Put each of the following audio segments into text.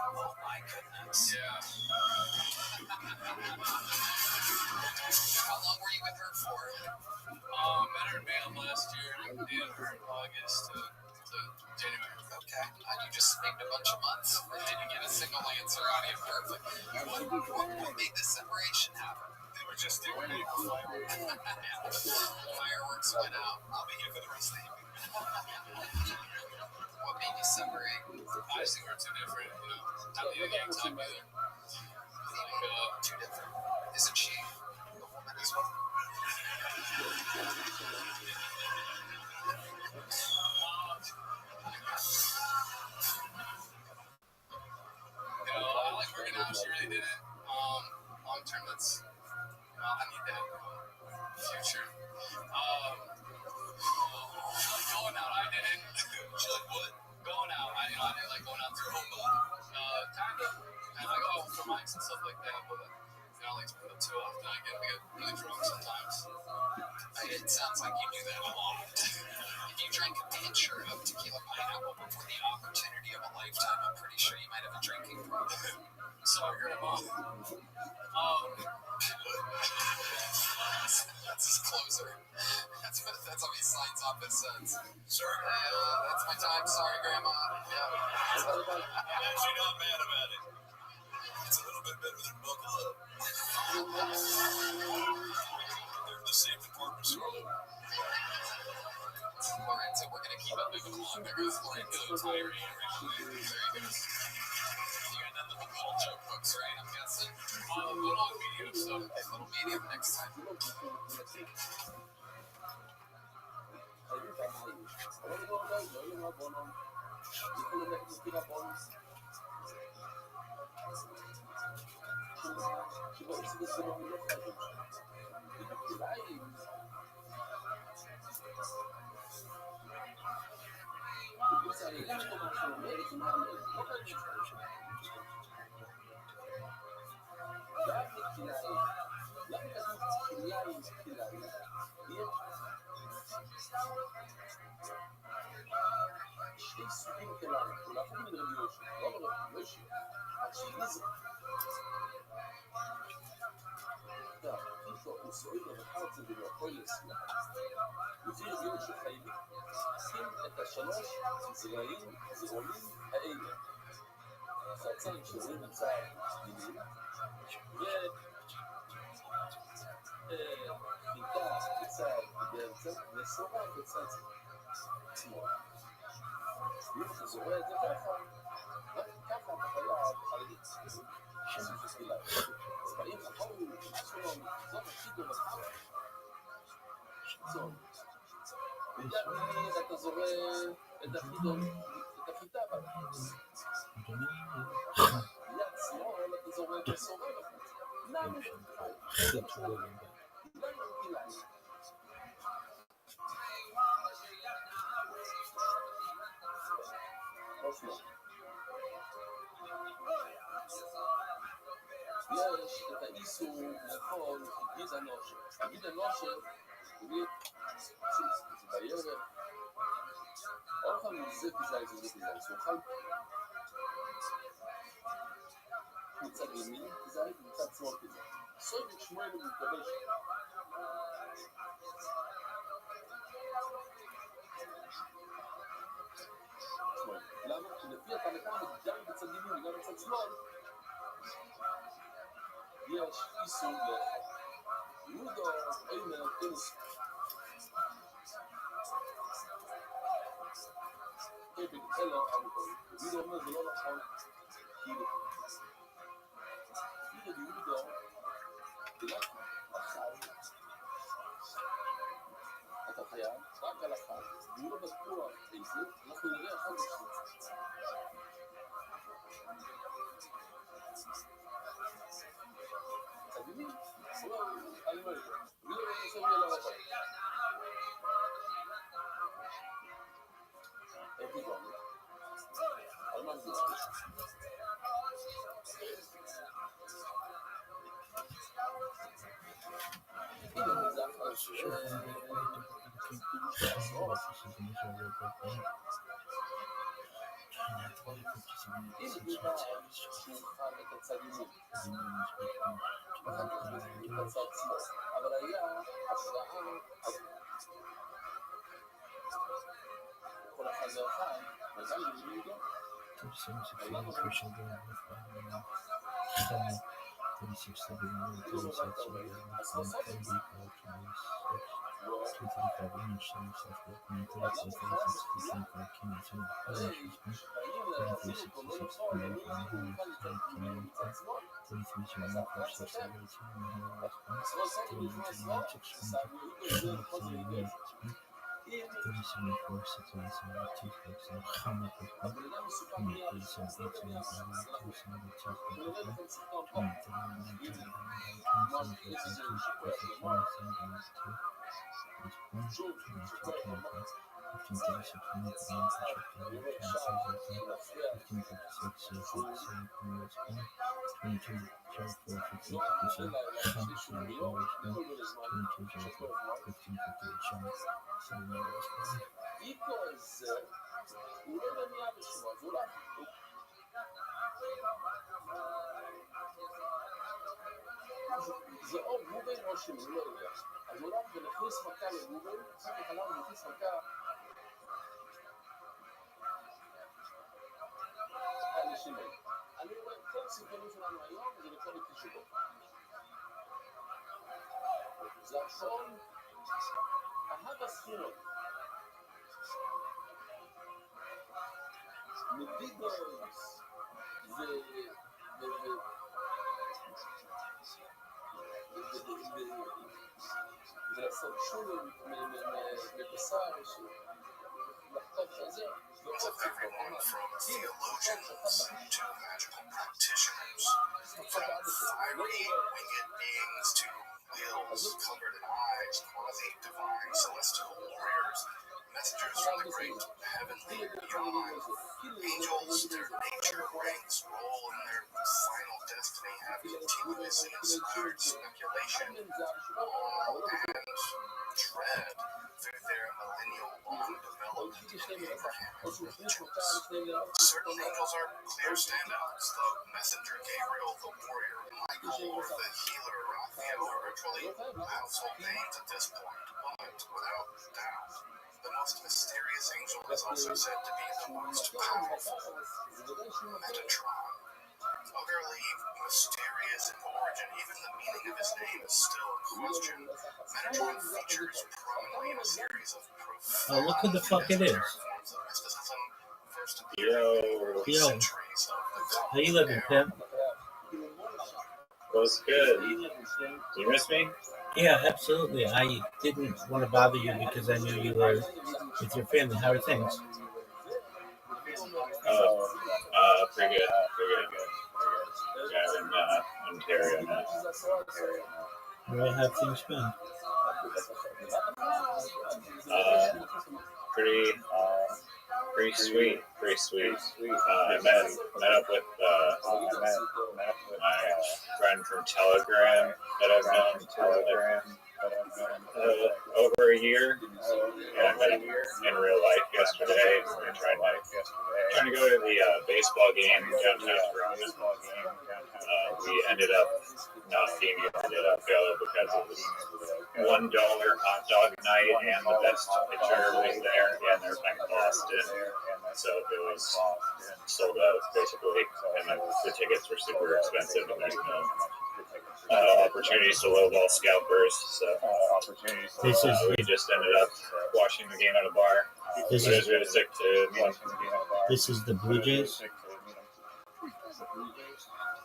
Oh my goodness. Yeah. How long were you with her for? Met her in Bam last year. I dated her in August to January. Okay. You just named a bunch of months. I didn't get a single answer out of you. Perfect. What made this separation happen? They were just doing it. Fireworks went out. I'll be here for the rest of the evening. What made you separate? I just think we're too different. Not the gang type either. Too different. Isn't she a woman as well? I like working out. She really didn't. Long term, that's. I need that future. Going out, I didn't. She like what? Going out, I didn't like going out to home. Kind of. And I go out for mics and stuff like that, but I don't like to put up too often. I get really drunk sometimes. It sounds like you do that a lot. If you drank a pitcher of tequila pineapple before the opportunity of a lifetime, I'm pretty sure you might have a drinking problem. Sorry, Grandma. That's his closer. That's how he signs off his sets. Sorry. That's my time. Sorry, Grandma. Yeah. She's not mad about it. It's a little bit better than buckle up. They're in the same department store. Lorenzo, we're going to keep it moving along. There goes Lorenzo Tyree. There he goes. You got nothing but little joke books, right? I'm guessing. Little medium stuff. Little medium next time. שנבחר את הצד ימין. את הצד שמאל. אבל היה השראה כל אחד ואחד, וגם ימין גם. זה או גוגל או שני, לא יודע. אז אולי ונכניס מכה לגוגל, אחר כך עליו ונכניס מכה לשני. אני אומר, כל הסימפונים שלנו היום זה לכל התקשורות. זה השעון, אהב הספינות. מדידוס ולעשות שום מבשר לחטוף שזה Everyone from theologians to magical practitioners, from fiery winged beings to whales covered in eyes, quasi-divine celestial warriors, messengers from the great heavenly beyond, angels, their nature ranks, role, and their final destiny have continuously inspired speculation, awe, and dread through their millennial-long development in Abrahamic religions. Certain angels are clear standouts. The messenger Gabriel, the warrior Michael, or the healer Raphael are virtually household names at this point, but without doubt, the most mysterious angel is also said to be the most powerful, Metatron. Utterly mysterious in origin, even the meaning of his name is still in question. Metatron features prominently in a series of profound Oh, look who the fuck it is. forms of mysticism, first Yo. centuries of the How you living, Pimp? What's good? You miss me? Yeah, absolutely. I didn't want to bother you because I knew you were with your family. How are things? Pretty good. Yeah, I'm in Ontario now. How have things been? Pretty sweet. I met up with my friend from Telegram that I've known over a year. Yeah, I met him in real life yesterday. We're trying to go to the baseball game downtown Toronto. We ended up not being able to go because it was $1 hot dog night and the best pitcher was there and they were playing Boston. So it was sold out basically, and the tickets were super expensive and there's no opportunities to lowball scalpers. So we just ended up watching the game at a bar. It was really sick to meet him. This is the Blue Jays?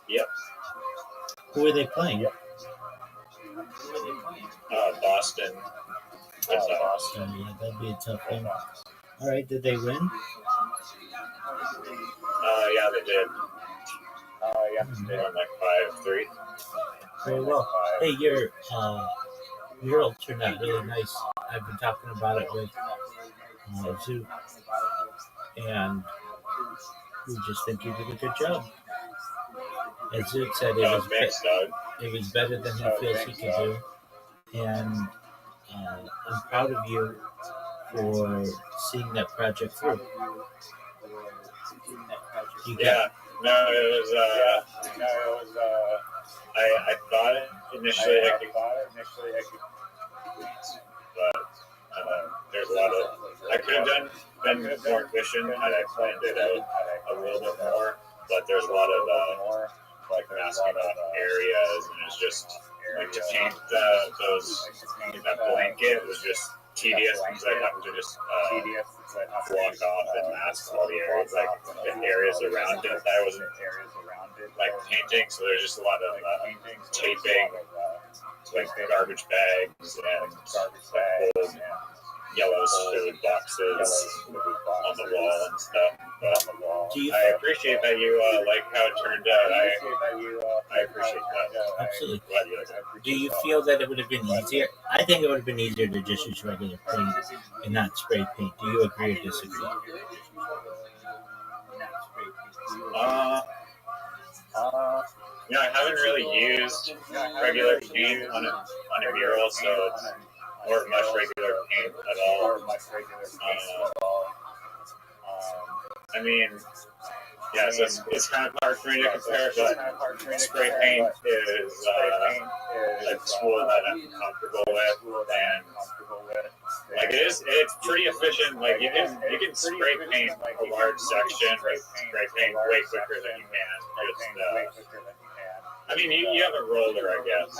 Yep. Who are they playing? Boston. Boston, yeah, that'd be a tough game. All right, did they win? Yeah, they did. They won like 5-3. Very well. Hey, your mural turned out really nice. I've been talking about it with Zoo, and we just think you did a good job. As Zoot said, it was better than he feels he could do, and I'm proud of you for seeing that project through. You Yeah. No, it was. I thought initially I could, but there's a lot of. I could have been more efficient had I planned it out a little bit more, but there's a lot of like masking off areas, and it's just like to paint that blanket was just tedious because I have to just block off and mask all the areas, like the areas around it that I wasn't like painting. So there's just a lot of taping, like garbage bags and old yellow food boxes on the wall and stuff. But I appreciate that you like how it turned out. I appreciate that. Absolutely. Glad you like it. Do you feel that it would have been easier? I think it would have been easier to just use regular paint and not spray paint. Do you agree or disagree? I haven't really used regular paint on a mural, so it's or much regular paint at all. I mean, yeah, so it's kind of hard for me to compare, but spray paint is a tool that I'm comfortable with, and like it's pretty efficient. Like you can spray paint a large section with spray paint way quicker than you can. I mean, you have a roller, I guess.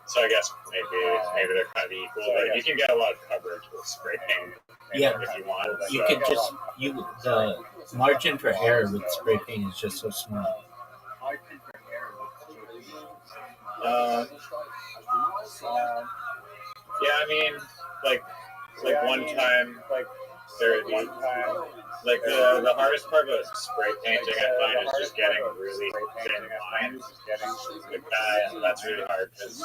So I guess maybe they're kind of equal, but you can get a lot of coverage with spray paint. Yeah, if you want. You could just the margin for error with spray paint is just so small. Yeah, I mean, like one time, the hardest part about spray painting I find is just getting really thin lines with that, and that's really hard because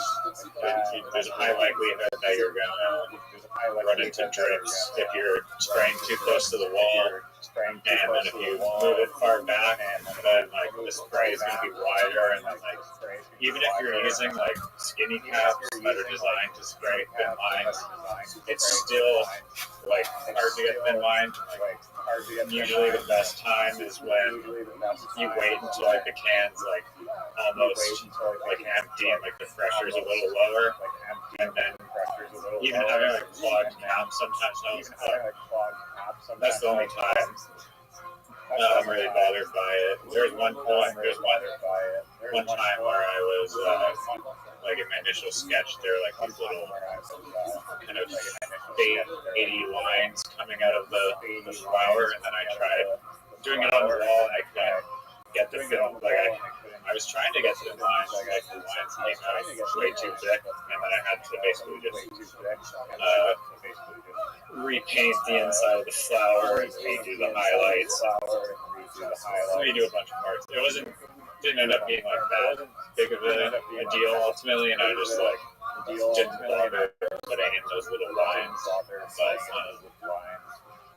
there's a high likelihood that you're gonna run into drips if you're spraying too close to the wall, and then if you move it far back, then like the spray is gonna be wider, and then like even if you're using like skinny caps that are designed to spray thin lines, it's still like hard to get thin lines. Usually the best time is when you wait until like the can's like almost like empty and like the pressure's a little lower, and then even having like clogged caps sometimes helps. That's the only time I'm really bothered by it. There's one time where I was like in my initial sketch, there were like these little kind of fadey lines coming out of the flower, and then I tried doing it on the wall, and I couldn't get the film. Like I was trying to get to the lines, like the lines came out way too thick, and then I had to basically just repaint the inside of the flower and redo the highlights, redo a bunch of parts. Didn't end up being like that big of a deal ultimately, and I just like didn't bother putting in those little lines.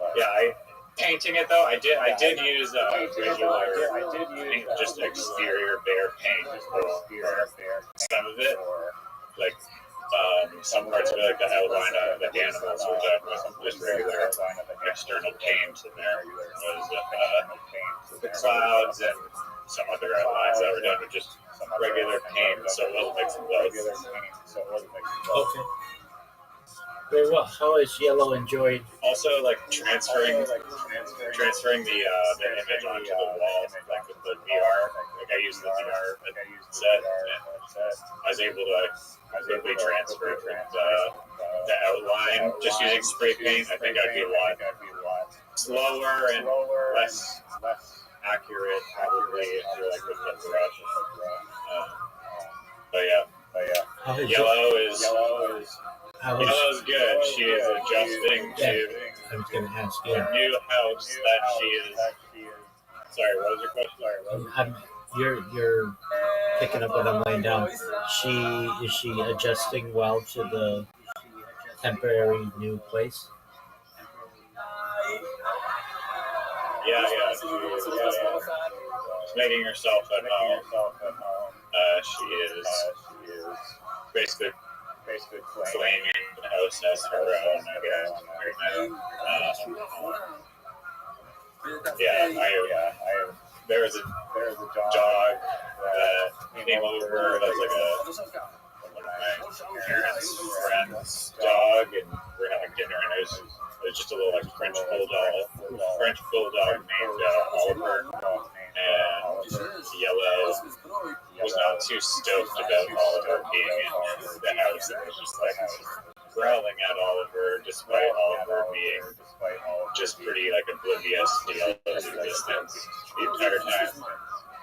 But yeah, painting it though, I did use regular paint, just exterior bare paint for some of it, like some parts of it, like the outline of the animals were done with just regular external paint, and there was the clouds and some other outlines that were done with just regular paint, so it wasn't mixing both. Okay. Very well. How has Yellow enjoyed? Also, like transferring the image onto the wall, like with the VR. Like I used the VR set, and I was able to quickly transfer from the outline just using spray paint. I think I'd be a lot slower and less accurate, probably if you're like with the brush. But yeah, Yellow is good. She is adjusting to I was going to ask the new house that she is. Sorry, what was your question? You're picking up what I'm laying down. Is she adjusting well to the temporary new place? Yeah. She's making herself at home. She is basically claiming the house as her own, I guess. There was a dog that came over. That was like one of my parents' friend's dog, and we're having dinner, and it was just a little like French bulldog named Oliver, and Yellow was not too stoked about Oliver being in the house, and was just like growling at Oliver, despite Oliver being just pretty like oblivious to Yellow's existence the entire time.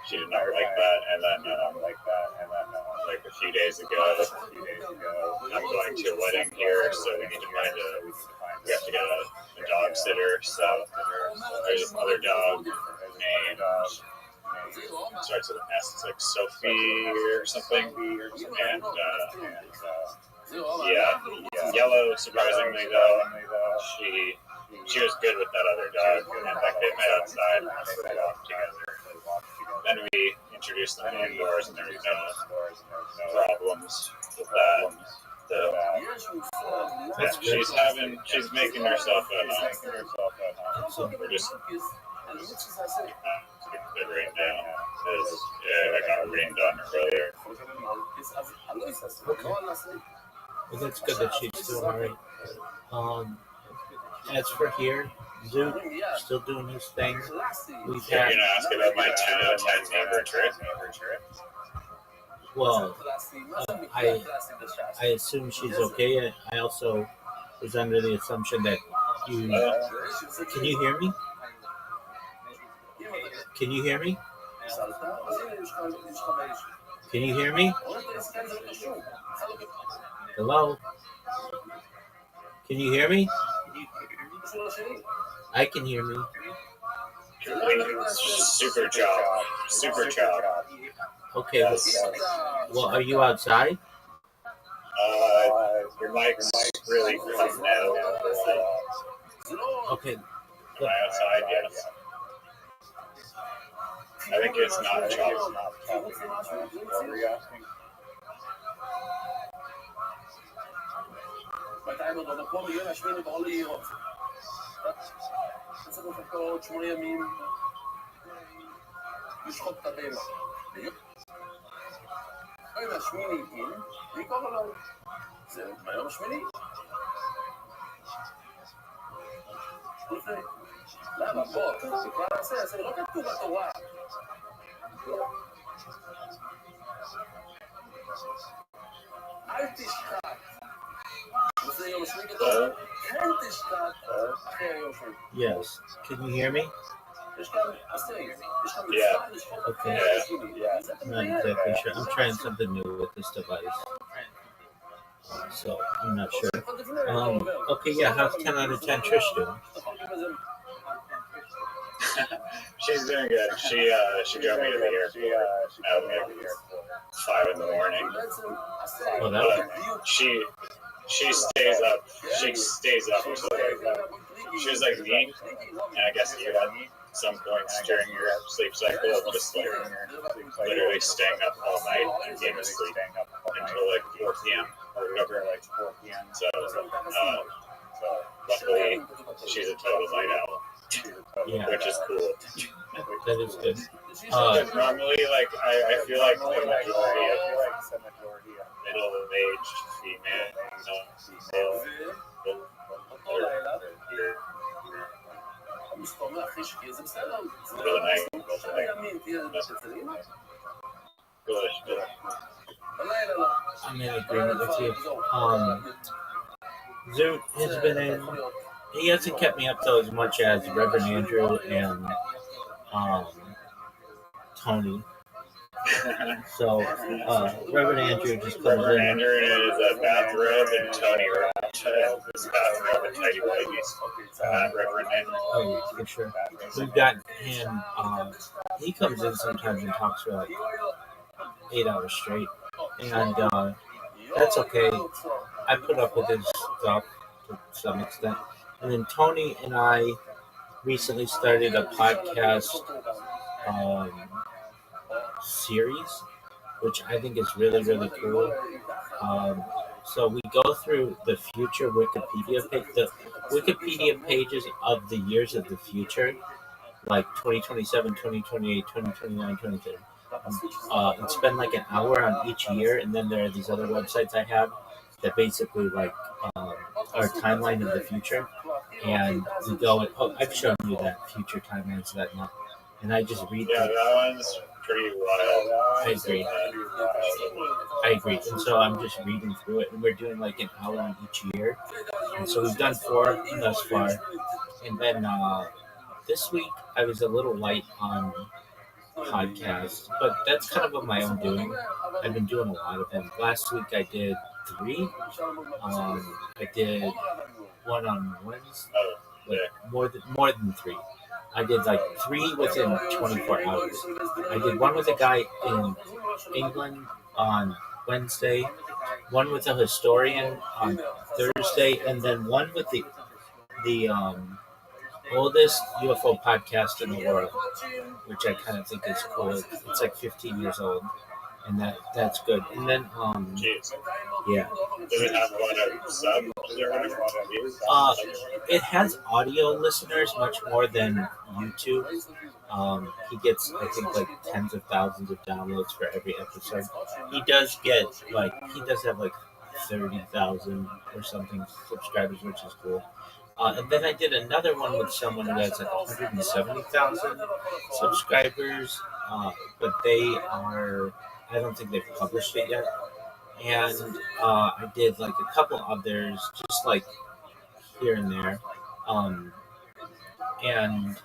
She did not like that, and then like a few days ago, I'm going to a wedding here, so we have to get a dog sitter. So there's this other dog named starts with an S. It's like Sophie or something, and Yellow. Surprisingly though, she was good with that other dog. In fact, they met outside and they walked together. Then we introduced them indoors, and there was no problems with that. So she's making herself at home. So we're just good right now because I got rained on earlier. Okay. Well, that's good that she's doing all right. As for here, Zoot still doing his thing. You're gonna ask about my 10 out of 10 neighbor trip. Well, I assume she's okay. I also was under the assumption that you. Can you hear me? Can you hear me? Can you hear me? Hello? Can you hear me? I can hear me. Super job. Okay. Well, are you outside? Your mic's really cutting out. Okay. Am I outside? Yes. I think it's not chopping. What were you asking? Yes. Can you hear me? Yeah. Okay. I'm not exactly sure. I'm trying something new with this device. So, I'm not sure. Okay, yeah, how's 10 out of 10 Trish doing? She's doing good. She drove me to the airport at like 5 in the morning. Oh, She stays up. She stays up until like she was like me, and I guess you had some points during your sleep cycle of just like literally staying up all night and being asleep until like 4 p.m. or whatever. So luckily she's a total night owl. Yeah. Which is cool. That is good. Normally, like I feel like the majority of middle-aged female I'm in agreement with you. Zoot has been in. He hasn't kept me up though as much as Reverend Andrew and Tony. So Reverend Andrew just comes in. Andrew is a bathrobe and Tony Rothschild is bathrobe and tidy whities. Reverend Andrew. Oh, for sure. We've got him. He comes in sometimes and talks for like 8 hours straight, and that's okay. I put up with his stuff to some extent. And then Tony and I recently started a podcast series, which I think is really, really cool. So we go through the future Wikipedia page, the Wikipedia pages of the years of the future, like 2027, 2028, 2029, 2030. And spend like an hour on each year, and then there are these other websites I have that basically like um, are a timeline of the future, and we go and I've shown you that future timelines that now, and I just read. Yeah, that one's pretty wild. I agree. I agree. And so I'm just reading through it, and we're doing like an hour on each year, and so we've done 4 thus far, and then this week I was a little light on podcasts, but that's kind of of my own doing. I've been doing a lot of them. Last week I did 3. I did one on Wednesday, Oh, like more than 3. I did like 3 within 24 hours. I did one with a guy in England on Wednesday, one with a historian on Thursday, and then one with the oldest UFO podcast in the world, which I kind of think is cool. It's like 15 years old, and that's good. And then jeez. yeah, Does it have a lot of sub? Is there a lot of views? it has audio listeners much more than YouTube. He gets, I think, like tens of thousands of downloads for every episode. He does have like 30,000 or something subscribers, which is cool. And then I did another one with someone who has like 170,000 subscribers, but I don't think they've published it yet. And I did like a couple others, just like here and there. And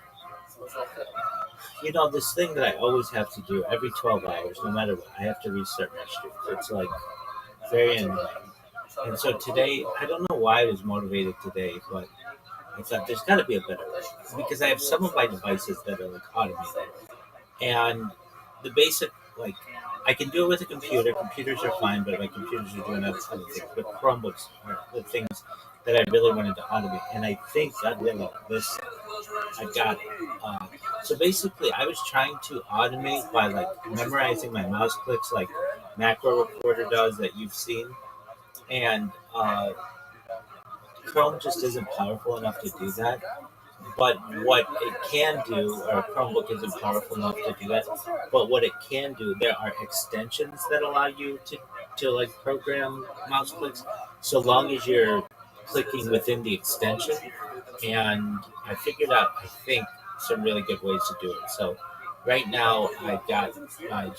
this thing that I always have to do every 12 hours, no matter what, I have to restart my streams. It's like very annoying. And so today, I don't know why I was motivated today, but I thought there's got to be a better way, because I have some of my devices that are like automated, and the basic, like, I can do it with a computer. Computers are fine, but my computers are doing other things. But Chromebooks are the things that I really wanted to automate, and I think God willing, this I got it. So basically, I was trying to automate by like memorizing my mouse clicks, like Macro Recorder does that you've seen, and Chrome just isn't powerful enough to do that. But what it can do, or Chromebook isn't powerful enough to do that. But what it can do, there are extensions that allow you to like program mouse clicks, so long as you're clicking within the extension. And I figured out, I think, some really good ways to do it. So right now I've got my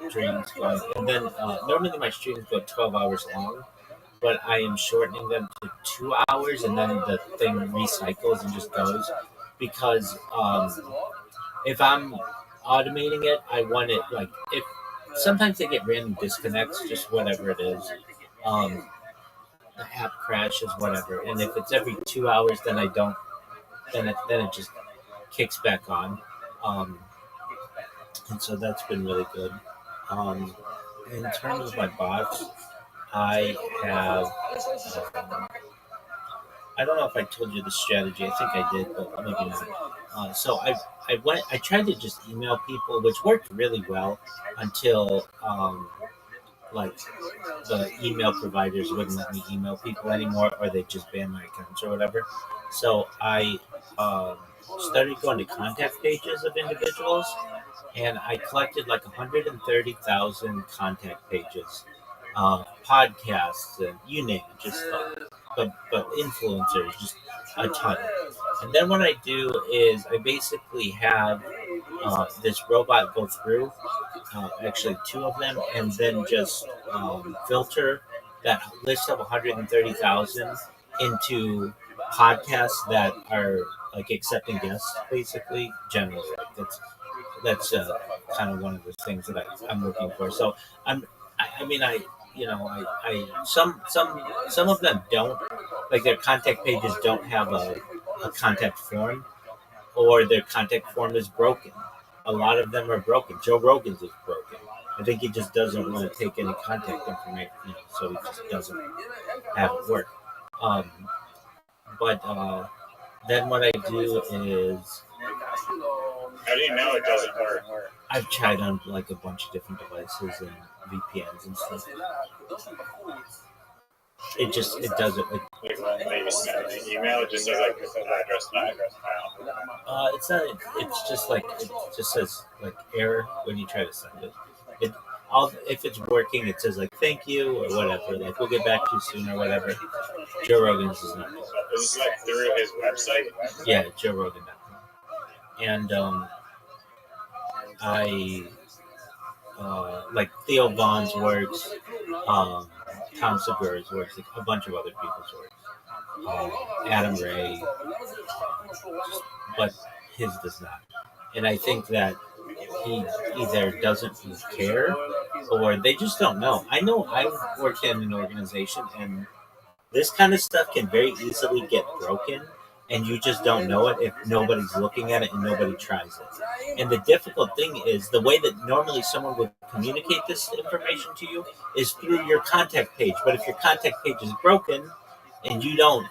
streams going, and then normally my streams go 12 hours long, but I am shortening them to 2 hours, and then the thing recycles and just goes. Because if I'm automating it, I want it like, if sometimes they get random disconnects, just whatever it is. The app crashes, whatever, and if it's every 2 hours, then I don't. Then it just kicks back on, and so that's been really good. Um, in terms of my bots, I have. I don't know if I told you the strategy. I think I did, but maybe not. So I tried to just email people, which worked really well until like the email providers wouldn't let me email people anymore, or they just banned my accounts or whatever. So I started going to contact pages of individuals, and I collected like 130,000 contact pages, podcasts, and you name it, just but influencers, just a ton. And then what I do is I basically have this robot go through, actually 2 of them, and then just filter that list of 130,000 into podcasts that are like accepting guests, basically, generally. That's kind of one of the things that I'm looking for. So I mean, some of them don't, like their contact pages don't have a contact form, or their contact form is broken. A lot of them are broken. Joe Rogan's is broken. I think he just doesn't want to take any contact information, so he just doesn't have it work. Um, but then what I do is, How do you know it doesn't work? I've tried on like a bunch of different devices and VPNs and stuff. it doesn't. Like when they send an email, it just says like address not found. It's not. It's just like it just says like error when you try to send it. It all if it's working, it says like thank you or whatever. Like we'll get back to you soon or whatever. Joe Rogan's is not. This is like through his website. Yeah, JoeRogan.com. And I like Theo Vaughn's works, Tom Segura's works, like a bunch of other people's works, Adam Ray, but his does not. And I think that he either doesn't care or they just don't know. I know I've worked in an organization and this kind of stuff can very easily get broken and you just don't know it if nobody's looking at it and nobody tries it. And the difficult thing is the way that normally someone would communicate this information to you is through your contact page. But if your contact page is broken and you don't,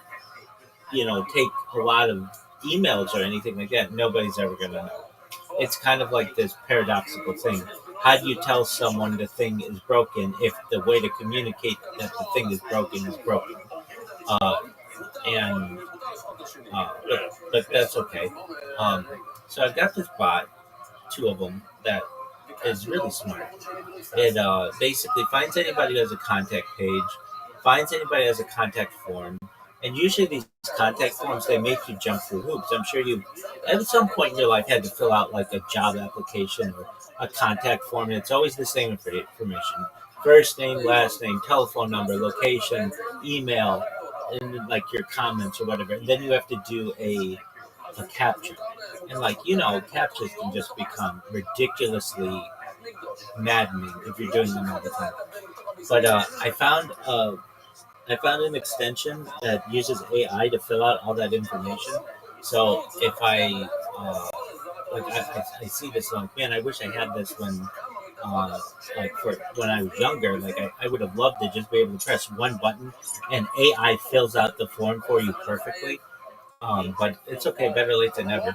take a lot of emails or anything like that, nobody's ever going to know. It's kind of like this paradoxical thing. How do you tell someone the thing is broken if the way to communicate that the thing is broken is broken? And but that's okay. So I've got this bot, 2 of them, that is really smart. It basically finds anybody who has a contact page, finds anybody who has a contact form, and usually these contact forms, they make you jump through hoops. I'm sure you, at some point in your life, had to fill out like a job application or a contact form, and it's always the same information. First name, last name, telephone number, location, email, and like your comments or whatever. And then you have to do a capture. And captures can just become ridiculously maddening if you're doing them all the time. But I found an extension that uses AI to fill out all that information. So if I I see this like, man, I wish I had this when when I was younger. Like I would have loved to just be able to press one button and AI fills out the form for you perfectly. But it's okay, better late than never.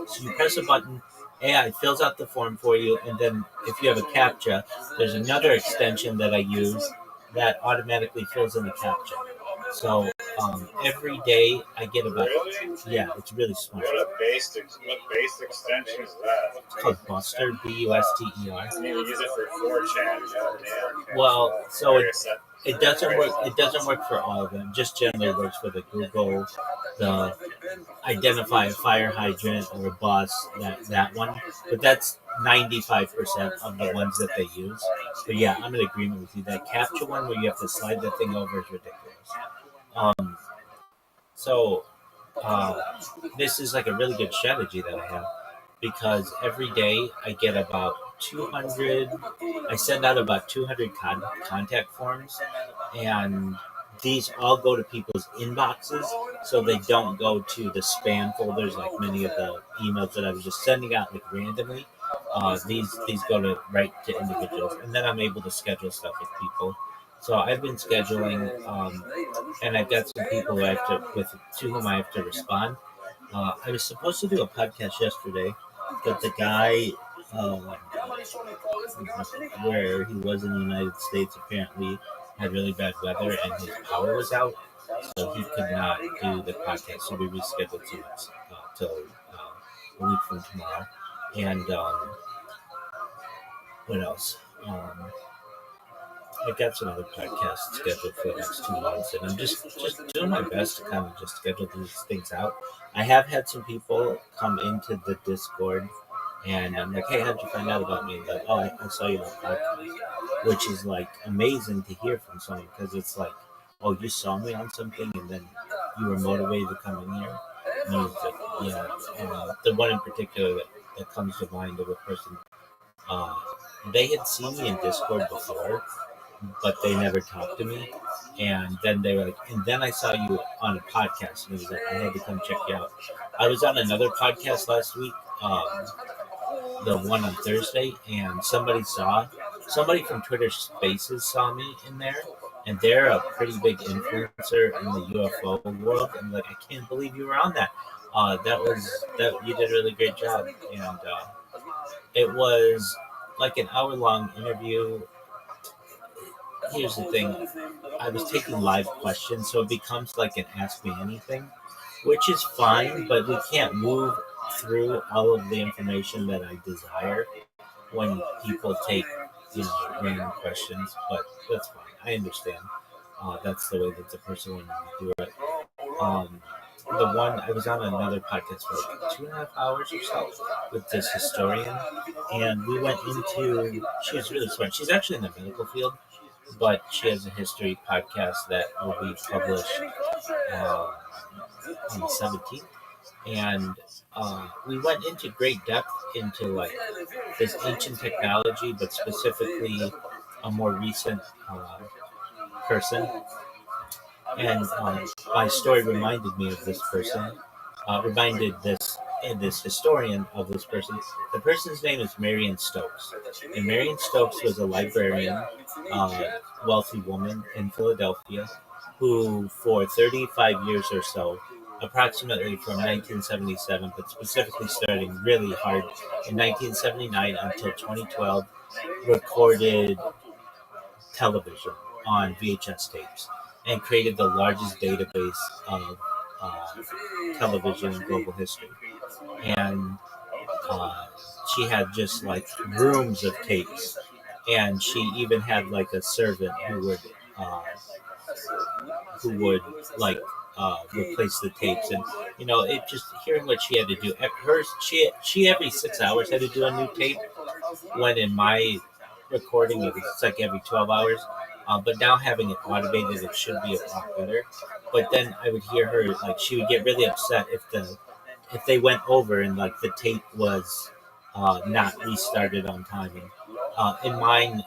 So you press a button, AI fills out the form for you, and then if you have a CAPTCHA, there's another extension that I use that automatically fills in the CAPTCHA. So every day I get about yeah, it's really smart. What base extension is that? It's called Buster, Buster. You need to use it for 4chan. Well, so it doesn't work. It doesn't work for all of them. Just generally works for the Google, the identify a fire hydrant or a bus. That one, but that's 95% of the ones that they use. But yeah, I'm in agreement with you. That CAPTCHA one where you have to slide the thing over is ridiculous. So this is like a really good strategy that I have because every day I get about 200. I send out about 200 contact forms, and these all go to people's inboxes, so they don't go to the spam folders like many of the emails that I was just sending out like randomly. These go right to individuals, and then I'm able to schedule stuff with people. So I've been scheduling, and I've got some people to whom I have to respond. I was supposed to do a podcast yesterday, but the guy where he was in the United States apparently had really bad weather and his power was out, so he could not do the podcast. So we rescheduled till a week from tomorrow. And what else? I got some other podcasts scheduled for the next 2 months, and I'm just doing my best to kind of just schedule these things out. I have had some people come into the Discord, and I'm like, hey, how'd you find out about me? Like, oh, I saw you on the podcast, which is like amazing to hear from someone because it's like, oh, you saw me on something, and then you were motivated to come in here. And the one in particular that comes to mind of a person, they had seen me in Discord before, but they never talked to me. And then they were like, and then I saw you on a podcast, and it was like, I had to come check you out. I was on another podcast last week, the one on Thursday, and somebody from Twitter Spaces saw me in there, and they're a pretty big influencer in the UFO world. And like, I can't believe you were on that. You did a really great job, and it was like an hour-long interview. here's the thing. I was taking live questions, so it becomes like an Ask Me Anything, which is fine, but we can't move through all of the information that I desire when people take, random questions. But that's fine. I understand. That's the way that the person wanted to do it. Um, the one I was on another podcast for like 2.5 hours or so with this historian, and we went into. She was really smart. She's actually in the medical field, but she has a history podcast that will be published uh, on the 17th. And we went into great depth into like this ancient technology, but specifically a more recent person. And my story reminded me of this person. Reminded this historian of this person. The person's name is Marion Stokes, and Marion Stokes was a librarian, wealthy woman in Philadelphia, who for 35 years or so, approximately from 1977, but specifically starting really hard in 1979 until 2012, recorded television on VHS tapes and created the largest database of uh, television in global history. And she had just like rooms of tapes, and she even had like a servant uh, who would like replace the tapes. And it just hearing what she had to do at hers, she every 6 hours had to do a new tape, when in my recording it's like every 12 hours. But now having it automated, it should be a lot better. But then I would hear her, like, she would get really upset if they went over and like the tape was not restarted on time. And in mine,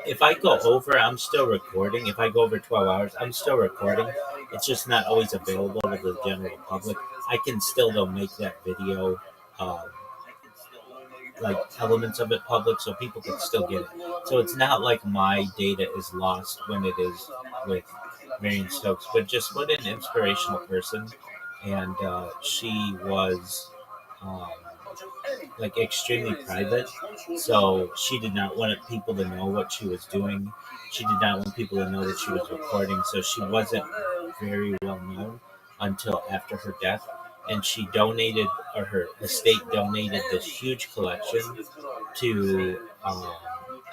if I go over, I'm still recording. If I go over 12 hours, I'm still recording. It's just not always available to the general public. I can still though make that video, uh, like elements of it public, so people can still get it. So it's not like my data is lost when it is with Marion Stokes, but just what an inspirational person. And she was um, like extremely private, so she did not want people to know what she was doing. She did not want people to know that she was recording, so she wasn't very well known until after her death. And she donated, or her estate donated, this huge collection to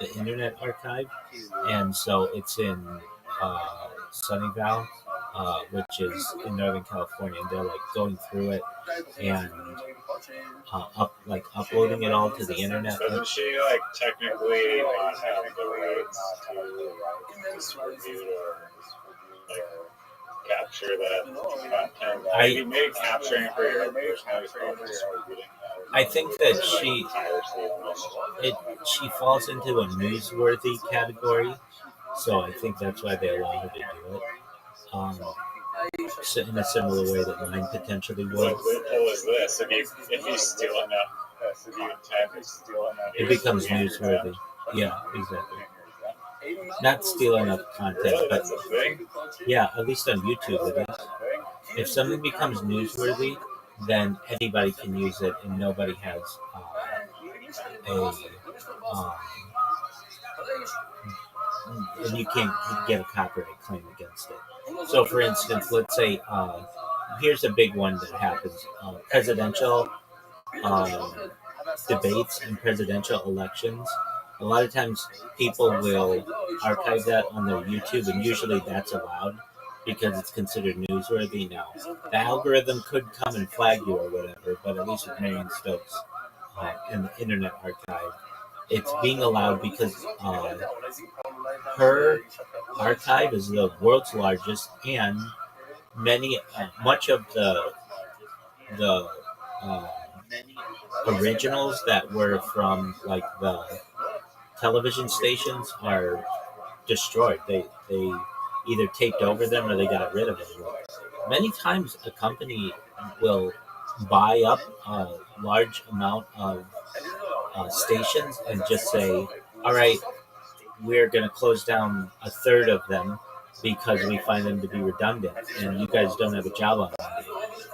the Internet Archive, and so it's in Sunnyvale, which is in Northern California, and they're like going through it and uploading it all to the internet. Doesn't she like technically not have the right to distribute or like capture that content? Maybe capturing for your personal distributing. I think that she falls into a newsworthy category, so I think that's why they allow her to do it. So in a similar way that mine potentially would. What loophole is this? If you steal enough, if you intend to steal enough, it becomes newsworthy. Yeah, exactly. Not steal enough content, but yeah, at least on YouTube it is. If something becomes newsworthy, then anybody can use it, and nobody has and you can't get a copyright claim against it. So, for instance, let's say here's a big one that happens: presidential debates and presidential elections. A lot of times, people will archive that on their YouTube, and usually that's allowed because it's considered newsworthy. Now, the algorithm could come and flag you or whatever, but at least with Marion Stokes and the Internet Archive, it's being allowed because her archive is the world's largest, and much of the originals that were from like the television stations are destroyed. They either taped over them or they got rid of them. Many times a company will buy up a large amount of stations and just say, all right, we're going to close down a third of them because we find them to be redundant and you guys don't have a job on Monday.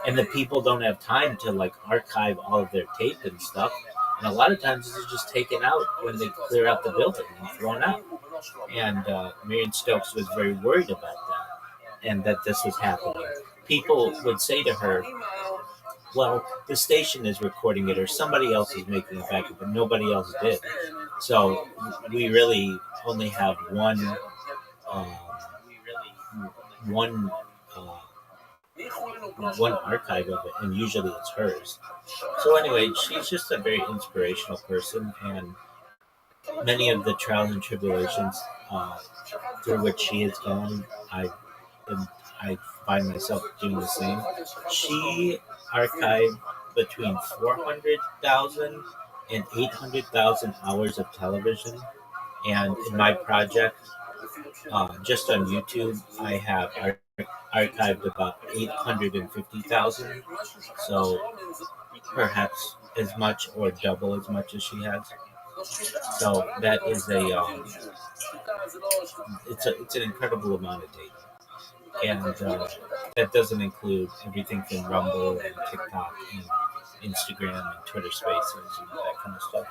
And the people don't have time to like archive all of their tape and stuff. And a lot of times it's just taken out when they clear out the building and thrown out. And Marion Stokes was very worried about that and that this was happening. People would say to her, well, the station is recording it or somebody else is making a backup, but nobody else did. So we really only have um, one uh, one archive of it, and usually it's hers. So anyway, she's just a very inspirational person, and many of the trials and tribulations through which she has gone, and I find myself doing the same. She archived between 400,000 and 800,000 hours of television, and in my project, just on YouTube, I have archived about 850,000. So perhaps as much or double as much as she has. So that is it's an incredible amount of data, and that doesn't include everything from Rumble and TikTok and Instagram and Twitter Spaces and that kind of stuff.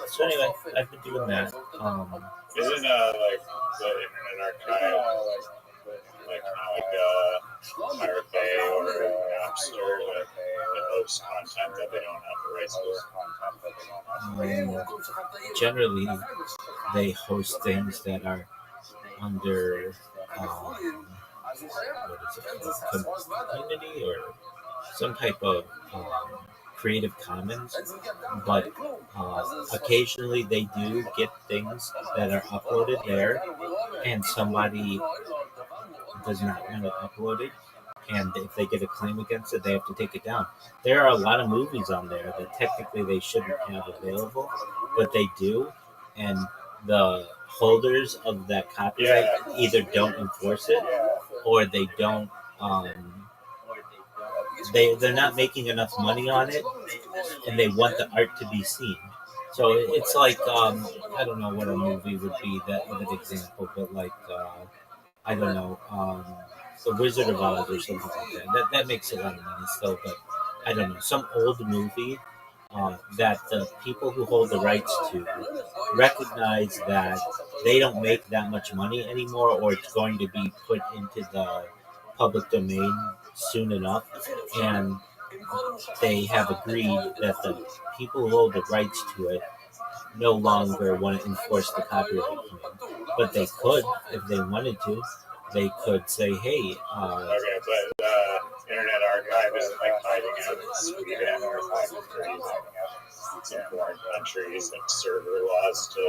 So anyway, I've been doing that. Isn't like the Internet Archive like Pirate Bay or Napster that hosts content that they don't have the rights to? Generally, they host things that are under what is it called? Community or some type of Creative Commons, but occasionally they do get things that are uploaded there, and somebody does not want to upload it, and if they get a claim against it, they have to take it down. There are a lot of movies on there that technically they shouldn't have available, but they do, and the holders of that copyright either don't enforce it or they don't. They're not making enough money on it, and they want the art to be seen. So it's like I don't know what a movie would be that of an example, but like I don't know, The Wizard of Oz or something like that. That makes a lot of money still, but I don't know, some old movie that the people who hold the rights to recognize that they don't make that much money anymore, or it's going to be put into the public domain soon enough, and they have agreed that the people who hold the rights to it no longer want to enforce the copyright claim. But they could, if they wanted to, they could say, hey, Okay, but Internet Archive isn't like hiding out in Sweden or hiding in foreign countries, like server laws to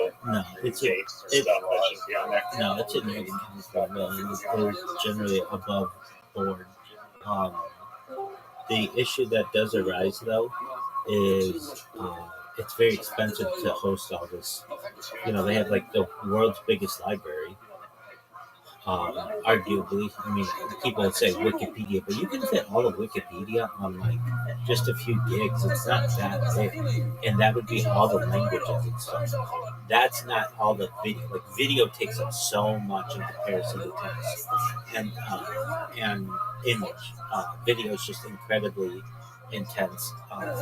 create stuff that should be on there. No, it's in Northern California. They're generally above board. The issue that does arise, though, is it's very expensive to host all this. They have like the world's biggest library. Arguably, I mean, people would say Wikipedia, but you can fit all of Wikipedia on like just a few gigs. It's not that big, and that would be all the languages and stuff. That's not all the video. Like video takes up so much in comparison to text and image. Video is just incredibly intense and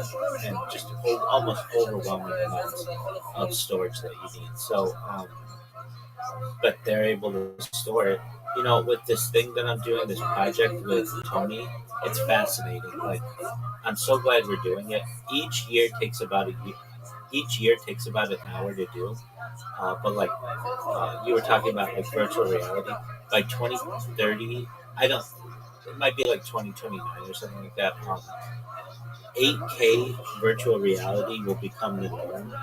just almost overwhelming amounts of storage that you need. So. But they're able to store it. With this thing that I'm doing, this project with Tony, it's fascinating. Like, I'm so glad we're doing it. Each year takes about an hour to do. But like you were talking about, like virtual reality, by 2030, it might be like 2029 or something like that. 8K virtual reality will become the norm,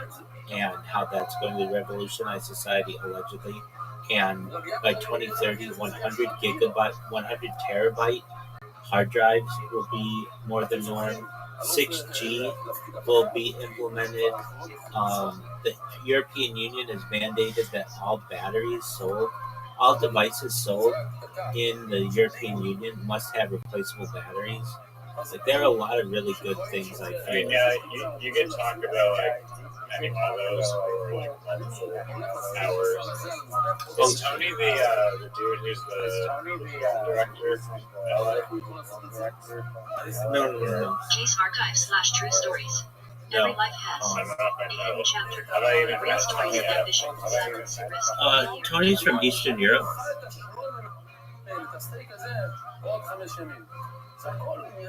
and how that's going to revolutionize society allegedly. And by 2030, 100 terabyte hard drives will be more than norm. 6G will be implemented. The European Union has mandated that all devices sold in the European Union must have replaceable batteries. Like, there are a lot of really good things I feel. Yeah, you can talk about like any one of those for like multiple hours. Is Tony the dude who's the director from LA? No. Case archive /true stories. No. I don't know if I know. Have I even met Tony yet? Tony's from Eastern Europe.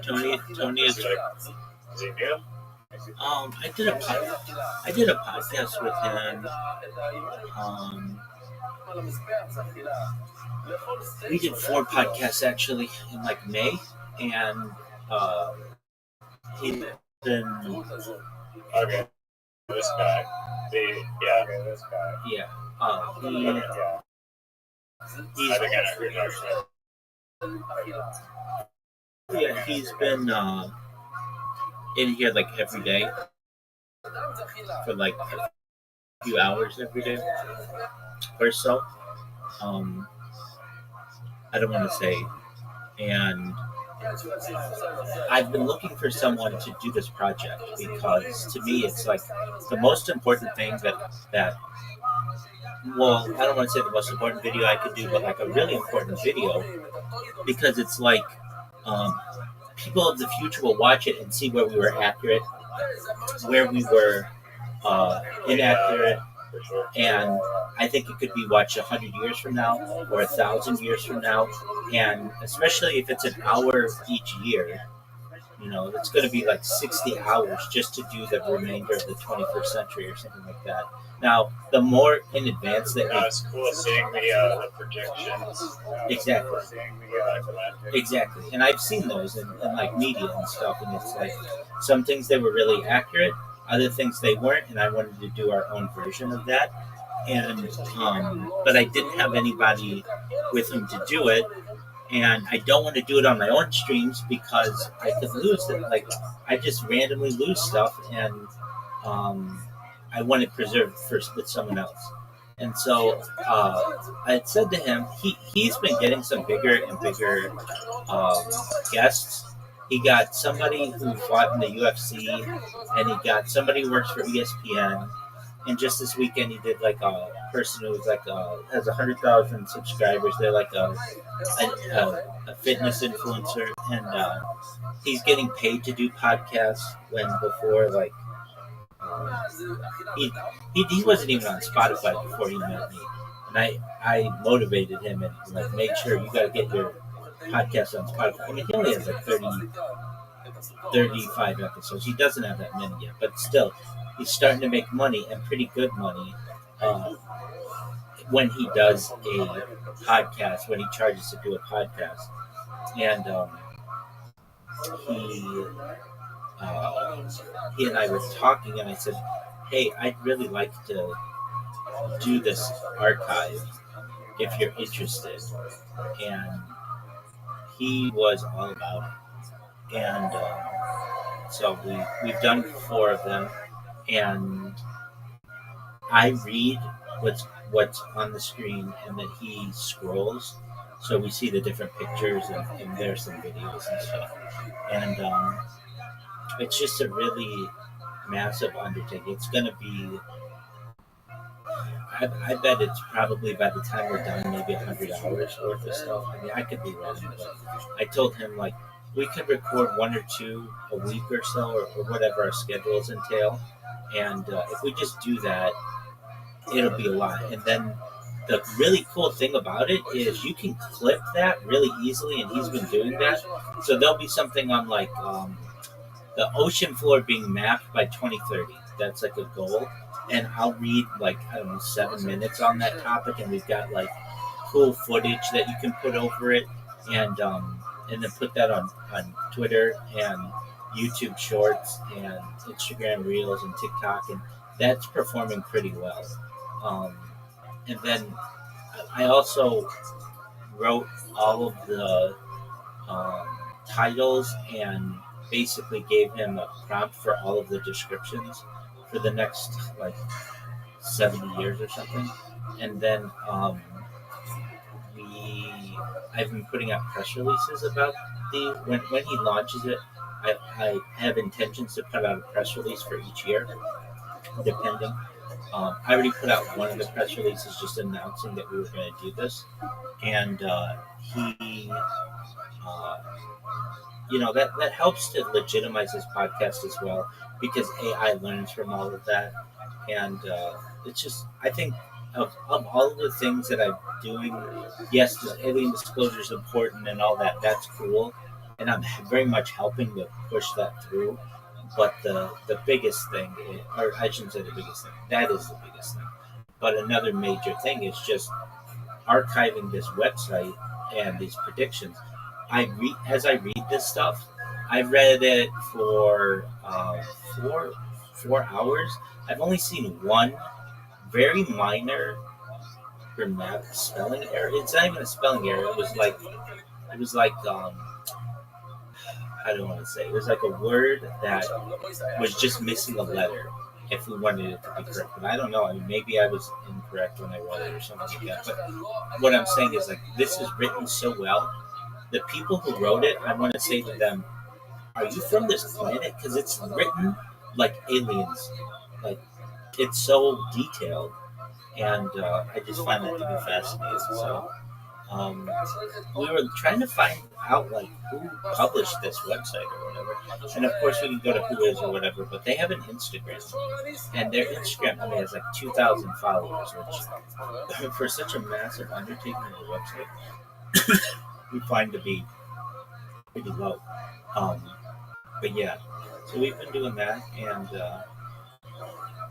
Tony is. Is he new? I did a podcast with him. We did 4 podcasts actually in like May, and he's been Okay. This guy. This guy. yeah. I think I know who you're talking about. Yeah, he's been in here like every day for like a few hours every day or so. I don't want to say, and I've been looking for someone to do this project because to me it's like the most important thing that well, I don't want to say the most important video I could do, but like a really important video because it's like people of the future will watch it and see where we were accurate, where we were inaccurate, and I think it could be watched 100 years from now or 1,000 years from now, and especially if it's an hour each year, it's going to be like 60 hours just to do the remainder of the 21st century or something like that. Now, the more in advance that it's cool seeing the projections. Exactly, and I've seen those in like media and stuff, and it's like some things they were really accurate, other things they weren't, and I wanted to do our own version of that. And but I didn't have anybody with him to do it, and I don't want to do it on my own streams because I could lose it. Like I just randomly lose stuff, and I want it preserved first with someone else. And so I had said to him, he's been getting some bigger and bigger guests. He got somebody who fought in the UFC, and he got somebody who works for ESPN. And just this weekend, he did like a person who's like has 100,000 subscribers. They're like a fitness influencer, and he's getting paid to do podcasts. When before, like he wasn't even on Spotify before he met me, and I motivated him and like made sure you got to get your podcast on Spotify. I mean, he only has like 35 episodes. He doesn't have that many yet, but still, he's starting to make money and pretty good money when he does a podcast, when he charges to do a podcast. And he and I were talking, and I said, hey, I'd really like to do this archive if you're interested. And he was all about it. And so we've done 4 of them, and I read what's on the screen, and then he scrolls, so we see the different pictures, and there's some videos and stuff. And it's just a really massive undertaking. It's going to be, I bet it's probably by the time we're done, maybe 100 hours worth of stuff. I mean, I could be wrong, but I told him, like, we could record 1 or 2 a week or so, or whatever our schedules entail. And if we just do that, it'll be a lot. And then the really cool thing about it is you can clip that really easily, and he's been doing that. So there'll be something on like the ocean floor being mapped by 2030. That's like a goal. And I'll read like, I don't know, 7 minutes on that topic, and we've got like cool footage that you can put over it, and then put that on Twitter and YouTube Shorts and Instagram Reels and TikTok, and that's performing pretty well. And then I also wrote all of the titles and basically gave him a prompt for all of the descriptions for the next like 70 years or something. And then I've been putting out press releases about when he launches it. I have intentions to put out a press release for each year, depending. I already put out one of the press releases just announcing that we were going to do this, and he that helps to legitimize this podcast as well, because AI learns from all of that. And it's just, I think, of all of the things that I'm doing, yes, the alien disclosure is important and all that. That's cool, and I'm very much helping to push that through. But the biggest thing, or I shouldn't say the biggest thing, that is the biggest thing. But another major thing is just archiving this website and these predictions. As I read this stuff. I read it for 4 hours. I've only seen one very minor grammatical spelling error. It's not even a spelling error. It was like I don't want to say. It was like a word that was just missing a letter. If we wanted it to be correct, but I don't know. I mean, maybe I was incorrect when I read it or something like that. But what I'm saying is, like, this is written so well. The people who wrote it, I want to say to them, "Are you from this planet?" Because it's written like aliens. Like, it's so detailed, and I just find that to be fascinating. So we were trying to find out, like, who published this website or whatever, and of course we can go to who is or whatever. But they have an Instagram, and their Instagram, I mean, has like 2,000 followers, which for such a massive undertaking of a website, we find to be pretty low. Um, but yeah, so we've been doing that, and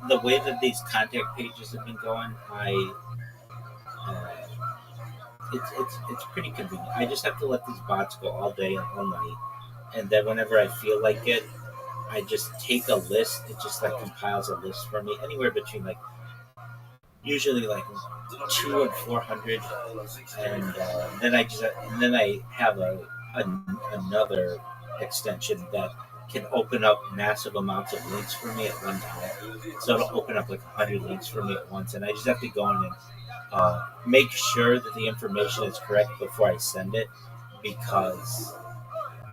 the way that these contact pages have been going, uh, it's pretty convenient. I just have to let these bots go all day and all night, and then whenever I feel like it, I just take a list. It just like compiles a list for me, anywhere between like usually like 200 and 400, and then I have another extension that can open up massive amounts of links for me at one time. So it'll open up like 100 links for me at once, and I just have to go in and make sure that the information is correct before I send it, because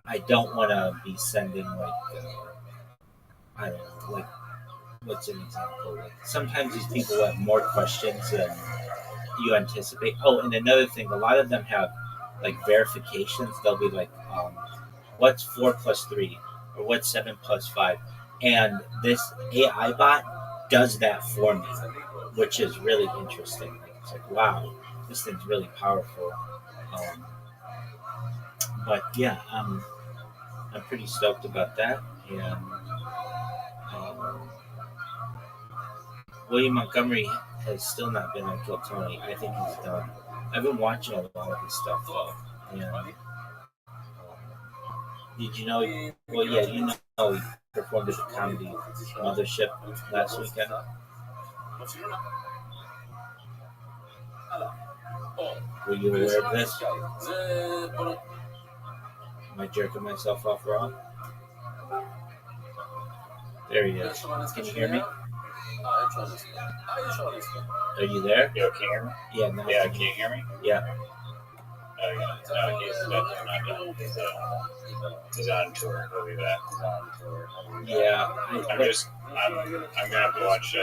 I don't want to be sending like I don't know, like, what's an example? Like, sometimes these people have more questions than you anticipate. Oh, and another thing, a lot of them have like verifications. They'll be like, what's 4 plus 3, or what's 7 plus 5, and this AI bot does that for me, which is really interesting. Like, it's like, wow, this thing's really powerful. Um, but yeah, I'm pretty stoked about that. And um, William Montgomery has still not been on Kill Tony. I think he's done. I've been watching a lot of his stuff though. And did you know? Well, yeah, you know he performed at the Comedy Mothership last weekend. Were you aware of this? Am I jerking myself off wrong? There he is. Can you hear me? Are you there? Yo, can you hear me? Yeah, now Yeah, can you hear me? Yeah. Yeah. No, he's definitely not done. He's on tour. He'll be back. Yeah. I'm gonna have to watch a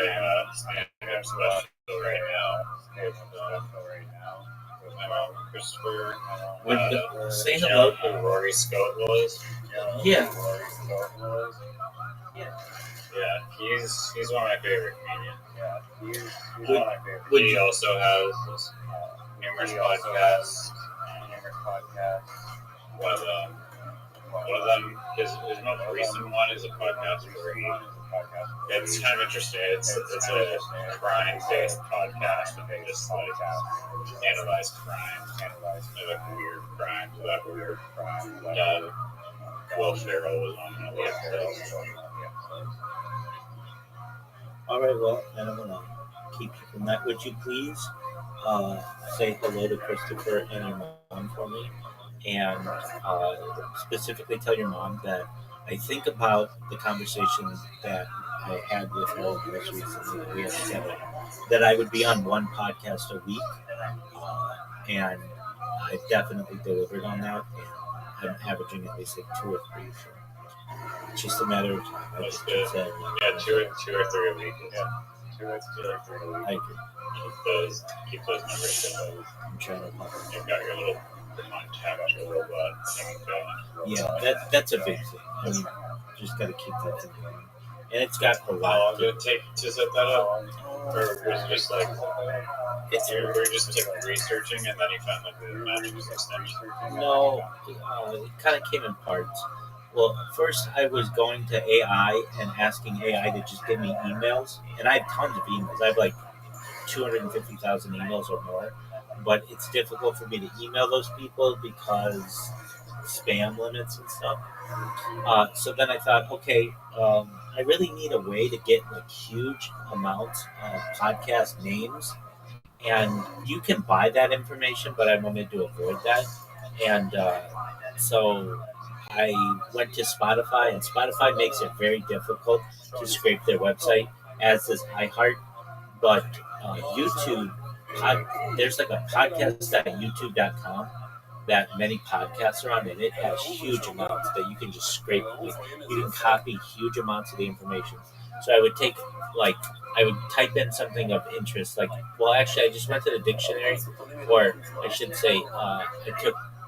stand-up special right now. Christopher. Say hello. Who Rory Scott was. Yeah. Yeah, he's one of my favorite comedians. He's one of my favorite. He also has numerous podcasts. One of them, his most recent one is a podcast where it's kind of interesting. It's a crime-based podcast, and they just like analyze crime, like weird crimes that were done. Will Ferrell was on one of the episodes. All right, well, I don't want to keep you from that. Would you please say hello to Christopher and your mom for me? And specifically tell your mom that I think about the conversation that I had with her most recently that we had together, that I would be on one podcast a week, and I definitely delivered on that, and I'm averaging at least like 2 or 3. So it's just a matter of time. That's good. Yeah, two or three a week. Yeah, 2 or 3 a week. I agree. Keep those numbers going. I'm trying to. You've got your little untouched robot thing going. Yeah, that's a big thing. I mean, just got to keep that thing going. And it's got a How long lot. did it take to set that up? Or was it just like you were just like researching and then you found like the matching extension? No, it kind of came in parts. Well, first I was going to AI and asking AI to just give me emails, and I have tons of emails. I have like 250,000 emails or more, but it's difficult for me to email those people because spam limits and stuff. So then I thought, okay, I really need a way to get like huge amounts of podcast names, and you can buy that information, but I wanted to avoid that, and so I went to Spotify, and Spotify makes it very difficult to scrape their website, as does iHeart. But YouTube, there's like a podcast.youtube.com that many podcasts are on, and it has huge amounts that you can just scrape. Like, you can copy huge amounts of the information. So I would take, like, I would type in something of interest. Like, well, actually, I just went to the dictionary, or I should say,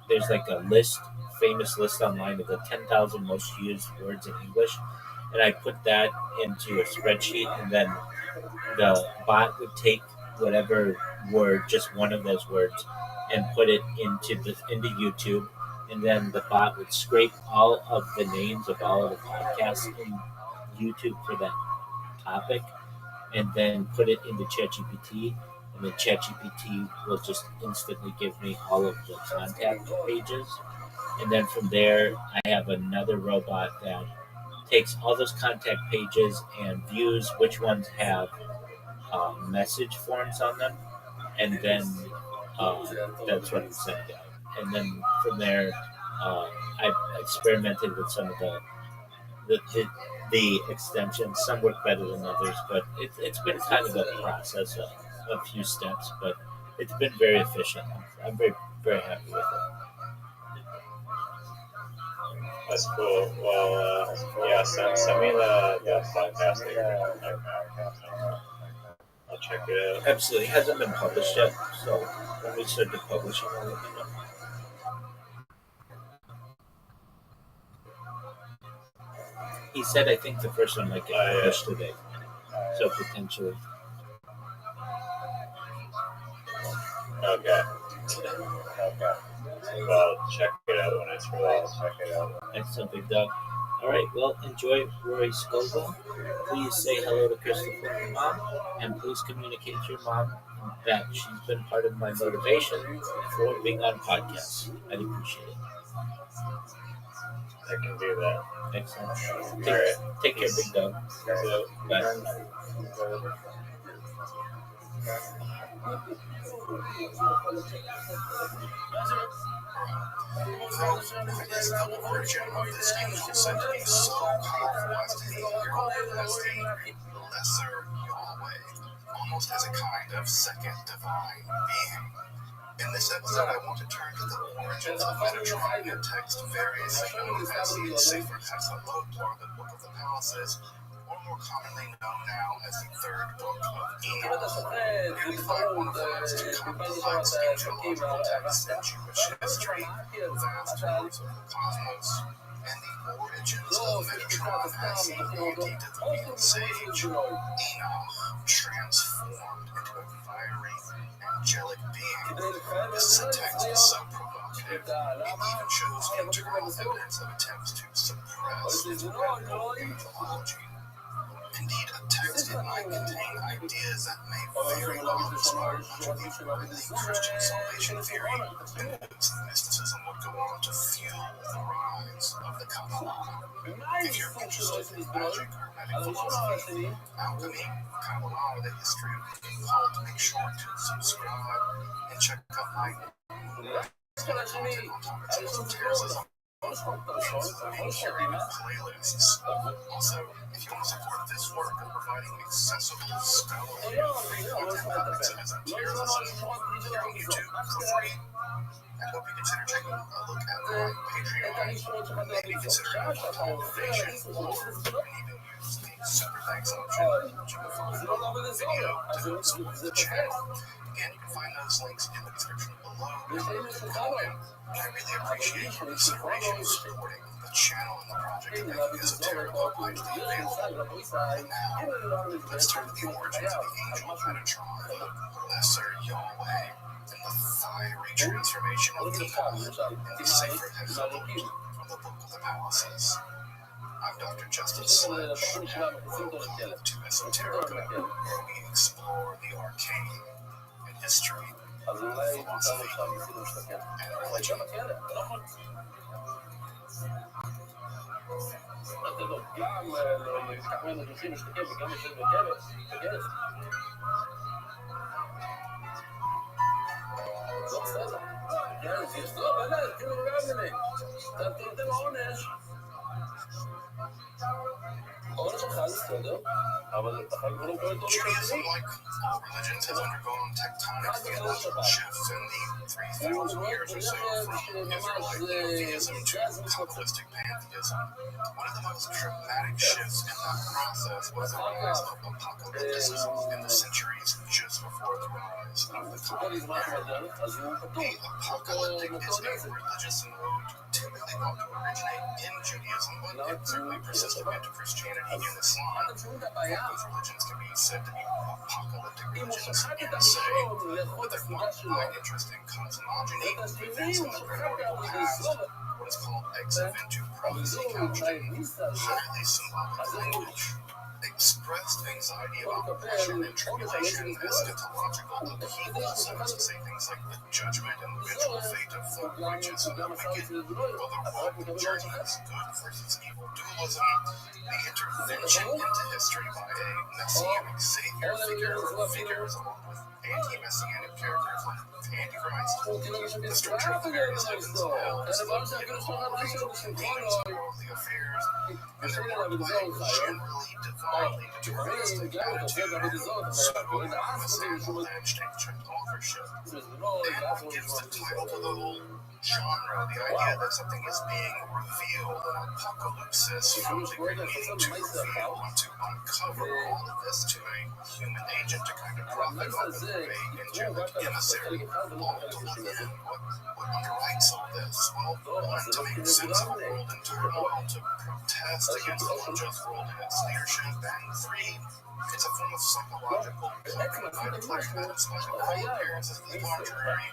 there's like a list, famous list online of the 10,000 most used words in English, and I put that into a spreadsheet, and then the bot would take whatever word, just one of those words, and put it into YouTube, and then the bot would scrape all of the names of all of the podcasts in YouTube for that topic, and then put it into ChatGPT, and then ChatGPT will just instantly give me all of the contact pages, and then from there I have another robot that takes all those contact pages and views which ones have message forms on them, and then that's what it's sent out. And then from there, I've experimented with some of the, the, the extensions. Some work better than others, but it's been kind of a process, a few steps, but it's been very efficient. I'm very, very happy with it. That's cool. Well, yeah, send me the podcast that you're doing. I'll check it out. Absolutely. It hasn't been published yet, so when we start to publish it, I'll let you know. He said, I think the first one might get published today, so potentially. Okay. Well, check it out when it's released. Excellent, Big Dog. All right, well, enjoy Rory Scoville. Please say hello to Christopher and Mom, and please communicate to your mom that she's been part of my motivation for being on podcasts. I'd appreciate it. I can do that. Excellent. All right. Take care, Big Dog. So, Bye. This double version of this angel said to be so powerful as to be heralded as the lesser Yahweh, almost as a kind of second divine being. In this episode, I want to turn to the origins of Metatron and text variously known as the Sefer Hexalot, or the Book of the Palaces, or more commonly known now as the Third Book of Enoch. Nearly 5 of the most complex angelological texts in Jewish history, vast tours of the cosmos, and the origins of Metatron as the antediluvian sage. Enoch transformed into a fiery, angelic being. This is a text so provocative, it even shows internal evidence of attempts to suppress the radical angelology. Indeed, a text it might contain ideas that may very well inspire much of the early Christian salvation theory, and whose mysticism would go on to fuel the rise of the Kabbalah. If you're interested in magic, hermetic philosophy, alchemy, Kabbalah, or the history of the occult, make sure to subscribe and check out my content on topics of esotericism. Playlists. Also, if you want to support this work of providing accessible, scholarly, free content topics of esotericism here on YouTube for free, I hope you consider taking a look at my Patreon, maybe consider a one-time donation, or even use the Super thanks option, which you can find on the video to support the channel. Again, you can find those links in the description below. I really appreciate your consideration of supporting the channel and the project and making esoterical widely available. Now, let's turn to the origins of the angel Metatron, the lesser Yahweh, and the fiery transformation of Enoch, and the Sefer Hechadot from the Book of the Palaces. I'm Dr. Justin Sledge, and welcome to Esoterica, where we explore the arcane in history, philosophy, and religion. Judaism, like all religions, has undergone tectonic theological shifts in the 3,000 years or so from Israelite monotheism to Kabbalistic pantheism. One of the most dramatic shifts in that process was the rise of apocalypticism in the centuries just before the rise of the common era. The apocalyptic is a religious mode typically thought to originate in Judaism, but it certainly persisted into Christianity and Islam. Those religions can be said to be apocalyptic religions in say, but they're marked by interest in cosmogony, events in the primordial past, what is called ex-eventu prophecy couched in highly symbolic language, expressed anxiety about oppression and tribulation, eschatological upheaval, so as to say things like the judgment and eventual fate of the righteous and the wicked, or the road journey is good versus evil dualism, the intervention into history by a messianic savior figure or figures along with anti-messianic characters like Antichrist, the structure of the various heavens and hells, the hidden hall of angels and demons and worldly affairs, and they're marked by a generally divinely deterministic attitude and pseudo-messianic alleged ancient authorship. And what gives the title to the whole genre, the idea that something is being revealed, an apocalypsis from the Greek meaning to reveal, and to uncover, all of this to a human agent to kind of profit off of a angelic emissary, all to look in what underwrites all this. Well, one, to make sense of a world in turmoil, to protest against the unjust world and its leadership, and three, it's a form of psychological coping by declaring that despite all appearances to the contrary,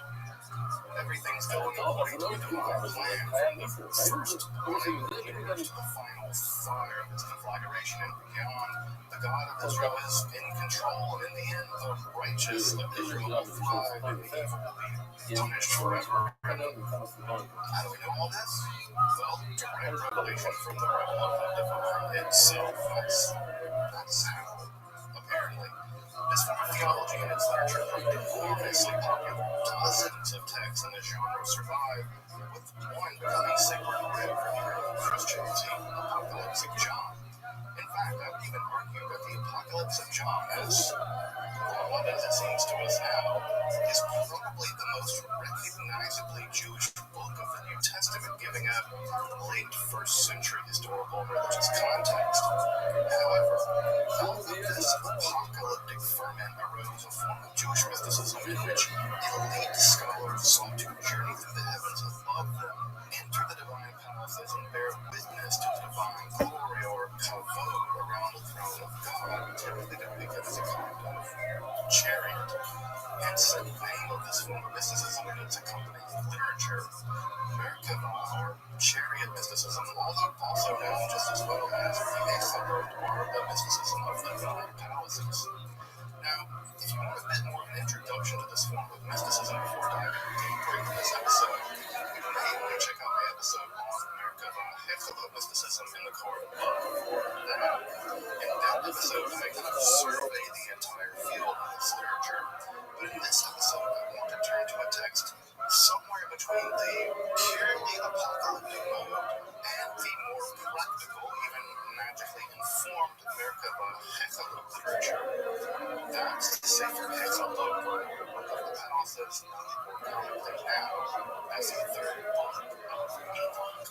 everything's going according to a divine plan from the first light of the universe to the final fire of its conflagration and beyond. The God of Israel is in control, and in the end, the righteous of Israel will thrive, and the evil will be punished forever. How do we know all this? Well, direct revelation from the realm of the divine itself. That's how, apparently. This form of theology and its literature proved enormously popular. Dozens of texts in the genre survive, with one becoming sacred writ for the early Christians, the Apocalypse of John. In fact, I would even argue that the Apocalypse of John, as flawed as it seems to us now, is probably the most recognizably Jewish book of the New Testament, giving a late first century historical and religious context. However, out of this apocalyptic ferment arose a form of Jewish mysticism in which elite scholars sought to journey through the heavens above them, enter the divine palaces, and bear witness to divine glory or kavod around the throne of God, typically depicted as a kind of chariot. Hence the name of this form of mysticism and its accompanying literature, Merkava, or chariot mysticism, although also known just as well as the Hechadot, or the mysticism of the divine palaces. Now, if you want a bit more of an introduction to this form of mysticism before diving deeper into this episode, you may want to check out my episode on Merkava, Hechadot mysticism in the court above. For that in-depth episode, I kind of survey the entire field of this literature. But in this episode, I want to turn to a text somewhere between the purely apocalyptic mode and the more practical, even magically informed Merkava Hechadot literature. That's the Sefer Hechadot, or Book of the Palaces, more commonly now as the third book of Enoch.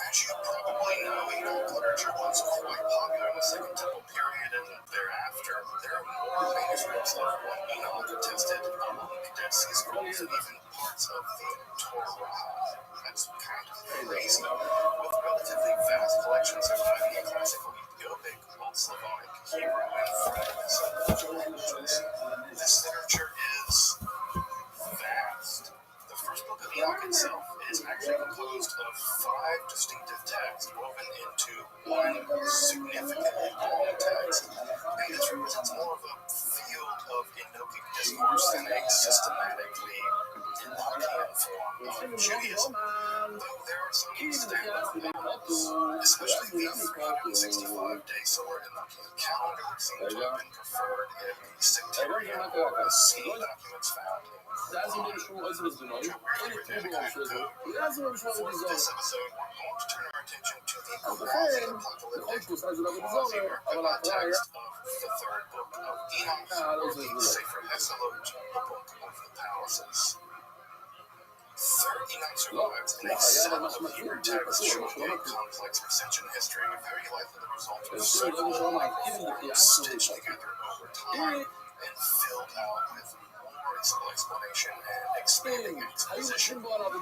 As you probably know, Enoch literature was quite popular in the Second Temple period and thereafter. There are more manuscripts of what Enoch attested among the Dead Sea Scrolls and even parts of the Torah. That's kind of crazy. With relatively vast collections surviving in classical Ethiopic, Old Slavonic, Hebrew, and Frankish languages, this literature is vast. The first book of Enoch itself is actually composed of 5 distinctive texts woven into one significantly long text, and this represents more of a field of Enochic discourse than a systematically Enochian form of Judaism. Though there are some standout elements, especially the 365-day solar Enochian calendar seem to have been preferred in the sectarian or Essene documents found in Razem dönüşümü özümüzdün oyun. Öyle turbo sözü. Razem dönüşümü For özümüzdün. this episode, we're going to turn our attention to the quasi-apocalyptic, quasi-text of the third book of Enoch, the Sefer Hesselot, the Book of the Palaces. Third Enoch survives in a set of Hebrew texts showing a complex recension history, very likely the result of several books stitched together over time and filled out with explanation and expanding exposition. In fact,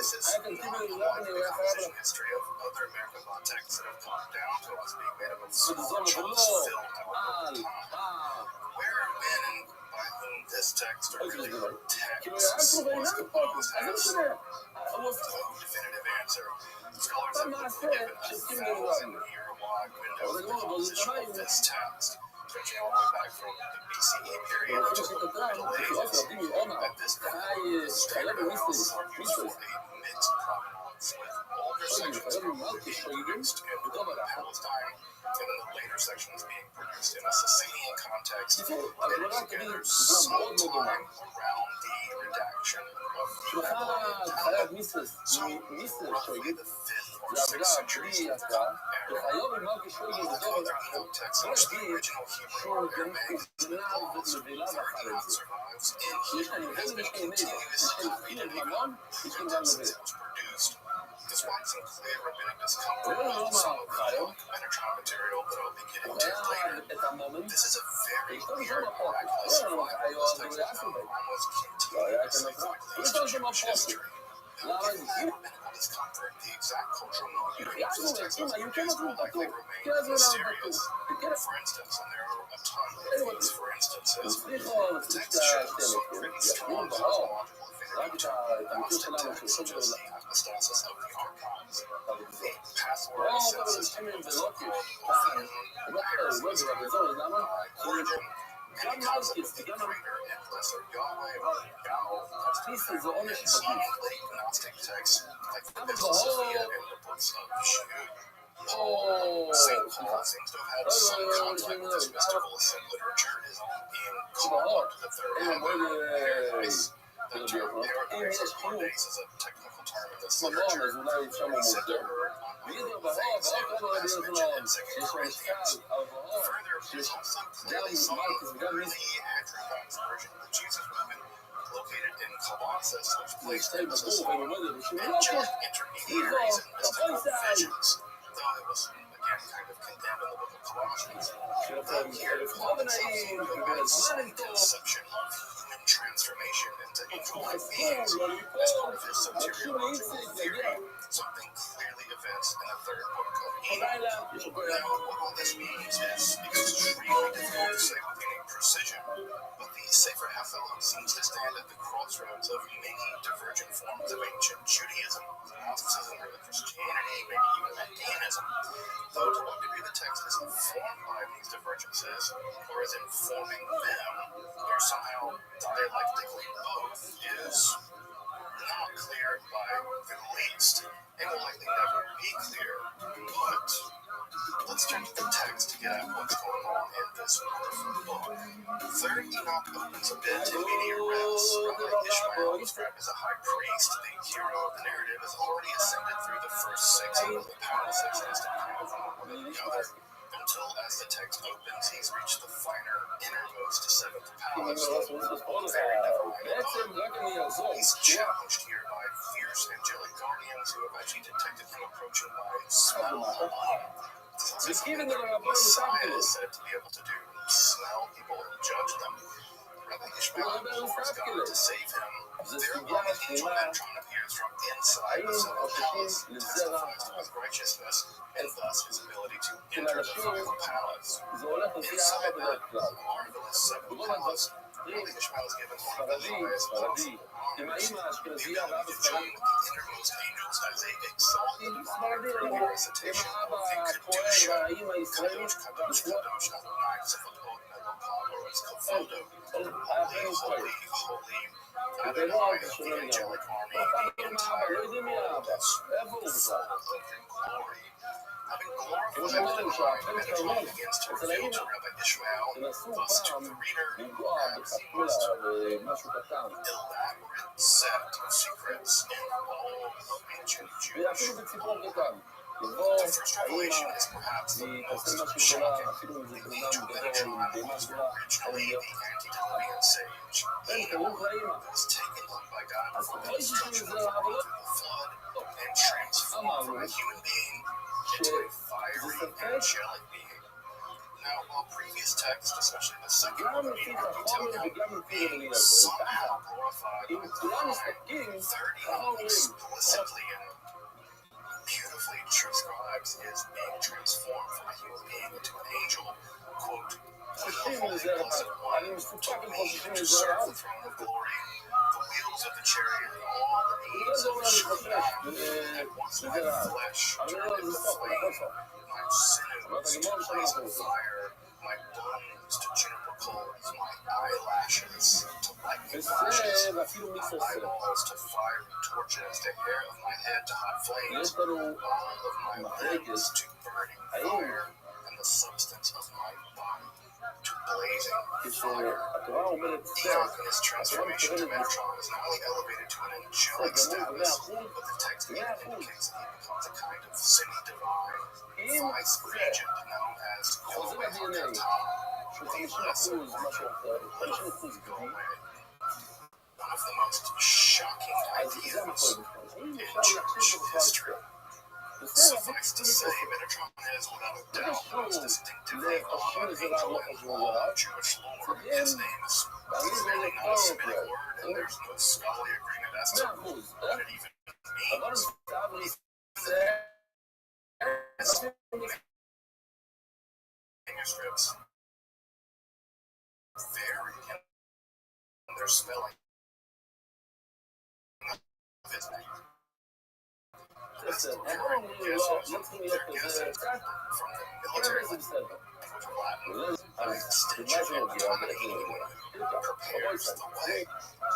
this is not unlike the composition history of other American law texts that have come down to us being made up of small chunks filled out over time. Where, when, and by whom this text or really texts was composed has no definitive answer. Scholars have given 1,000-year-wide window for the composition of this text, stretching all the way back from the BCE period to the Middle Ages. At this point, the standard analysis argues for a mixed provenance, with older sections probably being produced in Palestine, and then the later sections being produced in a Sasanian context, and together sometime around the redaction of the Babylonian Talmud. So, roughly the 5th or 6th centuries of the era. Unlike other Enoch texts in which the original Hebrew or Aramaic has been lost, third Enoch survives in Hebrew and has been continuously copied and even reprinted since it was produced. Despite some clear rabbinic discomfort with some of the Metatron material that I'll be getting to later, this is a very weird, miraculous survival of this text that found almost continuously through Jewish history. Clear rabbinical discomfort, the exact cultural milieu in which this text was produced will likely remain mysterious. For instance, and there are a ton of these for instances, the text shows some pretty strong cosmological affinity to Gnostic texts such as the Apostasis of the Archons, the password set system of the so-called Ophion, heresies founded by Origen, and the concept of the greater and lesser Yahweh or Yao that's been found in some late Gnostic texts like the Epistle Sophia and the books of Jude. St. Paul seems to have had some contact with this mystical ascent literature, his own being called the Third Heaven, Paradise. The term Paradise, or Paradise, is a technical term in this literature. We said the word on other things, as mentioned in 2 Corinthians. Further, there's also clearly some early Hadronite version of the Jesus movement located in Colossus, which placed emphasis on angelic intermediaries and mystical visions, though it was again kind of condemned in the book of Colossians. Here, Paul himself seemed to have had some conception of human transformation into angel-like beings as part of his soteriological theory, something clearly evinced in the third book of Enoch. Now, what all this means is extremely difficult to say with any precision, but the Sefer Hesselot seems to stand at the crossroads of many divergent forms of ancient Judaism, Gnosticism, early Christianity, maybe even Mandaeanism. Though to what degree the text is informed by these divergences, or is informing them, or somehow dialectically both, is not clear by the least, and will likely never be clear. But let's turn to the text to get at what's going on in this wonderful book. Third Enoch opens a bit in medias res. Rabbi Ishmael, described as a high priest, the hero of the narrative, has already ascended through the first 6 of the palaces and is dependent on one or the other, until as the text opens, he's reached the finer, innermost 7th palace, very divine and odd. He's challenged here by fierce fierce angelic guardians who have actually detected him approaching by smell alone. This is something that Messiah is said to be able to do: smell people and judge them. Rabbi Ishmael implores God to save him. Their loving angel Metatron appears from inside the central palace, testifies to his righteousness, and thus his ability to enter the final palace. Inside that marvelous seventh palace, Rabbi Ishmael is given one of the highest possible honors, the ability to join with the innermost angels as they exalt the divine through the recitation of the Kedusha, Kadosh, Kadosh, Kadosh, Adonai, Tzivot, Melokah, Kavodo, Holy, holy, holy, Adonai of the angelic army, the entire world is full of your glory. Having glorified the divine, Metatron begins to reveal to Rabbi Ishmael, thus to the reader, perhaps the most elaborate set of secrets in all of ancient Jewish. The first revelation is perhaps the most shocking. The angel Metatron was originally the antediluvian sage. Enoch was taken up by God before the destruction of the world through the flood and transformed from a human being into a fiery angelic being. Now, while previous texts, especially the second one, detail him being somehow glorified by the divine, 30 explicitly and beautifully transcribes his being transformed from a human being into an angel. Quote, "The Holy Blessed One took me to serve the throne of glory. The wheels of the chariot and all the needs of the Shekhinah. At once my flesh turned into flame, my sinews to blazing fire, my bones to juniper coals, my eyelashes to lightning flashes, my eyeballs to fiery torches, the hair of my head to hot flames, all of my limbs to burning fire, and the substance of my body to blazing fire." Enoch, in his transformation to Metatron, is not only elevated to an angelic status, but the text even indicates that he becomes a kind of semi-divine vice regent known as Yahweh HaKatam, the lesser regent, Yahweh. One of the most shocking ideas in Jewish history. Suffice to say, Metatron is, without a doubt, the most distinctively odd angel in all of Jewish lore. His name is clearly not a Semitic word, and there's no scholarly agreement as to what it even means. Manuscripts vary in their spelling of his name. Their guesses from the military language of Latin, stench of prepares the way.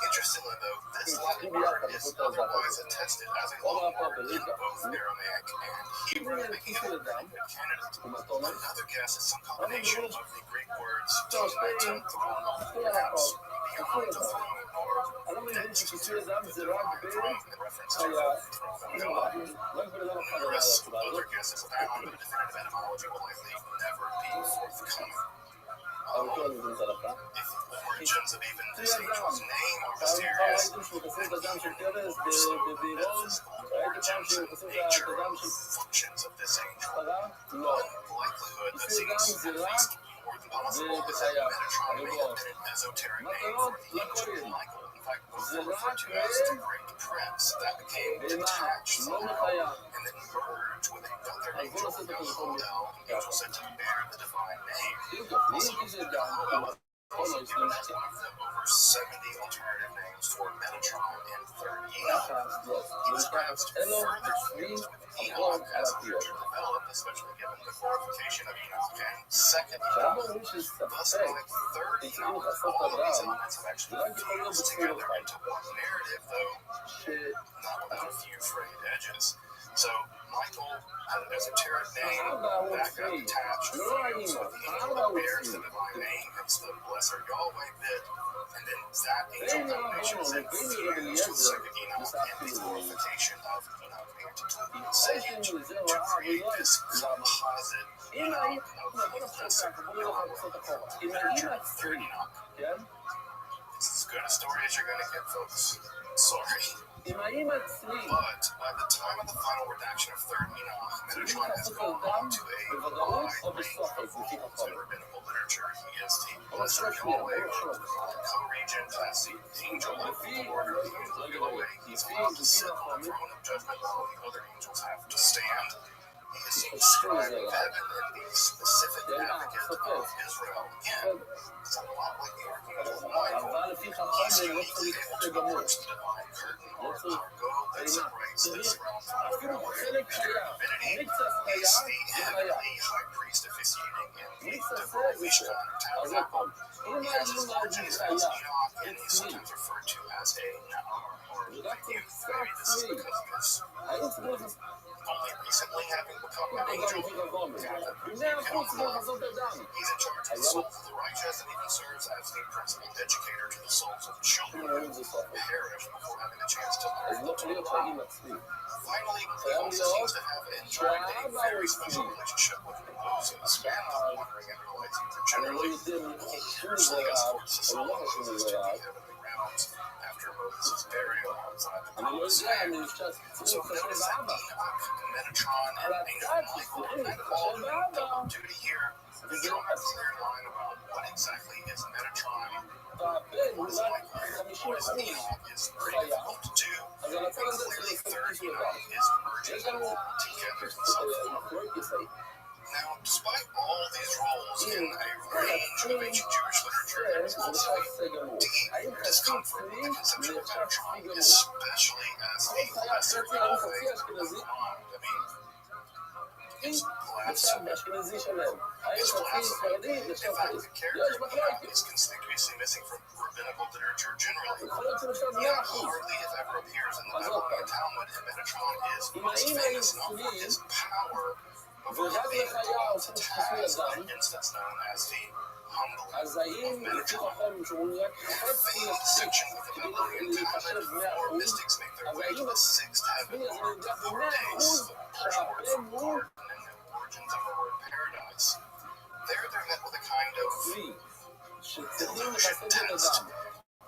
Interestingly, though, this Latin word is otherwise attested as a long word in both Aramaic and Hebrew, making it a very good candidate. Another guess is some combination of the Greek words tonight and throne, perhaps beyond the throne, or next to the divine throne, in reference to the throne of God. Numerous other guesses abound, but a definitive etymology will likely never be forthcoming. If the origins of even this angel's name are mysterious, then even more so the metaphysical origins and nature and functions of this angel. One likelihood that seems at least more than possible is that Metatron may have been an esoteric name for the angel Michael. In fact, before referred to as the Great Prince, that became detached somehow and then merged with another angel, Yehodel, an angel said to bear the divine name. Also, Yehodel also given as one of the over 70 alternative names for Metatron and third Enoch. He was perhaps further fused with Enoch as the future developed, especially given the glorification of Enoch and second Enoch. Thus, like third Enoch, all of these elements have actually fused together into one narrative, though not without a few frayed edges. So, Michael had an esoteric name, that got detached, fused with the angel that bears the divine name, hence the Blesser Yahweh bit, and then that angel nomination is then fused with second Enoch and the glorification of Enoch the antediluvian sage to create this composite Enoch of the Blesser Yahweh, literature of third Enoch. It's as good a story as you're going to get, folks. Sorry. But by the time of the final redaction of Third Enoch, Metatron has gone on to a wide range of roles in rabbinical literature. He is the Blessed Yahweh of the co-regent as the angel of the Lord or the angel of Yahweh. He's allowed to sit on the throne of judgment while the other angels have to stand. He is the scribe of heaven and the specific advocate of Israel. Again, it's a lot like the Archangel Michael. He's uniquely able to approach the divine curtain or cargo that separates this realm from the realm of divinity. He is the heavenly high priest officiating in the divine Mishkan or tabernacle. He has his origins as Enoch, and he's sometimes referred to as a Na'ar, or a youth. Maybe this is because of his only recently having become an angel. He's in charge of the souls of the righteous and even serves as the principal educator to the souls of the children who perish before having a chance to learn the Torah. Finally, he also seems to have enjoyed a very special relationship with Moses, and the wandering Israelites generally. He usually escorts the soul of Moses to the heavenly realms after Moses' burial outside the promised land. So notice that Enoch, Metatron, and Angel Michael kind of all do double duty here. We don't have a clear line about what exactly is Metatron, what is Michael, what is Enoch is pretty difficult to do. And clearly Third Enoch is merging them all together in some form. Now, despite all these roles in a range of ancient Jewish literature, there is also a deep discomfort with the conception of Metatron, especially as a lesser Yahweh of the mind. I mean, it's blasphemy. It's blasphemy. In fact, the character of Enoch is conspicuously missing from rabbinical literature generally. Enoch hardly, if ever, appears in the Babylonian Talmud, and Metatron is most famous not for his power, over the being brought to task, an instance known as the humbling of Metatron. A famed section of the Babylonian Talmud, four mystics make their way to the sixth heaven, or Paradise, the Persian word for garden and the origins of the word paradise. There they're met with a kind of illusion test,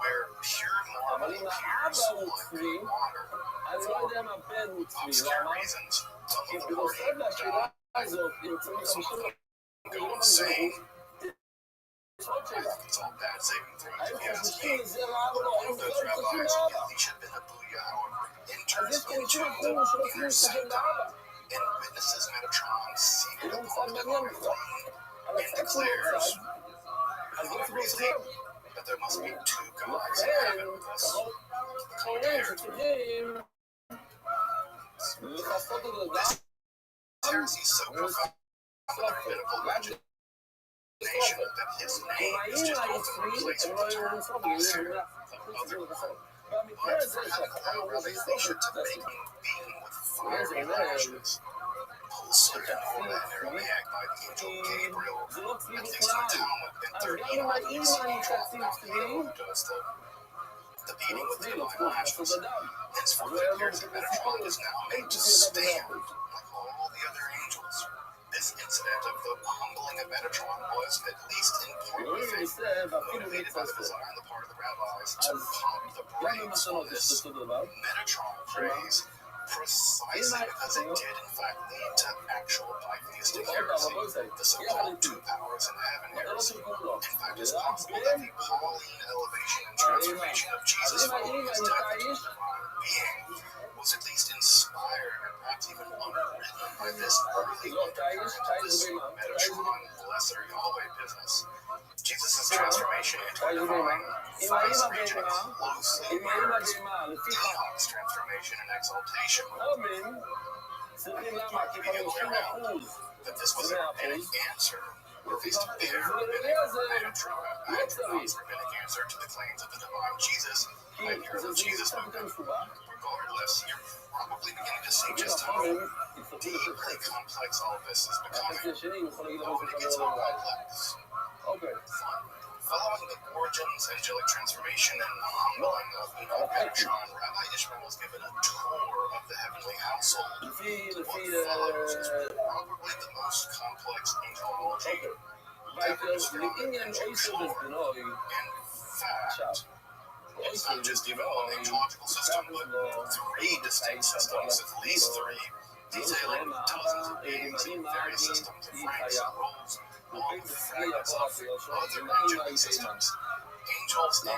where pure marble appears like water for obscure reasons. Some of the party die. Some of them go insane. It's all bad saving throws, if you ask me. One of those rabbis, Elisha ben Abuya, however, enters into the inner sanctum and witnesses Metatron seated upon the divine throne and declares, for whatever reason, that there must be two gods in heaven with us. Compared. This heresy so profound in the rabbinical imagination that his name is just often replaced with the term other. But for Hanukkah, Rabbi Elisha to make me beaten with fiery lashes, pulsed in aura and Aramaic by the angel Gabriel, at least in the Talmud, and Third Enoch is not he who does the beating with the divine lashes. Henceforth, it appears that Metatron is now made to stand like all the other angels. This incident of the humbling of Metatron was, at least in part, motivated by the desire on the part of the rabbis to pump the brakes on this Metatron craze, precisely because it did, in fact, lead to actual bitheistic heresy, the so-called two powers in heaven heresy. In fact, it's possible that the Pauline elevation and transformation of Jesus following his death into the divine being was at least inspired and perhaps even underwritten by this early undercurrent of this Metatron Blessed Yahweh business. Jesus' transformation into a divine vice regent closely mirrors Enoch's transformation and exaltation. Maybe the other way around, that this was an answer, or at least a bare Metatron's rabbinic answer to the claims of the divine Jesus, pioneers of Jesus movement. Regardless, you're probably beginning to see just how deeply complex all of this is becoming. Oh, and it gets more complex. Following the origins, angelic transformation, and humbling of Enoch Metatron, Rabbi Ishmael was given a tour of the heavenly household. What follows is probably the most complex angelology ever described in Jewish lore. In fact, It's not just even one ecological system, but three distinct systems, at least three, detailing dozens of beings in various systems of ranks and roles, along with fragments of other angelic systems. Angels in a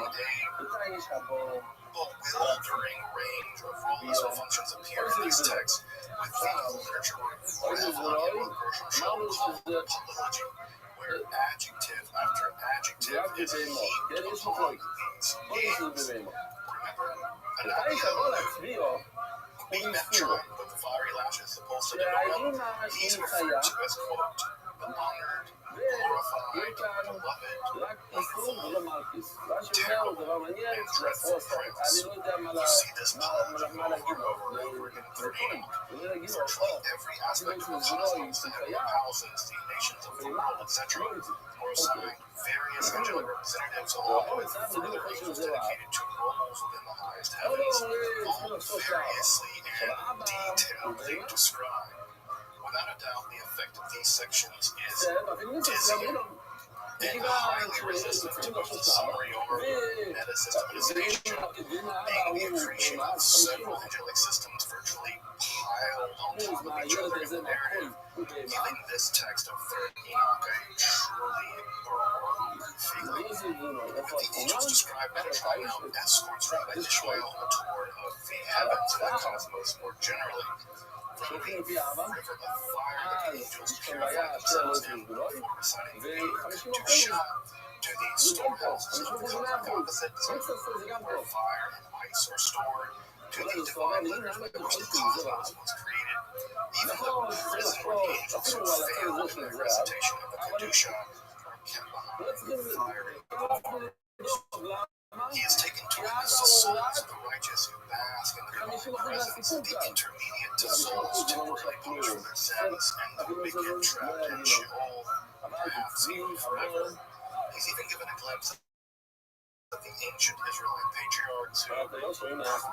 bewildering range of roles or functions appear in these texts, with the literature report heavily in what Rothschild called polylogy, where adjective after adjective is heaped upon these beings. Remember, an Metron with the fiery lashes supposed to know he's referred to as, quote, the honored, glorified, beloved, wonderful, terrible, and dreadful prince. You see this polylogy over and over again through Enoch. Virtually every aspect of the cosmos, the heavenly houses, the nations of the world, etc., were assigned various angelic representatives along with further angels dedicated to roles within the highest heavens, all variously and detailedly described. Without a doubt, the effect of these sections is dizzying and highly resistant to both the summary or meta-systematization, being the accretion of several angelic systems virtually piled on top of each other in the narrative, giving this text of 3rd Enoch a truly baroque feeling. With the angels described, Metatron now escorts Rabbi Ishmael toward the heavens and the cosmos more generally. From the river of fire that the angels purify themselves in before reciting the Kedusha, to the storehouses of the cosmic opposites, where fire and ice are stored, to the divine letters by which the cosmos was created. Even the prison where the angels who failed in their recitation of the Kedusha are kept behind the fiery bars. He is taken toward the souls of the righteous who bask in the divine presence, the intermediate to souls temporarily punished for their sins, and the wicked trapped in Sheol, perhaps even forever. He's even given a glimpse of the ancient Israelite patriarchs who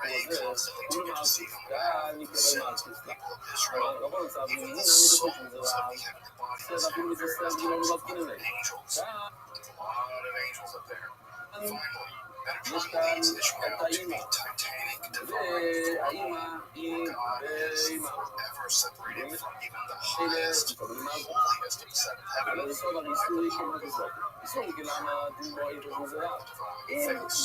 pray constantly to intercede on behalf of the sins of the people of Israel. Even the souls of the heavenly bodies have various types of other angels. There's a lot of angels up there. Finally, Metatron leads Ishmael to the Titanic divide where God is forever separated from even the highest, holiest of seven heavens by the power of face.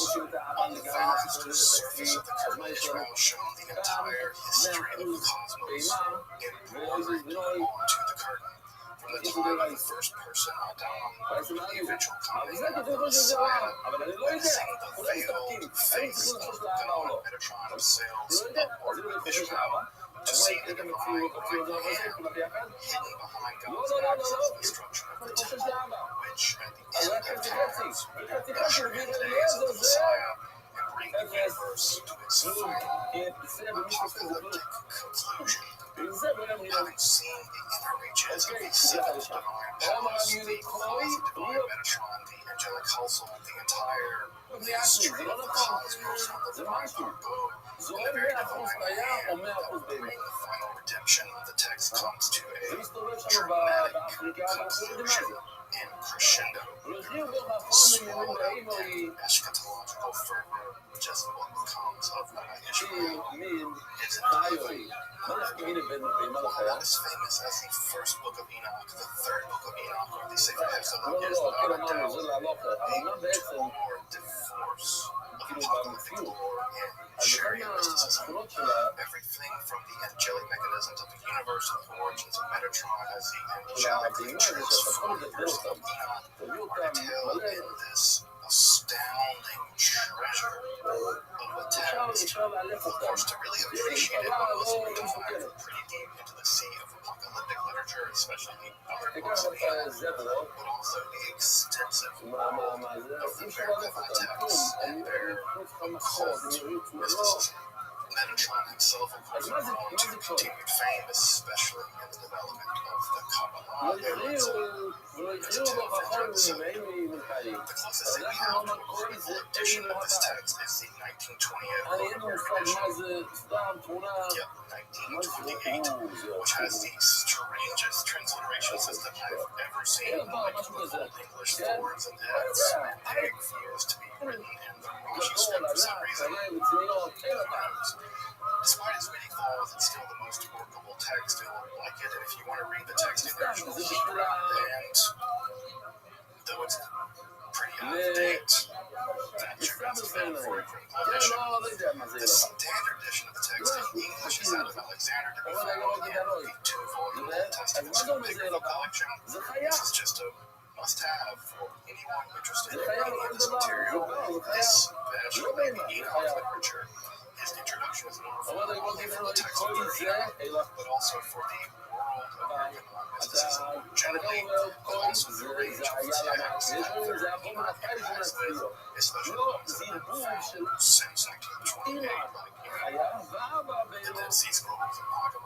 On the vast surface of the curtain, Ishmael shown the entire history of the cosmos embroidered onto the curtain. From the time of the first person, Adam, to the eventual coming of the Messiah, witnessing the veiled face of God, Metatron sails upward with Ishmael to see the divine right hand hidden behind God's acts of the destruction of the temple, which at the end of times will usher in the days of the Messiah and bring the universe to its final apocalyptic conclusion. Having seen the inner reaches of the seventh divine palace, the closet divine Metatron, the angelic household, the entire mystery of the cosmos on the divine abode, and the very divine hand that will bring the final redemption, the text comes to a dramatic conclusion in crescendo. Swallowed up in eschatological fervor, just what becomes of Rabbi Ishmael is entirely not as famous as the first book of Enoch, the third book of Enoch, or the Sefer Hetzalot is without a doubt a tour de force of apocalyptic lore and chariot mysticism. Everything from the angelic mechanisms of the universe to the origins of Metatron as the angelically transformed person of Enoch are detailed in this astounding treasure of a text. Of course, to really appreciate it, one must dive pretty deep into the sea of apocalyptic literature, especially other books of Enoch, but also the extensive world of the Merkava texts and their occult mysticism. Metatron himself, of course, went on to continued fame, especially in the development of the Kabbalah and its visitative episode. The closest thing we have to a critical edition of this text is the 1928 edition. Yep, 1928, which has the strangest transliteration system I've ever seen. Like with old English forwards and heads, and they refuse to be written in the Rothschild script for some reason. Despite its many flaws, it's still the most workable text. You'll like it, and if you want to read the text in the original Hebrew, and though it's pretty out of date, that should be for it from publishing. The standard edition of the text in English is out of Alexander to be followed in the 2-volume Old Testament Biblical collection. This is just a must-have for anyone interested in any of this material, especially Enoch literature. His introduction is not only for the text of Enoch, but also for the world of American mysticism generally, but also the range of texts that Enoch has with, especially the ones that have been found since 1928, like the Dead Sea Scrolls and Haggadah.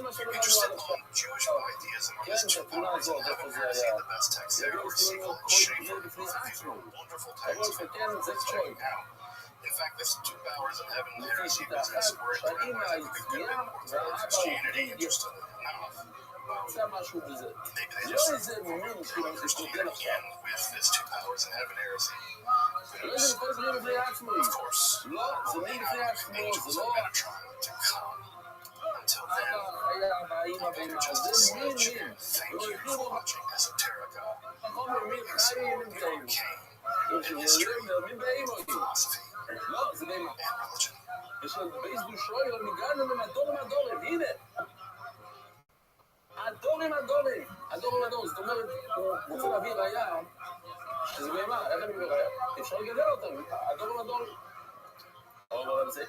If you're interested in Jewish ideas and this 2 powers of heaven heresy, the best text there are Siegel and Schaeffer. Both of these are wonderful texts and worth checking out. In fact, this 2 powers of heaven heresy business, were it to be I think it could have been more for Christianity, interestingly enough. Maybe they just really understand again with this 2 powers of heaven heresy. Of course, all we have angels of Metatron to come. Until then, just a smidge. Thank you for watching Esoterica. Came in history, philosophy, and religion. יש לנו בייס דושוי, אבל הגענו ממדורים הדורים, הנה. הדורים. זאת אומרת, הוא רוצה להביא ראייה, שזה בהמה, איך אני מביא ראייה? אפשר לגדל אותם, הדורים. אבל זה,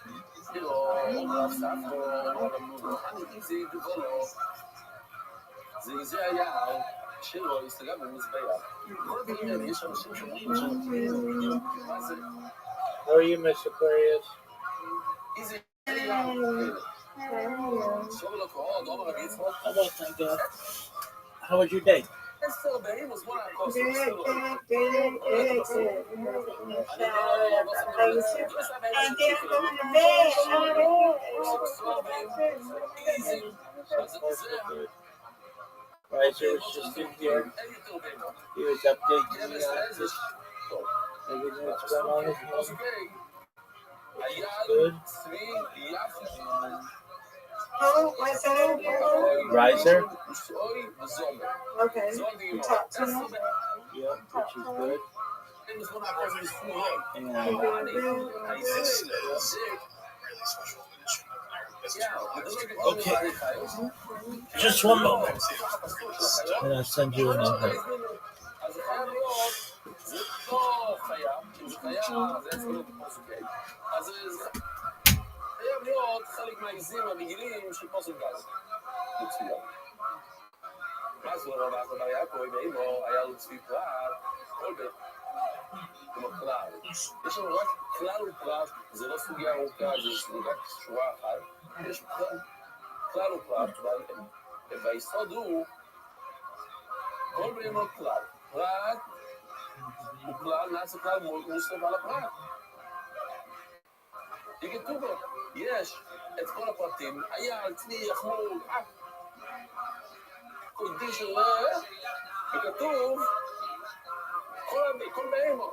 או רב סף, או אני, זה ידובו לו. זה היה שלו, הסתגל במזבח. כל הדברים האלה, יש אנשים שאומרים שאומרים, מה זה? How are you, Miss Aquarius? Easy. How was your day? Riser was just in here. He was updating me on this. Everything that's going on with him. Good. Riser? Okay. Talk to him. Yeah, which is good. And This is really special edition of Iron Fist. okay. Just one moment. And I'll send you an invite. חייב להיות חלק מהעיזים המגילים של פוסק גז. מצוין. מה זו רבה כבר יעקב, ואימו היה לו צבי פרט, כל בית. כמו כלל. יש לנו רק כלל ופרט, זה לא סוגיה ארוכה, זה רק שורה אחת. יש כלל ופרט, והיסוד הוא כל בהמות כלל. פרט הוא כלל, נעשה כלל מוסלם על הפרט. כתוב בו, יש את כל הפרטים, היה, צליח, מול, כל דין של וכתוב כל בהמה,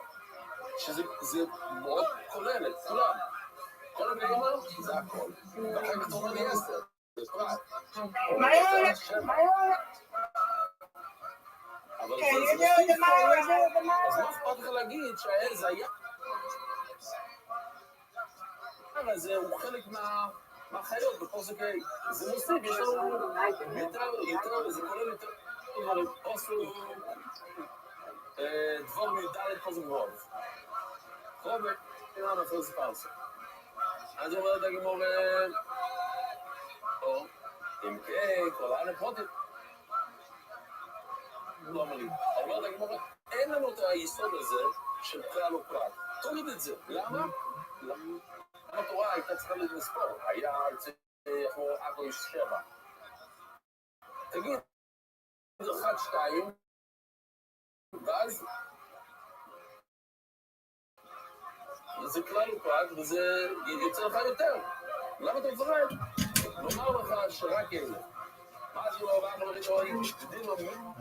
שזה מאוד כולל את כולם. כל הבהמה זה הכל. ואחר כך תורה לי 10, זה פרט. אבל זה מוסיף פה, אז מה אכפת לך להגיד שהעז היה? אז הוא חלק מהחיות בפוסק ה'. זה מוסיף, יש לנו יותר, זה כולל יותר דברים. פוסק דבר מיודלת פוסק רוב. רוב, אינם אפילו זה פרסה. אז הוא אומר את הגמור, או, אם כן, כל הנפותת. לא אומר לי. אומר את הגמור, אין לנו את היסוד הזה של כלל ופרט. תוריד את זה. למה? התורה הייתה צריכה לספור, היה כמו אגו איש 7. תגיד, זה 1, 2, ואז זה כלל ופרט, וזה יוצא לך יותר. למה אתה מפרט? לומר לך שרק אלה. מה All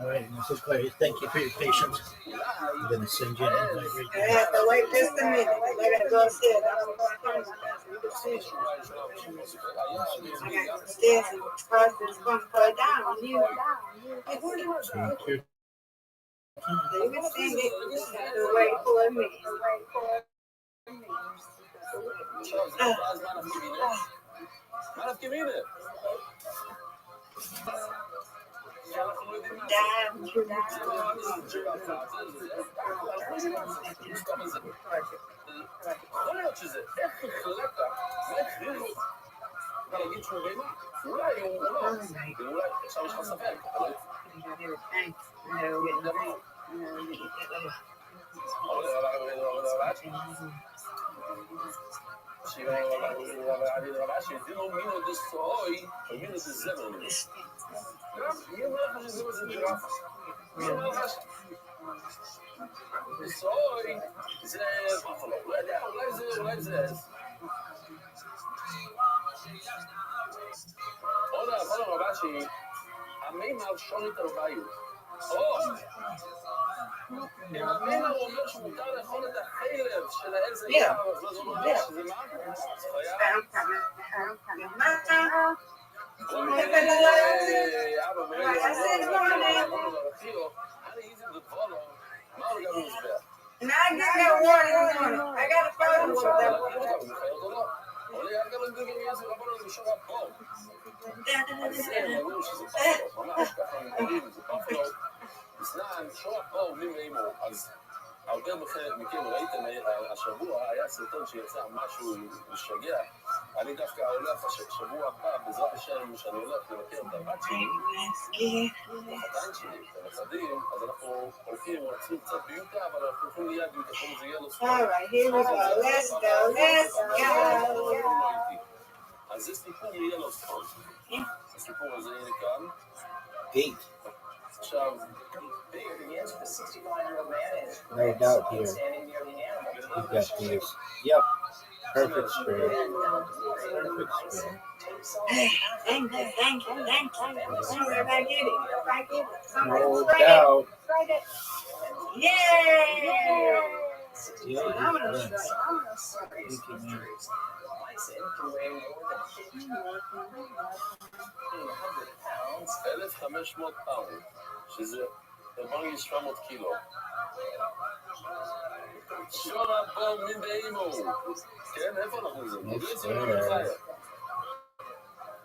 right, Mrs. Clary, thank you for your patience. I'm going to send you an invite right I now. have to wait just a minute. I gotta go upstairs. I gotta go upstairs and cross this one fall down. You Take your time. can sing it. You just have to wait for me. יכול להיות שזה, איך החלטת, מה הכריחו להגיד שהוא רימה? אולי הוא לא, ואולי עכשיו יש לך ספק, אבל שהדינו מינו דסטרוי ומינו דזמר מי אומר לך שזה זה ג'רפה? מי אומר לך דסטרוי זה בפלו, לא יודע, אולי זה עוד הרבה שהיא המימר שונית הרבאיות המימר אומר שמותר לאכול את החלב של העז היער אז לא אומר שזה מה? And I get that water this morning. I got a photo with that הרבה מכם ראיתם השבוע היה סרטון שיצא משהו משגע אני דווקא הולך השבוע הבא בעזרת השם שאני הולך לבקר את הבת שלי החתן שלי, את הנכדים אז אנחנו הולכים, רוצים קצת ביוטה אבל אנחנו הולכים ליד ביוטה כמו זה יהיה לו ספורט אז זה סיפור יהיה לו ספורט הסיפור הזה יהיה כאן עכשיו No doubt here. We've got these. Yep. Perfect square. Perfect square. Thank you. If I get it. No doubt. Yay! Yeah, I'm gonna yeah. try. Thank you, man. £1,500 שזה 700 קילו שונה פה מן באימו כן, איפה אנחנו זה?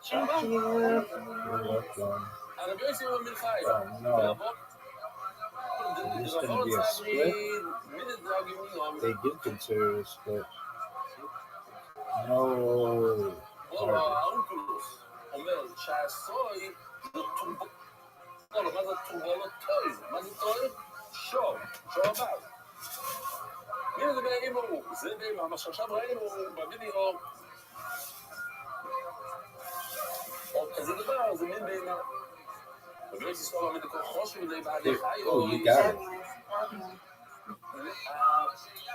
שמה? הרבי יוסי בן חי Is this going to be a split? They do consider it a split. No. האונקולוס אומר שהסוי זה טורבו מה זה טורבולות טוב? מה זה טוב? שוב הבא הנה זה באימו זה באימו מה שעכשיו ראינו בווידאו עוד כזה דבר זה מין באימו ובאמת יסתור עמד לכל חושבי לי בעדי חיו You got it.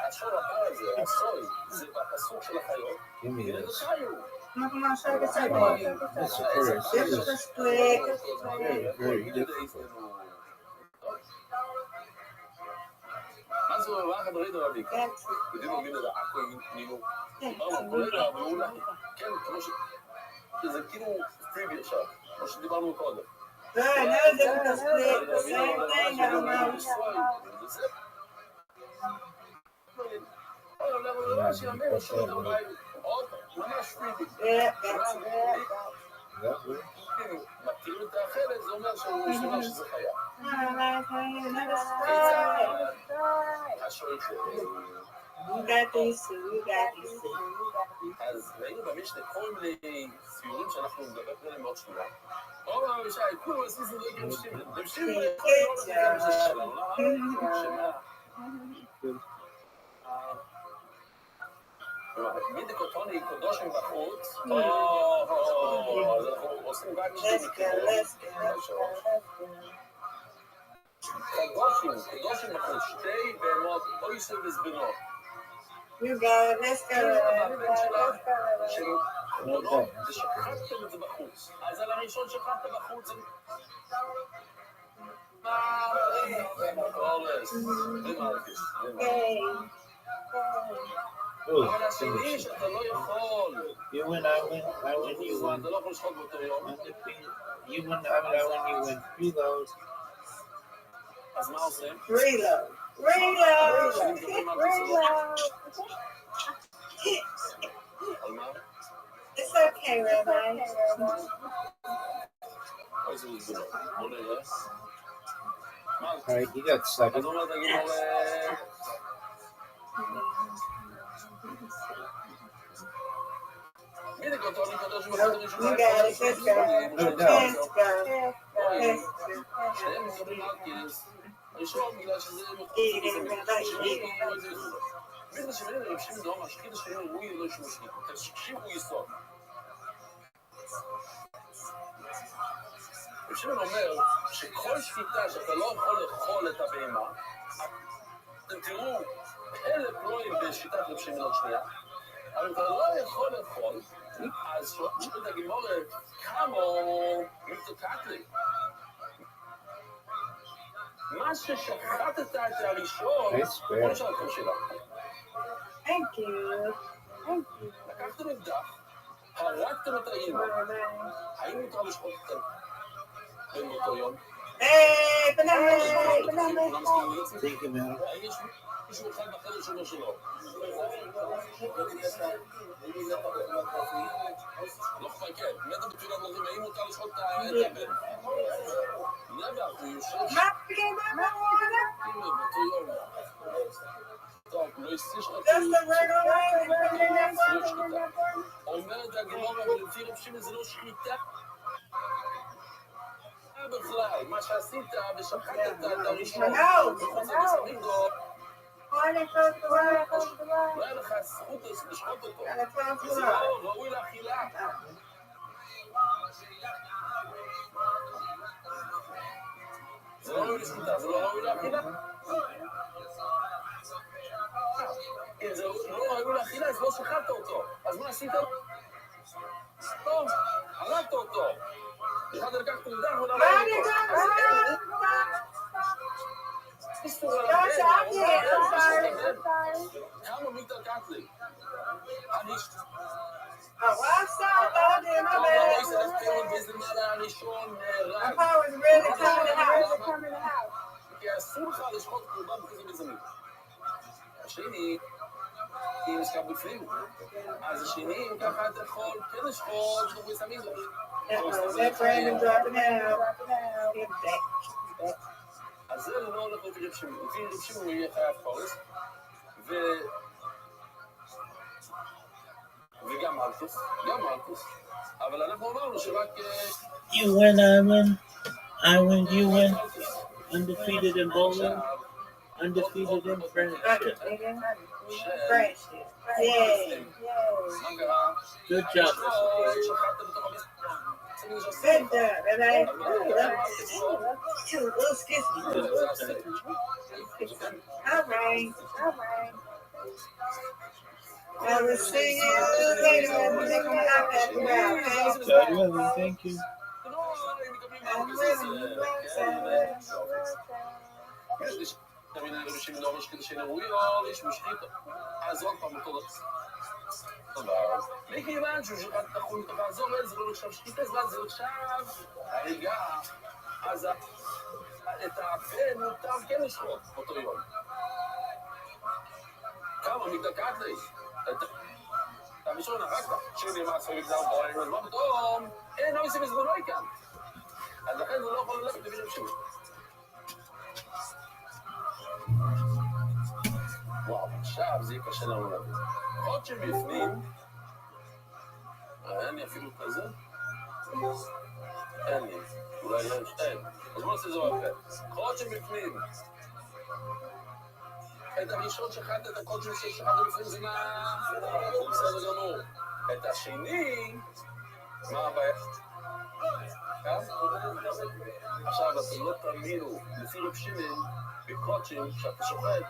השור הבא הזה, הסוי זה בפסוק של החיות Give me this. חיו This is very, very difficult. מה זה אומר? מה ראית רבי? בדיוק מבין את זה, הכל נימו. דיברנו, קולגה, אבל אולי, כן, כמו ש... זה כאילו פריבי עכשיו, כמו שדיברנו קודם. ממש פריבי. מכירים את האחרת, זה אומר שזה חיה. אז ראינו במשנה כל מיני ציורים שאנחנו מדברים עליהם מאוד שנייה. רוב המשנה, כולו עשינו לא יקרים שתירים. הם שתירים יכול להיות גם זה שלנו, שמה? מדיקוטוני קודושים בחוץ, אז אנחנו עושים רק שתי קודושים בחוץ, שתי בהמות, או יסוד וזבנות. You got it, let's go. לא, זה שחטתם את זה בחוץ. אז על הראשון שחטת בחוץ, אורס, ומרקס. אבל השני שאתה לא יכול. You win, I win, I win, you win. אתה לא יכול לשחוט באותו יום. You win, I win, you win. Reload. אז מה עושים? Reload. על מה? It's okay, Rabbi. איזה מזבלות. בוא נראה. Alright, you got אז second. אומרת הגימור... מי אותו? אני קדוש בחדר ראשון. You got it. Let's go. Let's go. שניהם מקבלים מרקס. הראשון בגלל שזה מחוץ בגלל שמין הרבשים דום, השחית השני רואי לא ישמו שחית. תקשיבו יסוד. רבשים אומר שכל שחיטה שאתה לא יכול לאכול את הבהמה, אתם תראו, אלה פלואים בשיטת רבשים עוד שנייה, אבל אתה לא יכול לאכול, אז שואלת הגימור, כמו מתוקעת לי. מה ששחטת את הראשון, בוא נשאל אתכם שאלה. Thank you. לקחתם אקדח, הרגתם את האימא. האם מותר לשחוט אתכם באותו יום? Hey, banana. Thank you, man. האם יש מישהו אחד בחדר שלו שלו? לא אכפת, כן. מתה בתפילת נורים, האם מותר לשחוט את הבן? נבר, הוא יושב באותו יום. טוב, לא יסיש לך אומרת הגימור, אבל לפי רבשים זה לא שחיטה בכלל. מה שעשית ושחטת את הראשון מחוץ לבסמינגו, לא היה לך זכות לשחוט אותו. וזה לא ראוי לאכילה. זה לא ראוי לשחיטה, זה לא ראוי לאכילה. אם זה לא ראוי לאכילה, אז לא שחטת אותו. אז מה עשית? טוב, הרגת אותו. אחד לקחת אקדח ולהרוג אותו. כמה מתקעת לי? הראשון נהרג. כי אסור לך לשחוט קורבן בכזה מזמין. השני, אם נשכב בפנים, אז השני, אם ככה אתה יכול כן לשחוט בתוך מסמין לו. Let Brandon drop it out. אז זה לא הולך לפי רבשים. לפי רבשים הוא יהיה חייב פורס. וגם מלכוס. אבל אנחנו אמרנו שרק... You win, I win. I win, you win. Undefeated in bowling. Undefeated in friendship. Friendship. Yay. Good job. Good job, Rabbi. Excuse me. All right. I will see you later. God willing, thank you. רבשים לא ראש כדי שנראויות, יש משחיתו. אז עוד פעם אותו דבר. מכיוון שהוא שחט את החול מתוך האזור, זה לא נחשב שחיתה, זה נחשב הריגה. אז את הבן מותר כן לשחוט אותו יום. כמה מתקעת לי? את הראשון הרגת, שני מעשו יגזר בוערים, אז מה פתאום? אין, לא עושים בזמנו כאן. אז לכן הוא לא יכול ללכת לפי רבשים. וואו, עכשיו זה יהיה קשה לנו להבין. עוד שבפנים, אין לי אפילו כזה? אין לי, אולי יש, אין. אז בוא נעשה זו אחר. עוד שבפנים, את הראשון שחטת את הקוד שחטת בפנים זה מה? זה בסדר גמור. את השני, מה הבעיה? עכשיו, אתם לא תאמינו, לפי רבשים, בקודשים, שאתה שוחט,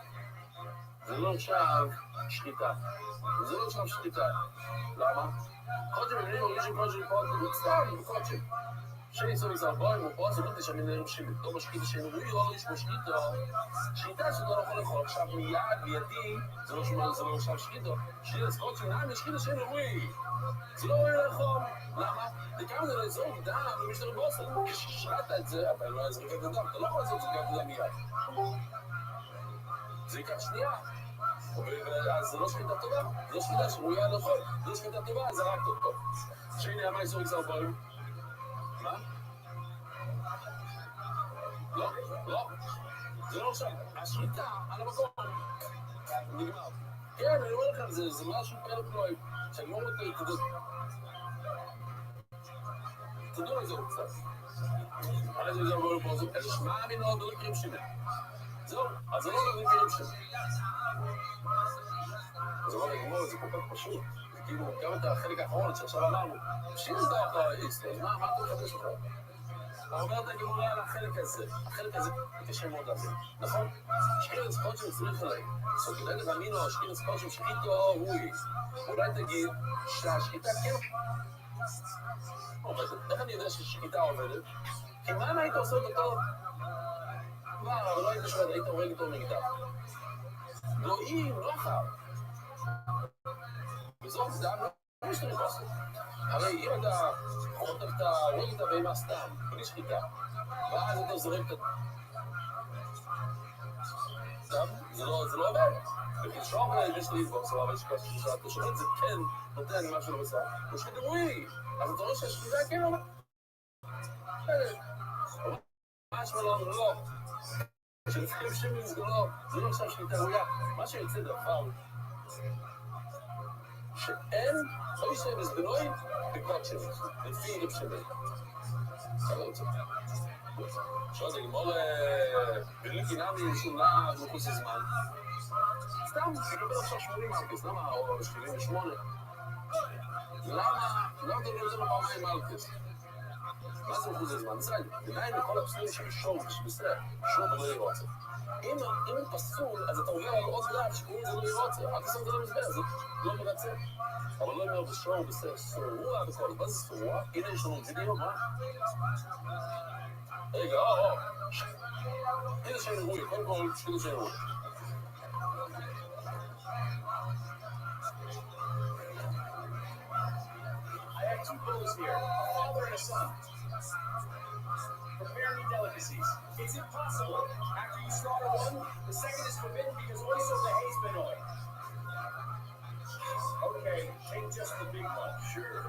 זה לא נחשב שחיטה. זה לא נחשב שחיטה. למה? קודם הם מרגישים קודם פה, סתם, קודם. שני סוביס אלבוים, ופה זה לא תשמע נראים שימית. לא משחיתה שאין רואי, לא יש פה שחיטה. שחיטה שאתה לא יכול לאכול. עכשיו מיד, בידי, זה לא נחשב שחיטה. שחיטה, אז קודם נעים לשחיטה שאין רואי. זה לא רואי לאכול. למה? וכמה זה לאזור דם, ומשתר בוסר. כששרת את זה, אבל לא זריקת הדם. אתה לא יכול לעשות זריקת הדם מיד. זה ייקח שנייה. אז זה לא שחיטה טובה. זה לא שחיטה שראויה לאכול. זה לא שחיטה טובה, אז זרקת אותו. שני, מה סוביס אלבוים? מה? לא, לא. זה לא עכשיו. השחיטה על המקום. נגמר. כן, אני אומר לכם, זה משהו כאלה פלואים. שאני לא רוצה, תדעו על זה קצת. על איזה זה עבור פה, זה שמע מינו, לא יקרים שלי. זהו, אז זה לא יקרים שלי. זה לא נגמור, זה כל כך פשוט. כאילו, גם את החלק האחרון שעכשיו אמרנו, שיהיה זה דוח היסטוריה, מה אתה מחדש לך? אתה אומר את הגימורה על החלק הזה קשה מאוד להבין, נכון? שכינס קודשם צריך עליהם, זאת אומרת, אמינו, שכינס קודשם שחיתו רואי. אולי תגיד שהשחיטה כן עובדת. איך אני יודע ששחיטה עובדת? כי מה היית עושה אותו? מה, לא היית שואל, היית הורג אותו נגדה. לא אם, לא אחר. וזאת זה לא משתריך לעשות. הרי אם אתה חוטף את הורג את הבהמה סתם, בלי שחיטה, ואז אתה זורק את סתם, זה לא עובד. וכשאור יש לי לבוס, אבל יש כוס שחיטה, אתה שומע את זה כן נותן משהו לבשר, הוא שחיטה רואי. אז אתה רואה שהשחיטה כן עובד. ממש לא. כשנפחים שמים זה לא עכשיו שחיטה רואיה. מה שיוצא דבר שאין אוי שהם הסגנויים בקוד שמים, לפי רב שמים. אתה לא רוצה. עכשיו זה גמור בליקי נמי שולה מחוץ לזמן. סתם, תקבל עכשיו 80 מלכס, למה? או 78. למה אתה לא יודע לו פעמיים מלכס? מה זה מחוץ לזמן? זה ביניים לכל הפסולים של שור, שבסדר, שור לא ירוצה. אם הוא פסול, אז אתה עובר על עוד גרף שקוראים לזה לא ירוצה. אל תשים את זה למסבר, זה לא מרצה. אבל לא אומר בשור, בסדר, סורוע בכל, מה זה סורוע? הנה יש לנו וידאו, מה? רגע, הנה שאין רואי, קודם כל, שכינו שאין רואי. I have two bows here, a father and a son. Prepare me delicacies. It's impossible. After you slaughter one, the second is forbidden because also the hay's been oiled. Okay, take just the big one. Sure.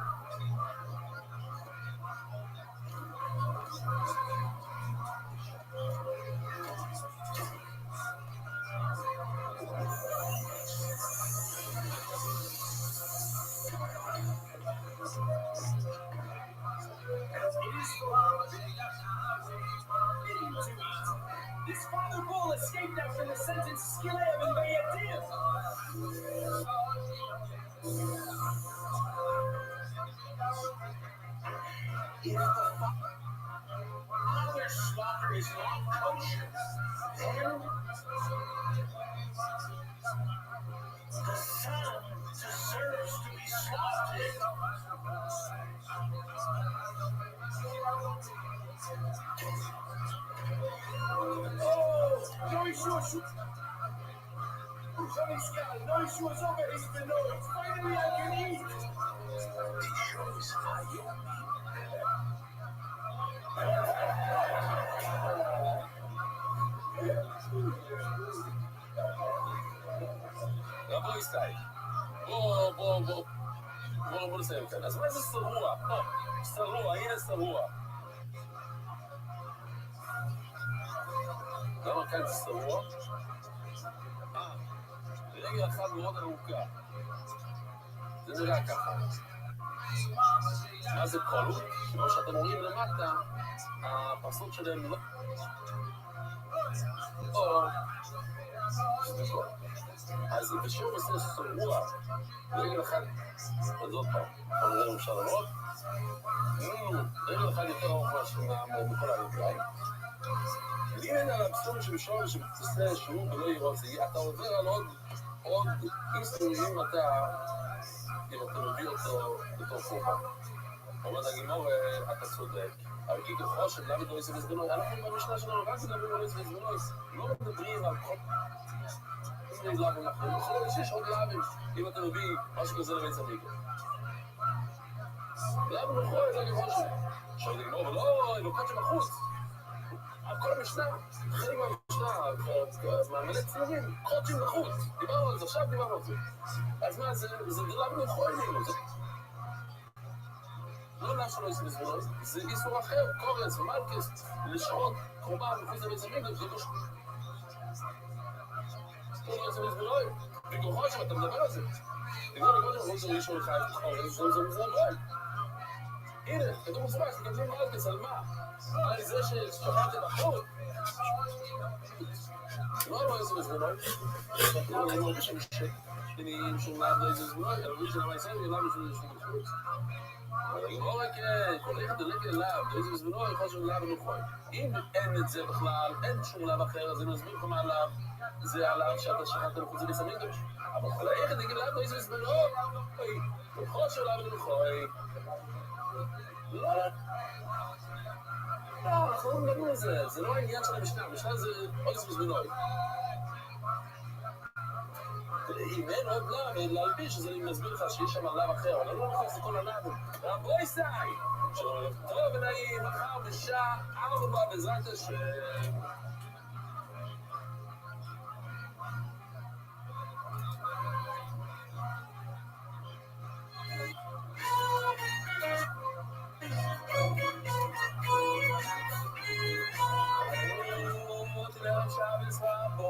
This father bull escaped after the sentence Skilev and Bayadim. If the father's slaughter is not kosher, then the son deserves to be slaughtered. No issues. No issues over his below. Finally, I can eat. It shows how you רבו ישראל, בוא נסיים כאן. אז מה זה סרוע? סרוע, הנה סרוע. למה כאן זה סרוע? רגל אחת מאוד ארוכה. זה נראה ככה. מה זה קולות? כמו שאתם רואים למטה, הפרסות שלהם לא... אז בשום עושה סרוע, רגל אחד, אז עוד פעם, אבל נראה אפשר לראות, רגל אחד יותר ארוך מכל הרגליים. ואם אין על הפסול שבשום שבתעשה שהוא ולא יראות, אתה עובר על עוד עוד איסור אם אתה מביא אותו בתור קורבן. אומרת הגימור, אתה צודק, אבל כי כחושב, למה לא יעשה בזבנוי? אנחנו במשנה שלנו רק מדברים על יעשה בזבנוי, לא מדברים על כל... אם יש לאבים אחרים, יכול להיות שיש עוד לאבים, אם אתה מביא משהו כזה לבית המקדש. למה לא יכול, זה כחושב? עכשיו הגימור, אבל לא, אלוקות שבחוץ. כל המשנה, חלק מהמשנה, מהמלא צלבים, קודשים בחוץ. דיברנו על זה, עכשיו דיברנו על זה. אז מה, זה למה לא יכול להיות זה? לא לאף שלא יעשה בזבנוי, זה איסור אחר, קורץ ומלכס, לשעות קורבן מחוץ לבית המקדש, זה לא שום. לא יעשה בזבנוי, וכוחו שם, אתה מדבר על זה. תגמור לקודש בחוץ זה ראשון חי, זה מזרבוי. הנה, כתוב מוסבק, שכתבים מלכס, על מה? על זה ששכחתם בחוץ. לא יעשה בזבנוי. אני מרגיש שם שנים שום לאו לא יעשה בזבנוי, אבל מי שלמה ישראל, ולמה שום יעשה בחוץ. אבל לא רק כל אחד דלק אליו, איזה בזבנוי, יכול שום לאו ונוכל. אם אין את זה בכלל, אין שום לאו אחר, אז אני מסביר לך מה לאו, זה הלאו שאתה שכחת לחוץ לבית המקדש. אבל כל היחד יגיד לאו, איזה בזבנוי, יכול שום לאו ונוכל. לא, אנחנו לא מדברים על זה, זה לא העניין של המשנה, המשנה זה עוד בזבנוי. אם אין עוד לאו, להלביש, אז אני מסביר לך שיש שם לאו אחר, אבל לא נכנס לכל הלאו. רבוי סי! טוב ונעים, מחר בשעה 4 בעזרת השם. Shabbos, Rabbi,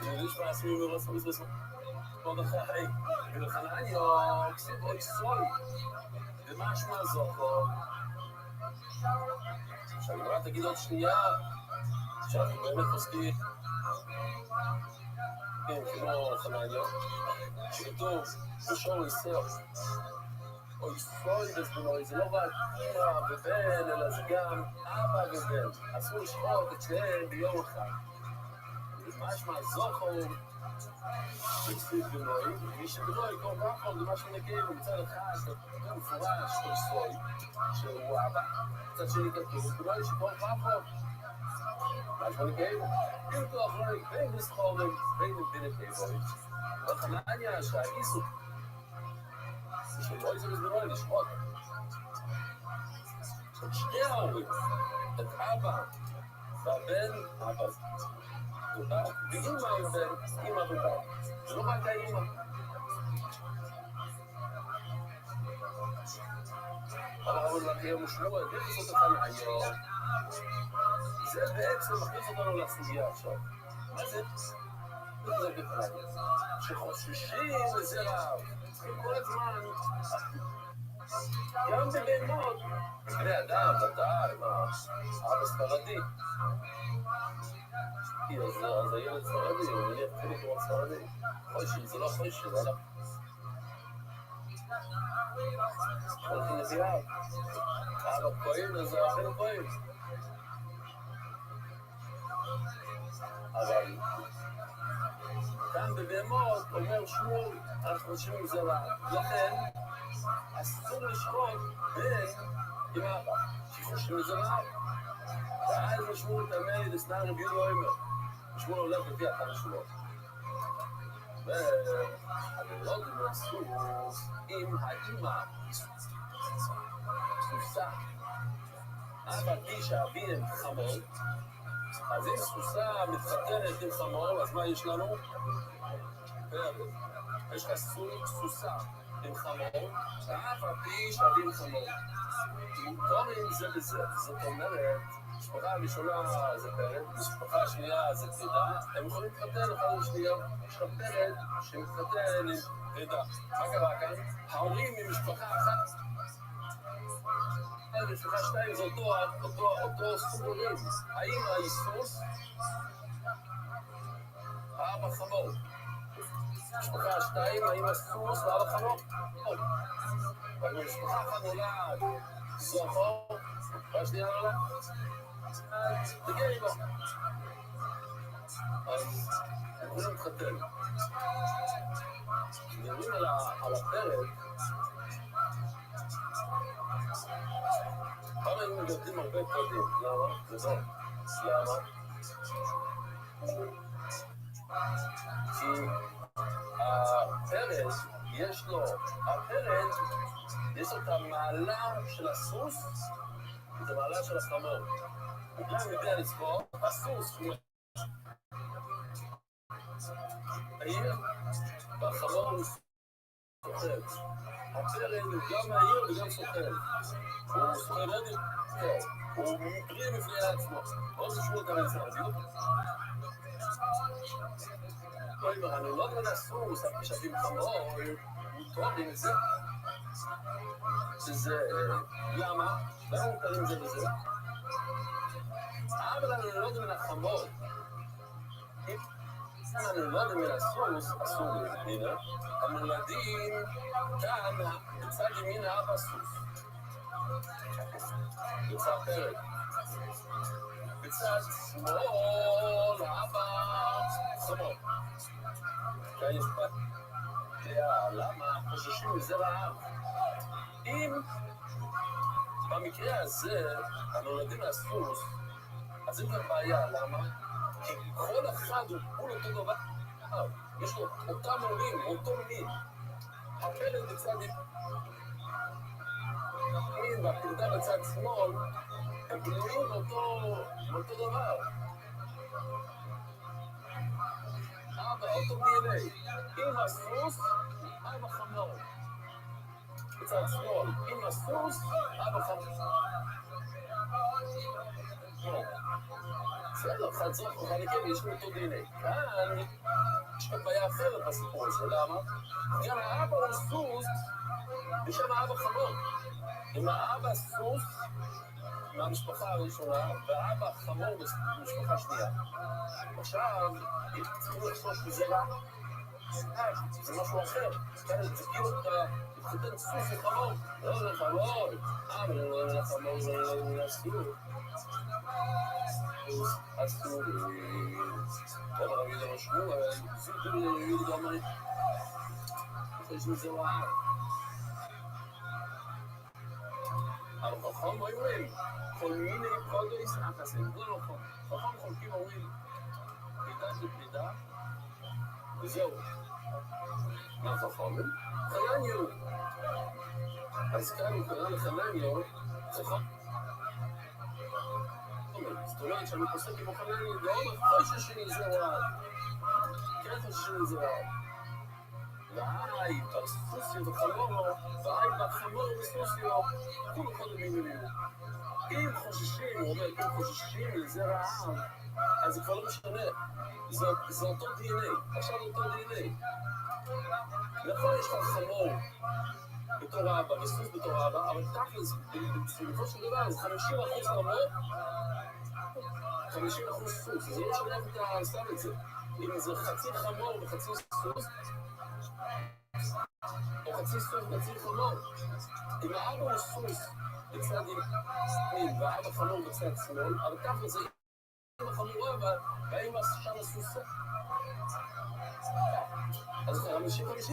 יש מעשמי ורסמי וסמי מרדכי ולחנניה כסיב אוי סוי ומשמע זוכו שהגמרא תגיד עוד שנייה שאנחנו באמת פוסקים כמו חנניה שכתוב בשור ישראל אוי סוי בזבנוי זה לא רק אמא ובן אלא זה גם אבא ובן אסור לשחוט את שניהם ביום אחד משמע זוכו בצפיף בנוי, מי שבנוי כל רחום זה משהו נקיים מצד אחד, זה מפורש כל סוי שהוא אבא מצד שני כתוב, בנוי שכל רחום משהו נקיים אם כוח רוי, בין נסחורים בין בנקי בוי וחנניה שהאיסו שבוי זה בזבנוי לשחוט את שני ההורים את אבא והבן אבא ואימא עם בן, אימא ובן, זה לא רק האימא. אבל רק היום ושמוע, איך לעשות אותנו היום? זה בעצם מכניס אותנו לסוגיה עכשיו. מה זה? זה בכלל. שחוששים לזה רב. כל הזמן, גם בבהמות, בני אדם, ודאי, האבא ספרדי. אז הילד ספרדי, הוא מניח חלק כמו ספרדי. חוישים, זה לא חוישים, זה לא. הולכים לזיהר. אבא כהן, אז האחר כהן. אבל כאן בבהמות אומר שמואל, אנחנו חושבים לזה רע. לכן, אסור לשחוט בן עם אבא, כי חושבים לזה רע. ואז משמור תמיד, אסנר רבי לא אומר. משמור הולך לפי החן שלו. ואני לא יודע אסור עם האמא סוסה. אבא פי שאביהם חמור. אז אם סוסה מתחתנת עם חמור, אז מה יש לנו? פרד. יש לך סוסה עם חמור, ואבא פי שאביהם חמור. תורים זה בזה. זאת אומרת, משפחה הראשונה זה פרד, משפחה השנייה זה פרידה, הם יכולים להתחתן אחד לשנייה, יש לך פרד שמתחתן עם פרידה. מה קרה כאן? ההורים ממשפחה אחת, משפחה שתיים זה אותו סוג הורים. האמא היא סוס, האבא חמור. משפחה שתיים, האמא סוס והאבא חמור. במשפחה אחת נולד זוכר, והשנייה נולד. תגיע לי בו. הוא מתחתן. כשמדברים על הפרק, פעם היינו מגדלים הרבה פרדים. למה? וזאת. למה? כי הפרד יש לו את המעלה של הסוס ואת המעלה של החמור. וכולם יודע לזכור, הסוס הוא מהיר והחמור הוא סוחב. הפרד הוא גם מהיר וגם סוחב. הוא סוחב עוד יותר. הוא מבריא בפני עצמו. מאוד חשוב אותם לזה, בדיוק. אני לא יודע סוס, אבל כשאתם חמור, הוא טוב עם זה. שזה, למה? למה הוא קוראים זה וזה? אבל אני לא יודע מן החמור. אם אני לא יודע מן הסוס, אסור לי, הנה. המולדים כאן בצד ימין האבא הסוס. בצד פרק. בצד שמאל האבא חמור. כאן אכפת. למה חוששים מזה רעב? אם במקרה הזה הנולדים מהסוס, אז אין כאן בעיה, למה? כי כל אחד הוא אותו דבר, יש לו אותם הורים, אותו מין. הפלד בצד ימין והפרדה בצד שמאל, הם בנויים אותו דבר. אבא, אותו DNA. עם הסוס, אבא חמור. בצד שמאל, עם הסוס, אבא חמור. בסדר, חד זרוק, חד נקב, יש לו אותו DNA. כאן, יש כאן בעיה אחרת בסיפור הזה, למה? גם האבא הוא סוס, ושם האבא חמור. אם האבא סוס, מהמשפחה הראשונה, והאבא חמור במשפחה שנייה. עכשיו, צריכים לחשוש מזה רע. זה משהו אחר. כאן זה כאילו אתה מתחתן סוס וחמור. לא, זה חמור. אבל לא חמור, זה לא אסור. אסור. טוב, הרבי זה משהו, אבל זה כאילו דמרי. יש מזה רע. אבל חכם אומרים, כל מיני קודש אחסים, זה לא נכון. חכם חולקים אומרים, פרידה זה פרידה, וזהו. מה חכמים? חנניו. אז כאן הוא קרא לחנניו, חכם. זאת אומרת שאני פוסק כמו חנניו, לא אומר, חושש שלי זה רע. כן חושש שלי זה רע. ואי, בסוסיו וחמורו, ואי בחמור בסוסיו, כולו קודם מיניו. אם חוששים, הוא אומר, אם חוששים לזה רעב, אז זה כבר לא משנה. זה אותו DNA, עכשיו אותו DNA. נכון, יש לך חמור בתור אבא, וסוס בתור אבא, אבל תכלס, בסופו של דבר, זה 50% חמור, 50% סוס. זה לא משנה איך אתה שם את זה. אם זה חצי חמור וחצי סוס, או חצי סוס וחצי חמור. אם האבא הוא סוס בצד ימין והאבא חמור בצד שמאל, אבל ככה זה אמא חמורה והאמא שם הסוסה. אז 50-50.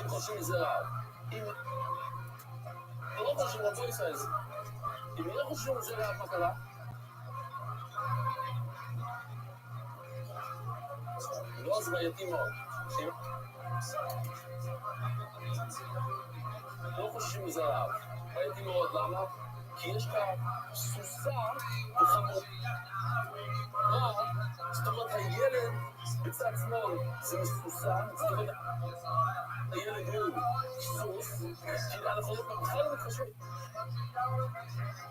אם חושבים לזה רעב. אם לא חושבים לבוא ישראל זה. אם לא חושבים לזה רעב, מה קרה? לא אז בעייתי מאוד. לא חושבים לזה רעב. בעייתי מאוד, למה? כי יש כאן סוסה וחמור. זאת אומרת, הילד בצד שמאל זה מסוסה, זאת אומרת, הילד הוא סוס, כי אנחנו בכלל לא מתחשבים.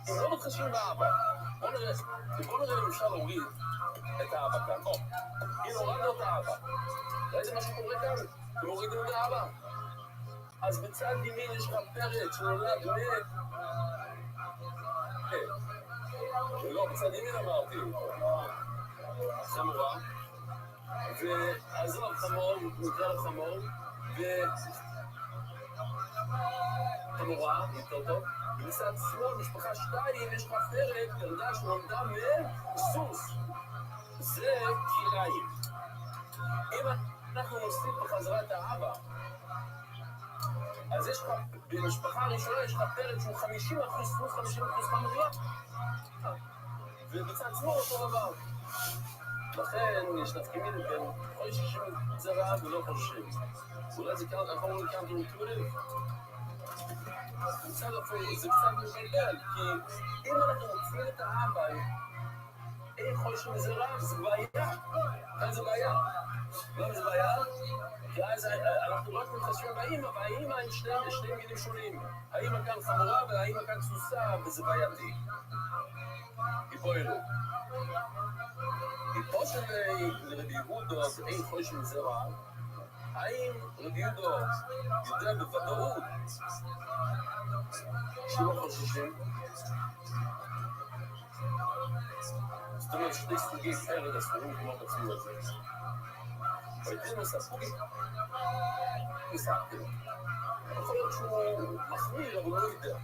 אם לא מתחשבים באבא, בוא נראה אם אפשר להוריד את האבא כאן. הנה, הורדנו את האבא. ראיתם מה שקורה כאן? הם הורידו את האבא. אז בצד ימין יש לך פרץ שנולד מת. לא, בצד ימין אמרתי. חמורה. ועזוב חמור, נקרא לו חמור. וחמורה, יותר טוב. ובצד שמאל, משפחה 2, יש לך פרק, ילדה שנולדה מסוס. זה כיריים. אם אנחנו נוסיף בחזרה את האבא, אז יש לך, במשפחה הראשונה יש לך פרק שהוא 50% סוס, 50% חמוריה, ובצד שמאל אותו דבר. לכן יש נפקימים בין חוששים זרע ולא חוששים. אולי זה אנחנו אומרים קאונטר-אינטואיטיב. זה קצת מבלבל, כי אם אנחנו מוצאים את האבא, אין חוששים זרע, זה בעיה. כאן זה בעיה. למה זה בעיה? כי אז אנחנו רק מתחשבים באמא, והאמא עם שני מילים שונים. האמא כאן חמורה והאמא כאן סוסה, וזה בעייתי. פה אלו. מפה של רבי יהודו אין חוששים זרע, האם רבי יהודו יודע בוודאות שלא חוששים? זאת אומרת שתי סוגי פרד הספורים כמו בציור הזה. והייתי מספורים מספקים. יכול להיות שהוא מחמיר, אבל הוא לא יודע.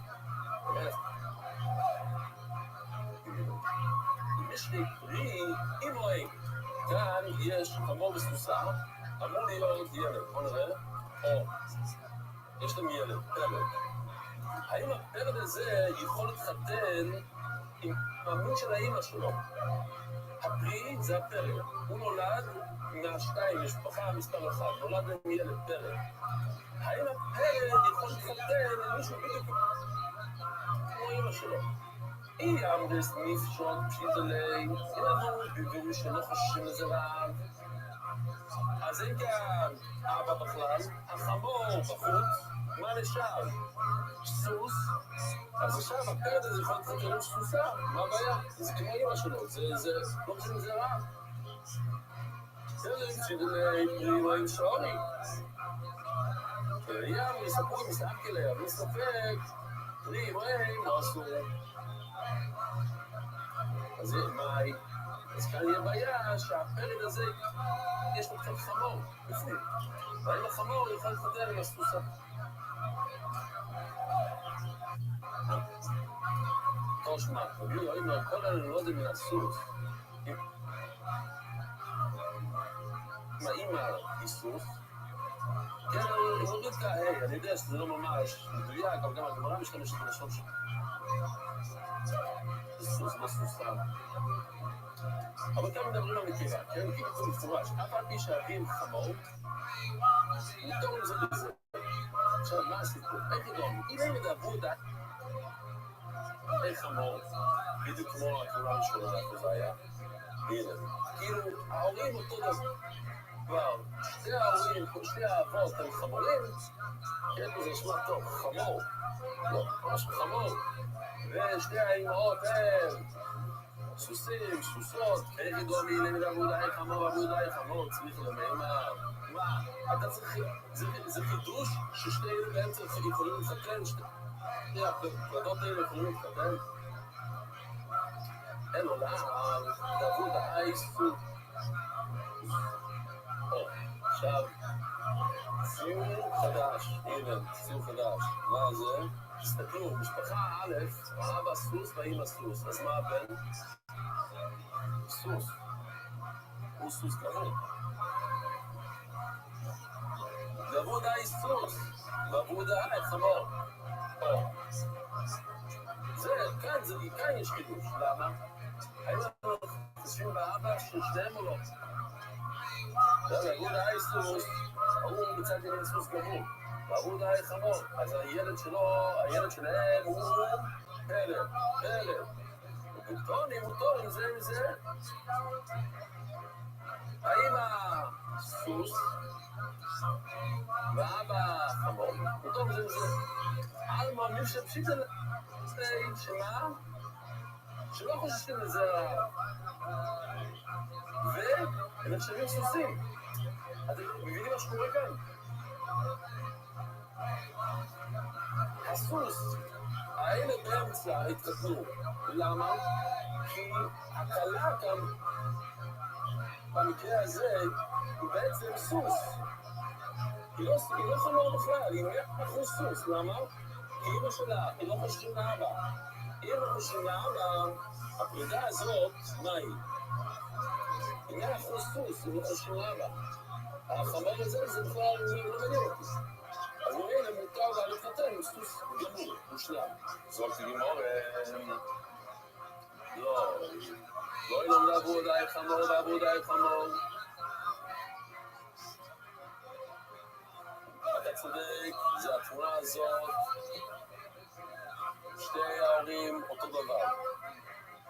אם יש לי פרי, אם או אין, כאן יש חמור וסוסה, אמור להיות ילד, בוא נראה, או יש להם ילד, פרד. האם הפרד הזה יכול להתחתן עם המין של האמא שלו? הפרי זה הפרד, הוא נולד מהשתיים, משפחה מספר אחד, נולד עם ילד פרד. האם הפרד יכול להתחתן עם מישהו בדיוק כמו אמא שלו? אי אמרס נפשון פשיטלי, ילדו בביאו שלא חוששים לזה רעב. אז אין כאן אבא בכלל, החמור בחוץ, מה נשאר? סוס, אז עכשיו הפרד הזה יכול להתחתן עם סוסה, מה הבעיה? זה כמו אמא שלו, זה לא חושבים לזה רעב. ילד פשיטלי פרימה עם שעוני. ים יספורים מסעק אליה, אבל ספק, פרימה לא אסור. אז מהי? אז כאן יהיה בעיה שהפרד הזה יש לו קצת חמור בפנים. והאם החמור יכול להתחתן עם הסוסה? תושמע, רבי אומר, כל אלה לא יודעים מן הסוס. אם האמא היא סוס, כן, אני מוריד כהה, אני יודע שזה לא ממש מדויק, אבל גם הגמרא משתמשת בלשון שלו. סוס לא סוסה. אבל כאן מדברים על נקבה, כן? כי כתוב מפורש, אף על פי שאבים חמור, נפתור עם זה בזה. עכשיו, מה הסיפור? איך ידעו? אם הם ידעבו אותה, איך חמור, בדיוק כמו התמונה הראשונה, איפה זה היה? הנה. כאילו, ההורים אותו דבר. שתי ההורים, שתי האבות הם חמורים, כן, זה נשמע טוב, חמור. לא, ממש חמור. ושתי האימהות הם סוסים, סוסות, איך ידעו מילים עבודאי חמור, עבודאי חמור, צריך למימר. מה? אתה צריך, זה חידוש ששתי אלה באמצע יכולים להתחתן, שתי הפרדות האלה יכולים להתחתן. אין עולם, עבודאי סוס. עכשיו, ציור חדש, הנה, ציור חדש, מה זה? תסתכלו, משפחה א', האבא סוס והאמא סוס, אז מה הבן? סוס. הוא סוס כמות. ועבודאי סוס, ועבודאי חמור. זה, כאן יש חידוש, למה? האם אנחנו חושבים באבא של שניהם או לא? ועבודאי סוס, הוא מצד ימין סוס גמור. ועבודאי חמור, אז הילד שלהם הוא פלד. ובטונים הוא טוב עם זה. האמא סוס, ואבא חמור, הוא טוב עם זה. אלמה מישהו פשיטה שמה? שלא חוששים לזה רע. והם נחשבים סוסים. אתם מבינים מה שקורה כאן? הסוס, האלה באמצע התקטנו. למה? כי הקלה כאן, במקרה הזה, הוא בעצם סוס. היא לא חמור בכלל, היא 100% סוס. למה? כי אמא שלה, היא לא חושבים לאבא. אם אנחנו חושבים לאבא, הפרידה הזאת, מה היא? היא 100% סוס, הוא לא חשוב למה. החמור הזה זה בכלל לא מעניין אותי. אז ממילא מותר לה להתחתן עם סוס גמור, מושלם. זאת גמור, לא. לא ילום לעבודי חמור ועבודי חמור. אתה צודק, זה התמונה הזאת. שתי ההורים אותו דבר.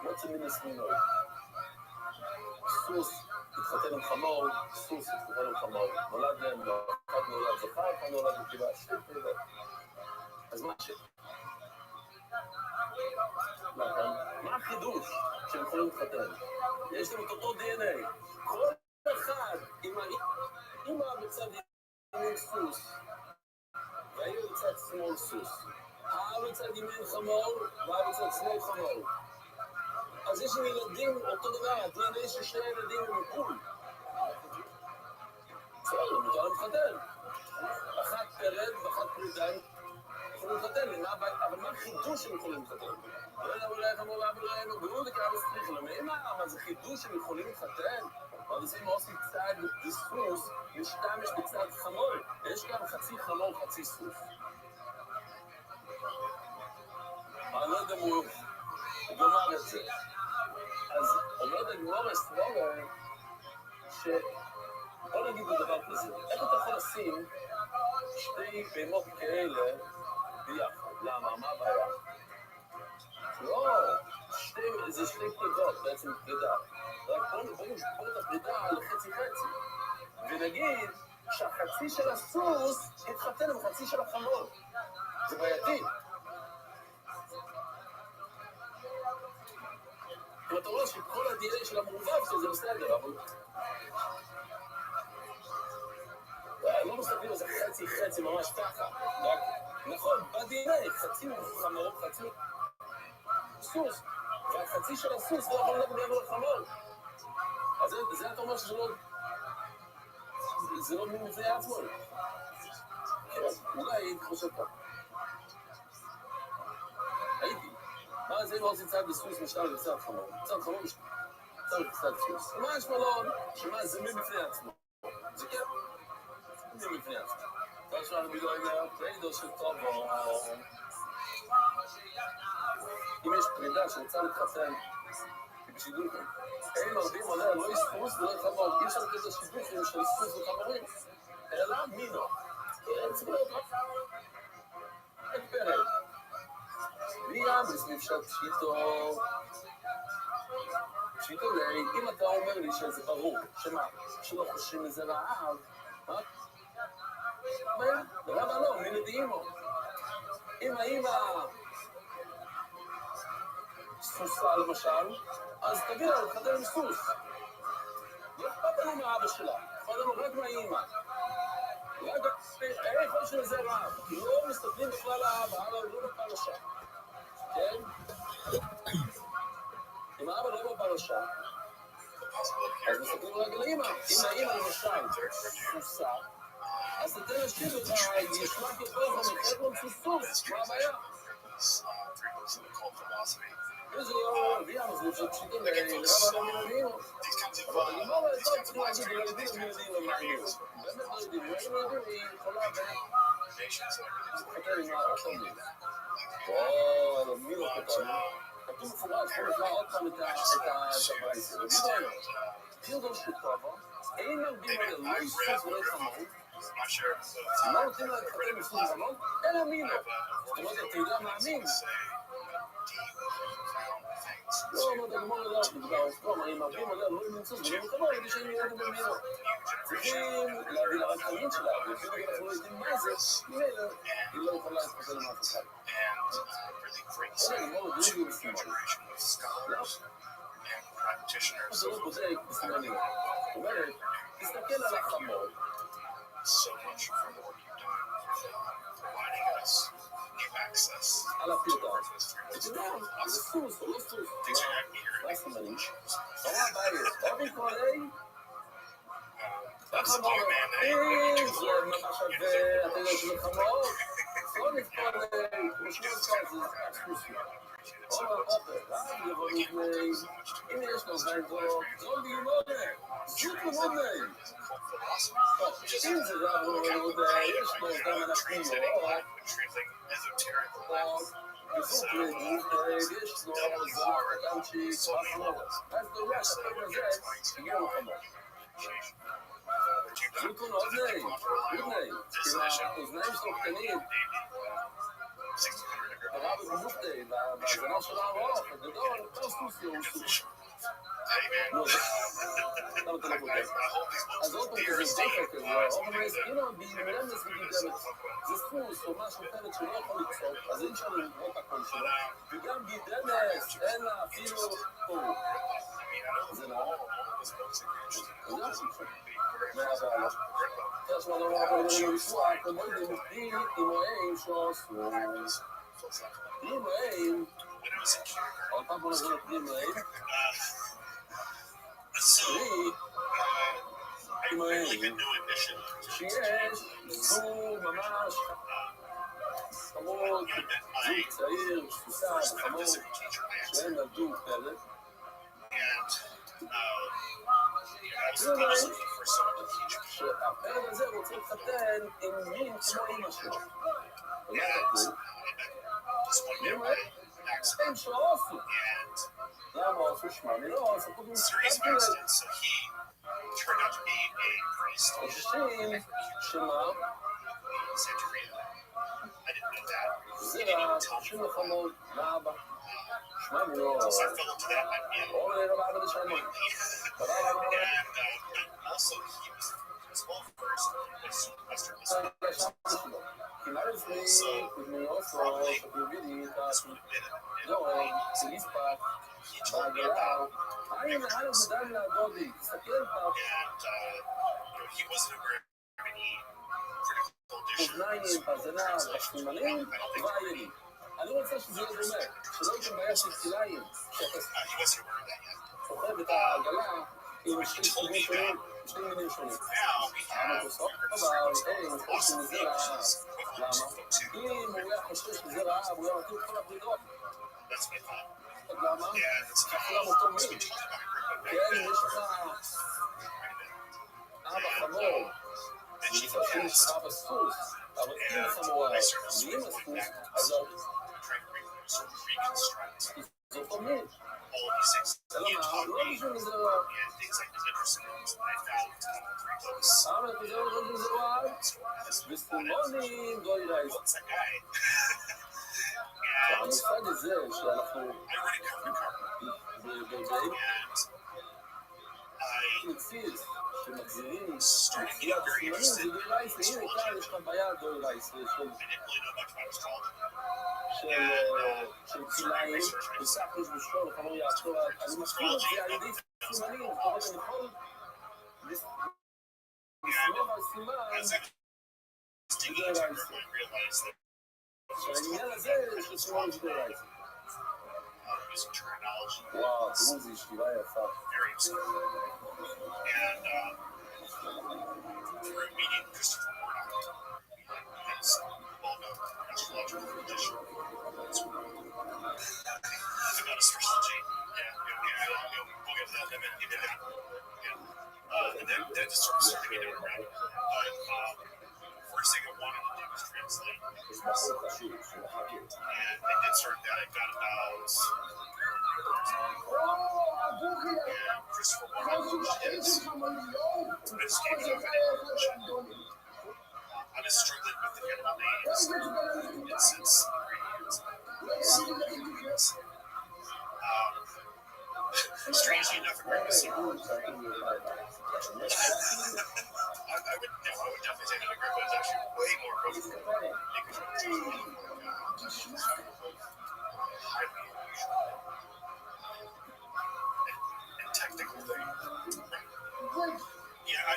מוצא מינוס מינוי. סוס התחתן עם חמור, סוס התחתן עם חמור. נולד להם, לא. אחד נולד זכר, אחד נולד נקבה. אז מה השם? מה החידוש שהם יכולים להתחתן? יש להם את אותו DNA. כל אחד עם האמא בצד ימין סוס, והאמא בצד שמאל סוס. האבא בצד ימין חמור, והאבא בצד שמאל חמור. אז יש להם ילדים אותו דבר, ה-DNA של שני ילדים הם מפול. בסדר, מותר להתחתן. אחת פרד ואחת פרידן. יכולים להתחתן, אבל מה החידוש שהם יכולים להתחתן? לא יודע, אולי חמור ואבא ראינו, והוא דקה מסתריך להם, מה זה חידוש שהם יכולים להתחתן? אבל זה עושים צד סוס, משתמש בצד חמור, יש גם חצי חמור, חצי סוס. אני לא יודע הוא גמר את זה. אז אומרת הגמור אסטרולה, בוא נגיד בדבר כזה, איך אתה יכול לשים שתי בהמות כאלה ביחד? למה? מה הבעיה? לא, זה שתי פרידות, בעצם פרידה. רק בואו נשבור את הפרידה לחצי חצי. ונגיד שהחצי של הסוס התחתן עם חצי של החמור. זה בעייתי. אם אתה רואה שכל ה-DNA של המעורבב שזה בסדר, אבל... לא מסתכלים על זה חצי ממש ככה. נכון, ב-DNA חצי חמור, חצי סוס, והחצי של הסוס לא יכול לדבר מעבר לחמור. אז זה אתה אומר שזה לא... זה לא מבנה עצמו. אולי הייתי חושב ככה. הייתי. מה זה אם עושים צד בסוס משתל בצד חמור? צד חמור משתל בצד סוס. מה יש מלון? שמה זה מבפני עצמו. זה כן. זה מבפני עצמו. אתה שואל בגלל פרידו של טוב או... אם יש פרידה שרוצה להתחתן בשידוכים, הם מרבים עולה לא סוס ולא חמור, אי אפשר כזה שידוכים של סוס וחמורים, אלא מינו. אין צריך להיות רק פרד. ויהיה בסביב של פשיטו לי, אם אתה אומר לי שזה ברור, שמה? שלא חושבים לזה רעב, מה? בעיה, למה לא? מי נדיעימו? אם האמא סוסה למשל, אז תביא לה להתחתן עם סוס. לא אכפת לנו מהאבא שלה, אכפת לנו רק מהאמא. אין יכול שזה רעב, לא מסתכלים בכלל לאבא, האבא לא בפרשה. כן? אם האבא לא בפרשה, אז מסתכלים רק לאמא. אם האמא למשל סוסה, אז תתן להשתיל אותה, ישמע כתוב המחברון סוס, מה הבעיה? איזה לא, ויהיה מזליף של פשיטים לרב המילדים. אבל אני לא רואה, טוב, צריכים להגיד, ילדים המילדים המילדים. באמת לא יודעים, היא יכולה להתחתן עם האחרונים. או, מי לא כתוב? כתוב מפורש, בוא נקרא עוד פעם את הבייסר. ובדיוק, תרדו שטובה, אין מרבים על לא סוס ולא חמור, מה רוצים להתחתן מסוס חמור? אלא מינו. זאת אומרת, אתה יודע מאמין. לא, אמרת, גמור לדעת, אם מרבים עליה לא עם סוס ולא חמור, כדי שהם ילדים במינו. צריכים להביא לרקמים שלה, ולפי אנחנו לא יודעים מה זה, ממילא היא לא יכולה להתחתן עם אף אחד. אלא גמור לדעת בסימן. זה לא בודק בסימנים. זאת אומרת, תסתכל על החמור. על הפרטה. אתה יודע, זה סוס או לא סוס. מה הסימנים? מה הבעיה? אורי קולי? החמור. זה ממש שווה, אתה יודע שזה חמור? אורי קולי, משמעות כזה, זה סוס. אורי קולי, יבוא לפני, אם יש לו זין טוב, זול דיומונה. זוט ומודנאים. philosophy. טוב, אם זה רב ומודנאי, יש לו גם אנחנו Translating לא, language, translating esoteric language. בזוט ומודנאי, יש לו זר קטנצ'יק, חמור. אז דורש הפרק הזה, יהיה לו חמור. זוט ומודנאי, מודנאי, עם האוזניים שלו קטנים, הרב ומודנאי, והזנר שלו ארוך, הגדול, לא סוסי הוא סוסי. לא, למה אתה לא בודק? אז עוד פעם כזה זוכר כזה, אורמס, הנה, בימלמס וגידמת, זה ספוס או משהו פלט שהוא לא יכול לקצור, אז אי אפשר לראות את הקול שלו, וגם גידמס, אין לה אפילו קול. זה נראה? זה לא שמשהו. מהבעלה. תראה מה לא אמרו לנו לשמוע, כמו יודעים, אימואים שעשו. אימואים, עוד פעם בוא נזור את אימואים. אימואים, שיש זוג ממש חמוד, זוג צעיר, סוסה, חמוד, שהם נולדו פלט. שהפלט הזה רוצה להתחתן עם מין כמו אמא שלו. ומה כתוב? הם שעשו. למה עשו שמע? אני לא עשו קודם שחקתי להם. חוששים שמה? זרע, חוששים לחמוד, לאבא. שמע, אני לא... או לרבע עבד השלמה. תודה רבה. כי מה לפני, לפני אוסלו, שאתם יודעים, לא, זה נספק, בעגלה, העין זה דם לדודי, תסתכל פעם. אוזניים, בזנה, בשנימנים, והילים. אני רוצה שזה יהיה דומה, שלא יהיה בעיה של כליים, שאתה סוחב את העגלה עם שני סוגים שונים, שני מינים שונים. אבל בסוף דבר, הוא חושב שזה רעב. למה? אם הוא היה חושב שזה רעב, הוא היה מתאים כל הפרידות. למה? כולם אותו מין. כן, יש לך אבא חמור, ולפעמים יש לך אבא סוס, אבל אם חמורה, ואם הסוס, אז זה אותו מין. למה? לא בשביל זה רעב. אבל אתה יודע עוד זה רעב? וסטומונים גוי רייס. המושג הזה שאנחנו מציז, שמחזירים תחיית הסימנים, זה גוי רייס, והנה כאן יש לך ביד גוי רייס, של כליים, וסחוש ושור, וכמור יעצור, אני מסכים את זה על ידי סימנים, זאת אומרת, אני יכול לסמוב על סימן, זה גוי רייס. שהעניין הזה יש לו סימן של גוי רייס. וואו, תראו, זו ישיבה יפה. First thing I wanted to do was translate. And I did start that. I got about Christopher Warren is been standing up in English. I've been struggling with the animal names since ingredients. Strangely enough, Greg was I would definitely say that Agrippa is actually way more approachable. Highly unusual and technical thing. Yeah, I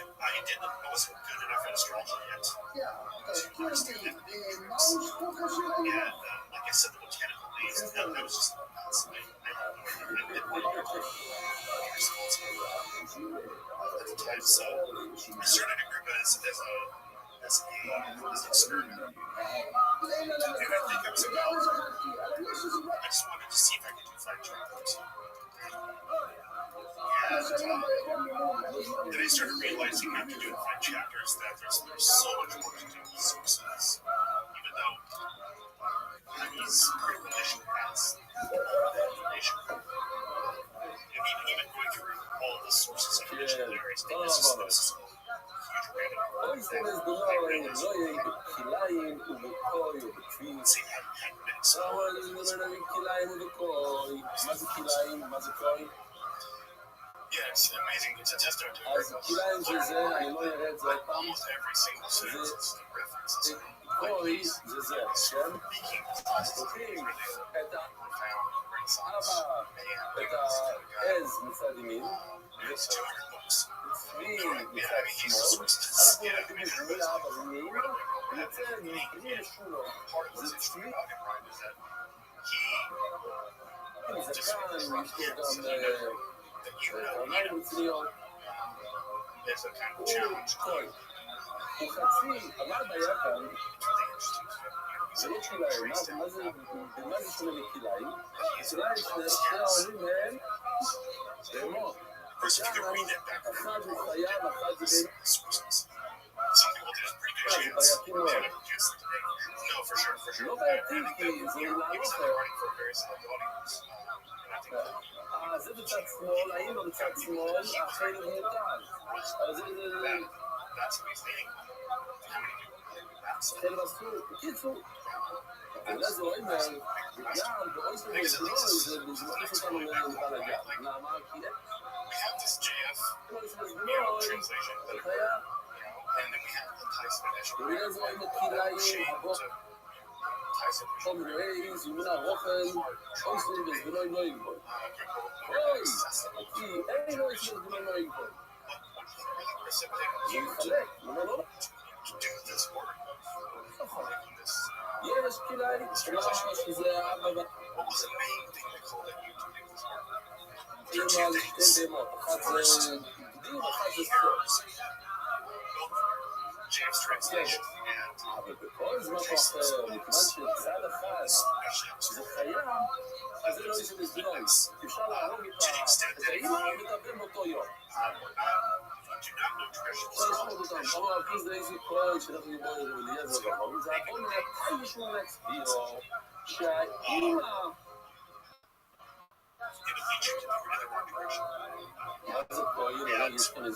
wasn't good enough at astrology yet to understand that. And like I said, the botanical names, that was just nuts. I didn't want to at the time, so I started Agrippa as an experiment. And I think I was about, I just wanted to see if I could do 5 chapters. And then I started realizing after doing 5 chapters that there's so much more to do with sources, even though he's pretty conditioned as information. I mean, even going through all the sources of original areas, this is a huge rabbit hole that I realized Satan hadn't been explained. Yeah, it's amazing. It's a testament to almost every single sentence references him. Like he's speaking really profound Renaissance man. There's 200 books. Yeah, I mean, he's a source. Yeah, I mean, there was part of what's interesting about him, right, is that he just dropped hints that you know there's a kind of challenge to it. Of course, if you could read that back sources, some people did a pretty good chance to just no, for sure. I think that he was running for a very select audience. And I think that that's what he's leading. How many people we have this JF, translation, and then we have the Tyson edition. Shame to Tyson to do this work of making this translation. What was the main thing that called you to make this work? Two things. First, James' translation and Tyson's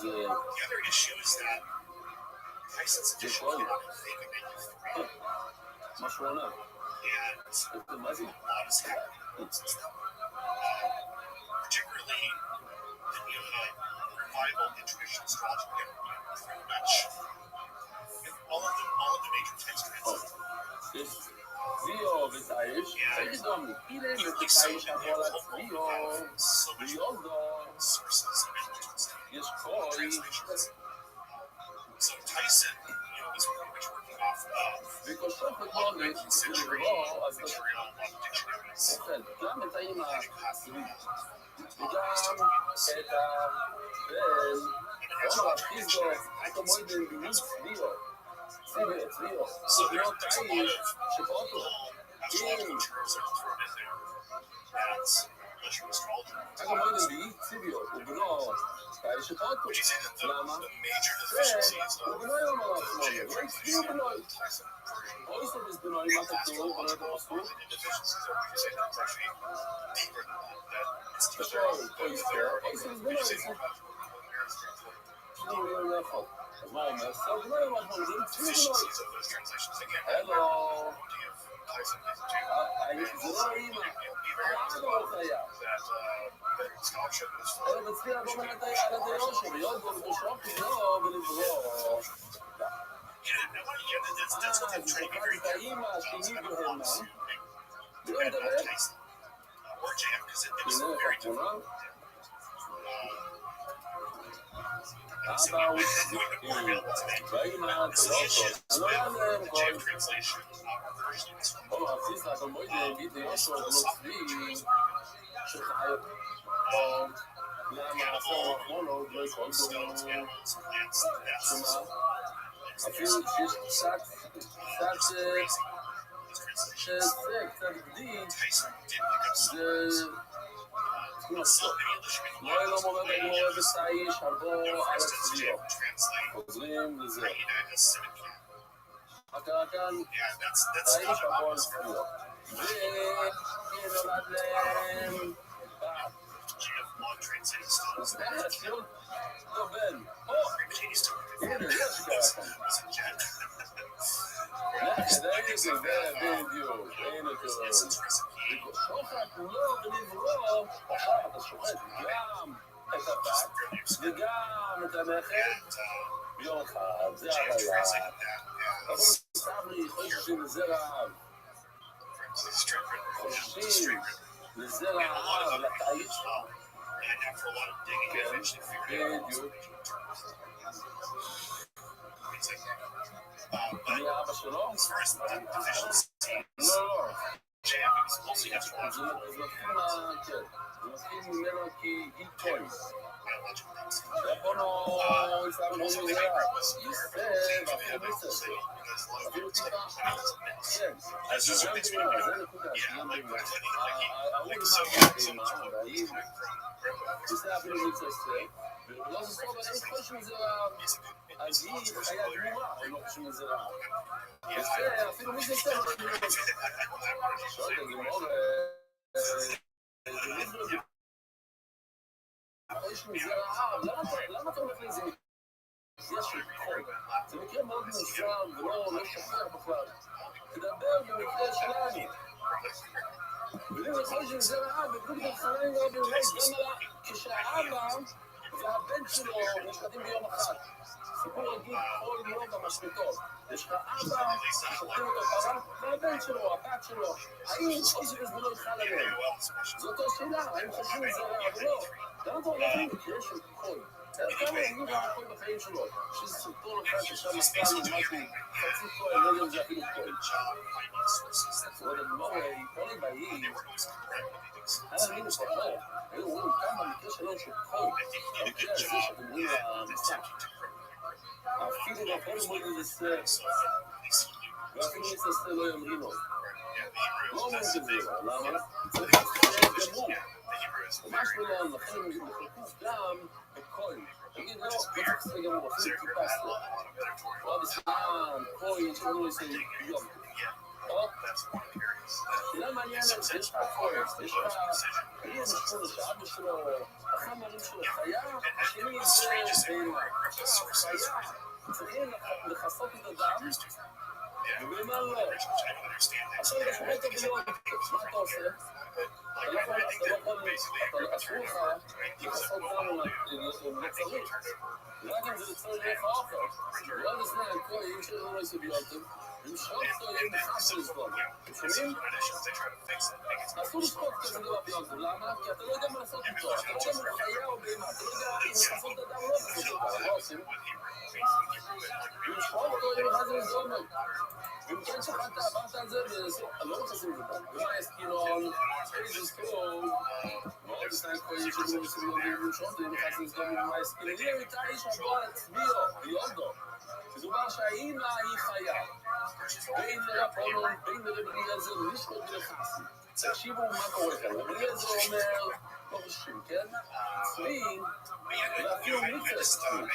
the other issue is that Tyson's edition came out in fake and a lot has happened since then. Particularly the revival in traditional astrology, pretty much all of the major texts translated. So much sources and translations. So Tyson, was pretty much working off of 19th century material dictionaries. So there's a lot of astrological terms that are thrown in there. That's traditional astrology. Would you say that the major deficiencies of the JF translation and Tyson version of astrological deficiencies, or would you say that it's actually deeper than that? That it's deeper than would you say deficiencies of those translations? Again, the quality of Tyson is to that scholarship is that's what I'm trying to be very careful about. I don't want to defend Tyson or JF because it was very different. So we more available today. So the issues with the JF translation version is also philosophical terms. Animal, stones, animals, plants, nests. There's crazy. These translations. Tyson did pick up some words. עצמו. לא היה לו מורה בגמורה בסאיש, הבוא על הצביעו. חוזרים לזה. מה קרה כאן? סאיש, הבוא על הצביעו. ונולד להם בת. לא בן. הנה, זה שקרה כאן. זה בדיוק, הנה קורה. שוחט לא בנברו, עכשיו אתה שוחט גם את הבת וגם את הנכד ביום אחד, זה הבעיה. אבל סברי חוששים לזרע האב. חוששים לזרע האב, לתאית. כן, בדיוק. מי האבא שלו? לא. זה מתחיל ממנו כי היא טוי. ובונו יסער בו מזרע. יפה, ואפילו מסר. אפילו טיפה. כן. אז זה גם בימה, זה נקודה, שגם בימה. ההוא אימה, והאם, וזה אפילו מצטר. ולא זה סוף, אין חושבים מזרע. אז היא חיה גמורה, הם לא חושבים מזרע. וזה אפילו מי זה לא גמורה. שואל, גמור, יש מזרע האב, למה אתה הולך לאיזה מקרה של חול? זה מקרה מאוד מוזר ולא שכח בכלל. תדבר במקרה שלנו. ואם יכול להיות שמזרע האב, ובדיוק בחליים רבים גם עלה כשהאבא והבן שלו נשחטים ביום אחד. סיפור רגיל כל יום במשחטות. יש לך אבא, שוחטים אותו פרה, והבן שלו, הבת שלו. האם איזה בזבולו יחל עליהם? זאת השאלה, האם חושבים את זה רע או לא? למה אתה הולך למקרה של קול? כמה יגידו גם הקול בחיים שלו? שזה סרטון אחד ששם מסתם משהו, חצי קול, לא יודע אם זה אפילו קול. זאת אומרת, מורי, קולי באי, היה להאמין לפחות, היו אומרים כמה במקרה שלו של קול, במקרה הזה שאתם אומרים למצב. אפילו בפול מועד לזה סר, ואפילו לססר לא יאמרינו. לא אומרים את זה, למה? צריך לססר גמור. ממש לא, לכן הם מחלקו גם בקול. תגיד, לא, צריך לססר גמור, אפילו טיפה סר. או בסתם, קוי, שאומרים לססר יום. שאלה מעניינת, יש לך קוי, יש לך... אני משכון שאבא שלו, החמרים שלו חיה, השני זה בהמה. חיה. צריכים לחסות את הדם, ובמה לא. עכשיו אתה שומע את הביון, מה אתה עושה? אתה לא יכול, אסור לך לחסות דם לצריך. רק אם זה לצריך לך אוכל. לא לזמן, אם שלא לא יסביונתם, הם שרפתו יהיה מחס לסבון. אתם שומעים? אסור לשפוט כזה לא ביונתם. למה? כי אתה לא יודע מה לעשות איתו. אתה לא יודע מה חיה או בהמה. אתה לא יודע אם לחסות את הדם או לא לחסות את הדם. מה עושים? ומשפחות אותו עם אחד לזומר. ומכן שחדת, עברת על זה, לא נכנסים לזה. ומה יסקינון, איזה סקרוב, מאוד עשיים קוראים שבנו מסביבים ומשפחות, אם נכנסים לזומר, ומה יסקינון. היא הייתה איש עבור על עצמיו, ביודו. מדובר שהאימא היא חיה. בין לרבונון, בין לרבי אליעזר, לשחוט ולחסי. תקשיבו מה קורה כאן. רבי אליעזר אומר, לא חושבים, כן? צבי, ואפילו מיצר צבי.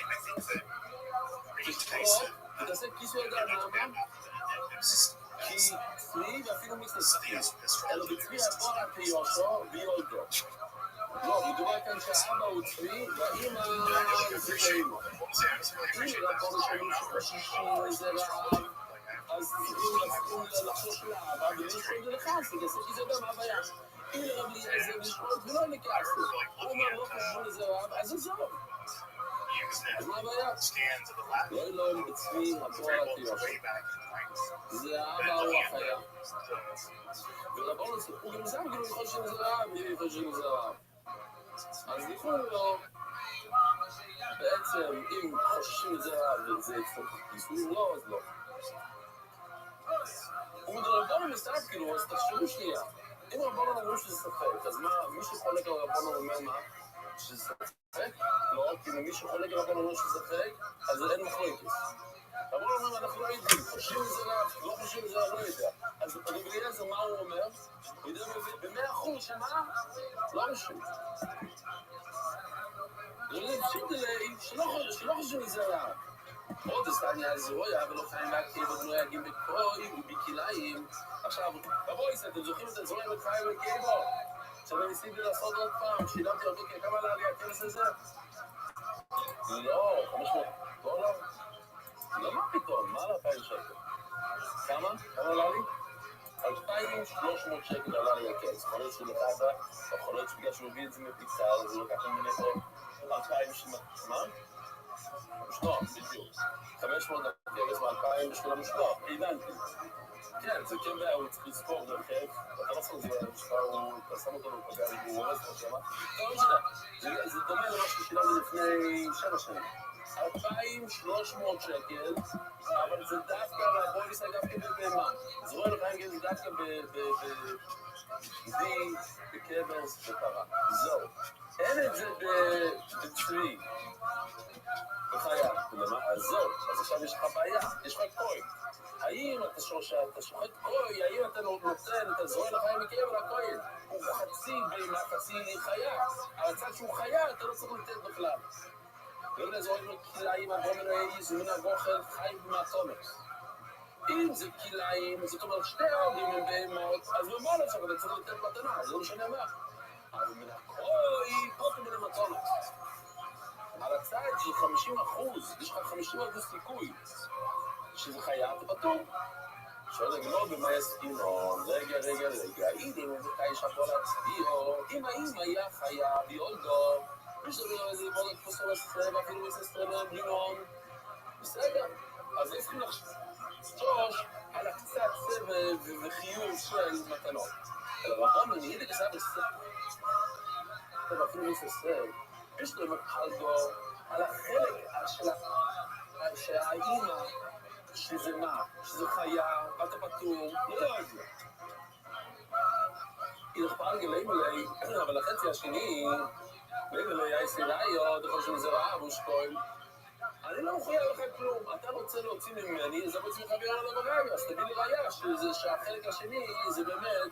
תשחוט, ותעשה כיסו ידע למה? כי צבי ואפילו מיצר צבי. אלא בצבי עבור התיושו ויולדו. לא, מדובר כאן שהאבא הוא צבי, והאמא זה באמא. אם רבונו שונים שחשישים לזה רעב, אז צריכים לחשוש לאבא ולשחוט ולחסי, כי זה גם הבעיה. אם רבי אליעזר לשחוט ולא לקסי, הוא אומר לא חשבו לזה רעב, אז זה זו. אז מה הבעיה? לא אלוהים בצבי עבור התיושו. זה האבא הוא החיה. ורבונו הוא גם שם כאילו יכול שזה רעב, אם יכול שזה רעב. אז נכון לו, בעצם אם חוששים את זה רעב וזה כיסוי לא, אז לא. ומדרבנו מסתכל כאילו, אז תחשבו שנייה. אם רבונו אומרים שזה ספק, אז מה, מי שחולק על רבונו אומר מה? שזה ספק? לא, כי אם מישהו חולק רבן אומר שזה ספק, אז אין מחלוקת. אבל הוא אומר, אנחנו לא יודעים, חושבים מזה רב, לא חושבים מזה רב, לא יודע. אז רבי אליעזר, מה הוא אומר? הוא יודע ב100% שמה? לא משהו. זה פשוט שלא חושבים מזה רב. עוד הסתניה הזרויה, ולא חיים להכיר בדמוי הגים בקרוי ובכליים. עכשיו, בבויס, אתם זוכרים את הזרויה וחיים וקייבו? עכשיו אני ניסיתי לעשות עוד פעם, שילמתי אותו כמה עלה לי הכנס הזה? לא, 500 דולר? לא, מה פתאום? מה על 2,000 שקל? כמה? כמה עלה לי? 2,300 שקל עלה לי הכנס. יכול להיות שהוא לקח, או יכול להיות שבגלל שהוא הביא את זה מפיקסר, אז הוא לקח ממני פה 2,000 שקל. מה? משלוח, בדיוק. 500 כבש מ-2,000 בשביל המשלוח, הבנתי. כן, זה כן בעיה, הוא צריך לספור דרכך, אתה לא צריך לזה במשפחה, הוא פרסם אותו בפגע, הוא הורס כמו שמה. לא משנה, זה דומה למה ששילמנו לפני 7 שנים. 2,300 שקל, אבל זה דווקא, בואו ניסה דווקא בבהמה. זה רואה לחיים גזי דווקא בגדי, בקברס ופרה. זהו. אין את זה בצרי. בחיה, אז זהו, אז עכשיו יש לך בעיה, יש לך קוי. האם אתה שוחט קוי, האם אתה נותן, אתה זורע לחיים מקיים על הקוי? הוא חצי בהמה, חצי חיה, אבל צד שהוא חיה, אתה לא צריך לתת בכלל. ואלה זורעים לו כליים, הגומר העיז, ומן הגוחל, חי מהתומק. אם זה כליים, זאת אומרת שתי ההורים הם בהמות, אז במה לא צריך, אתה צריך לתת מתנה, זה לא משנה מה. אבל מן הקוי, פוטו מן המתונות. על הצד של 50%, יש לך 50% סיכוי שזה חיה, אתה בטוח. שואל לגמור במה יסכימון, רגע, הנה אם זה חי שפו להצביעו, אם האמא היה חיה, ביולדו, יש לנו איזה בולד פוסר לסטרם, אפילו איזה סטרם בלימון, בסדר, אז לא צריכים לחשוש על הקצת סבב וחיוב של מתנות. אלא רבון, אני הייתי כסף לסטרם, אפילו איזה סטרם, יש לנו מחלגו על החלק שהאימא, שזה מה? שזה חיה, אתה פתור, לא יודע את זה. היא נכפר גלי מלא, אבל החצי השני, מלא היה סיראיו, דוכל שזה רעב ושקול. אני לא מחויב לך כלום, אתה רוצה להוציא ממני, זה בעצם חבר על הברגע, אז תביא לי ראיה שהחלק השני זה באמת,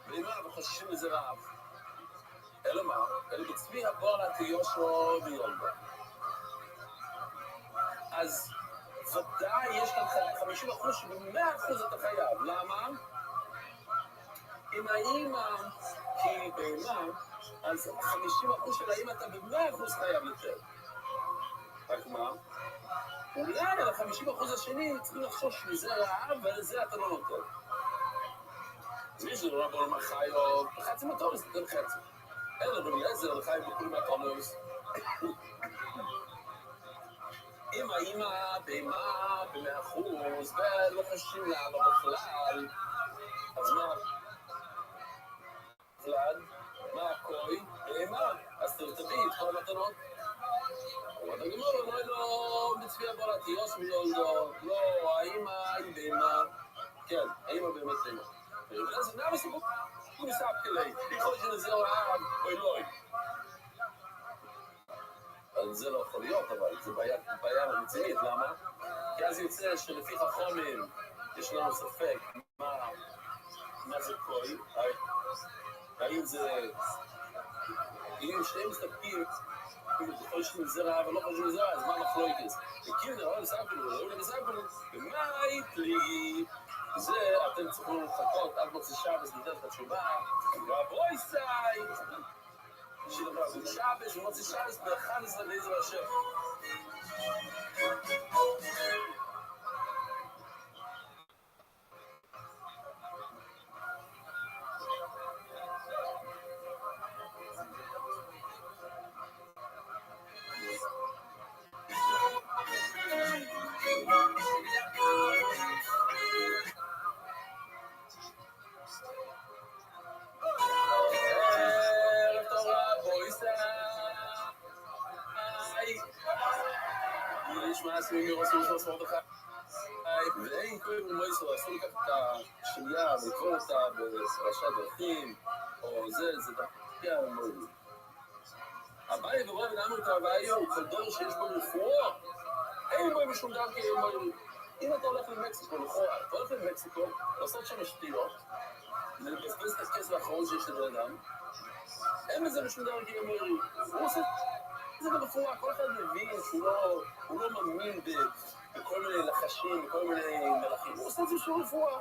ואימה וחוששים לזה רעב. אלא מה? אלא בצבי הבורא כיושו ביולדו. אז ודאי יש כאן 50% שב100% אתה חייב. למה? אם האמא היא בהמה, אז 50% של האמא אתה ב100% חייב יותר. רק מה? אולי על ה50% השני צריכים לחשוש מזה רעב ולזה אתה לא נותן. אז מי שזה לא בוא למה חיו, בחצי מטורס, תן חצי. אין לו בגלזר לחיים בכל מהטורס. אם האמא בהמה ב100% ולא חשים לאבא בכלל, אז מה? ולד, מה הקוי? בהמה, אז תביא את כל המתנות. אבל הגמור אומר לו, בצפי הבורתיוס מיולדו, לא, האמא היא בהמה, כן, האמא באמת בהמה. ולזה נע בסיבוב, הוא ניסה כלי, יכול שנזה רעב, אוי לוי. אז זה לא יכול להיות, אבל זו בעיה רצינית, למה? כי אז יוצא שלפי חכמים יש לנו ספק מה זה קוי, האם זה, אם שני מסתפקים, יכול להיות שזה רע ולא חושב שזה רע, אז מה מחלוקת? וכאילו נראה לספקלו, ומה פלי? זה אתם צריכים לחכות עד מוצא שבס לתת את התשובה, והבוי סי! שדבר זה שבש ומוצא שבס ב-11 בעזר השם. ואין קוראים למויסו, אסור לקחת את השנייה ולקרוא אותה בפרשת דרכים, או זה דרכיה מויסו. אביי ורוב אמרו את אביי הוא כל דור שיש בו רפואה. אין בו משום דבר כי אם אתה הולך למקסיקו לכאורה, אתה הולך למקסיקו, לעשות שם שטויות, לבזבז את הכסף האחרון שיש לבן אדם, אין בזה משום דבר כי הוא עושה את זה ברפואה, כל אחד מבין שהוא לא מאמין בכל מיני לחשים, בכל מיני מלאכים, הוא עושה את זה שהוא רפואה.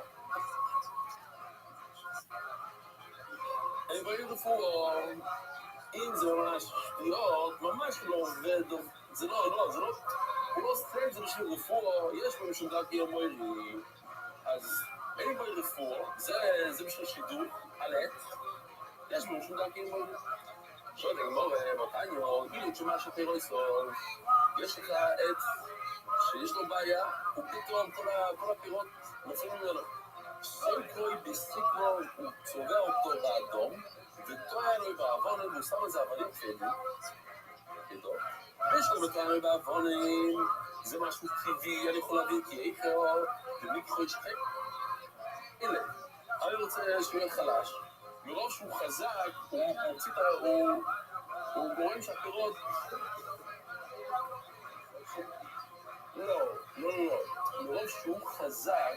אני באים רפואה, אם זה ממש שטויות, ממש לא עובד, זה לא, הוא לא עושה את זה בשביל רפואה, יש פה משום דבר כי אמרו לי, אז אין בו רפואה, זה בשביל שידור, על עת, יש בו משום דבר כי אמרו לי. שעוד הגמור, מתניו, כאילו תשומה שפירו יסול, יש לך עת שיש לו בעיה, ופתאום כל הפירות נופלים ממנו. סויקרוי בסיקרו, הוא צובע אותו באדום, וטועה לו בעוונים, והוא שם את זה אבנים כדור. ויש לו בטועה בעוונים, זה משהו טבעי, אני יכול להבין כי איכו, ומי ככל שחק. הנה, אני רוצה שהוא יהיה חלש. מרוב שהוא חזק, הוא גורם שהפירות... לא. מרוב שהוא חזק,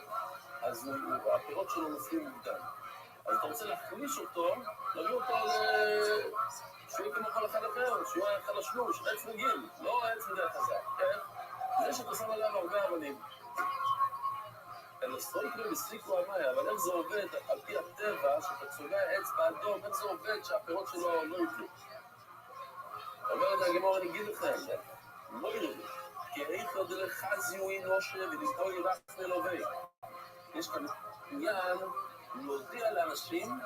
אז הפירות שלו נופלים מוקדם. אז אתה רוצה להחליש אותו, להביא אותו שהוא יהיה כמו כל אחד אחר, שהוא יהיה חלשלוש, עץ רגיל, לא עץ מדי חזק, כן? זה שאתה שם עליו הרבה אבנים. אלא סטריקלו בסיקרו המאי, אבל איך זה עובד על פי הטבע, שאתה צובע עץ באדום, איך זה עובד שהפירות שלו לא יפלו? אומרת הגמור, אני אגיד לכם, לא ירדו, כי איך לא דרך זיהוי נושה ולזדוי רק מלווה. יש כאן עניין להודיע לאנשים,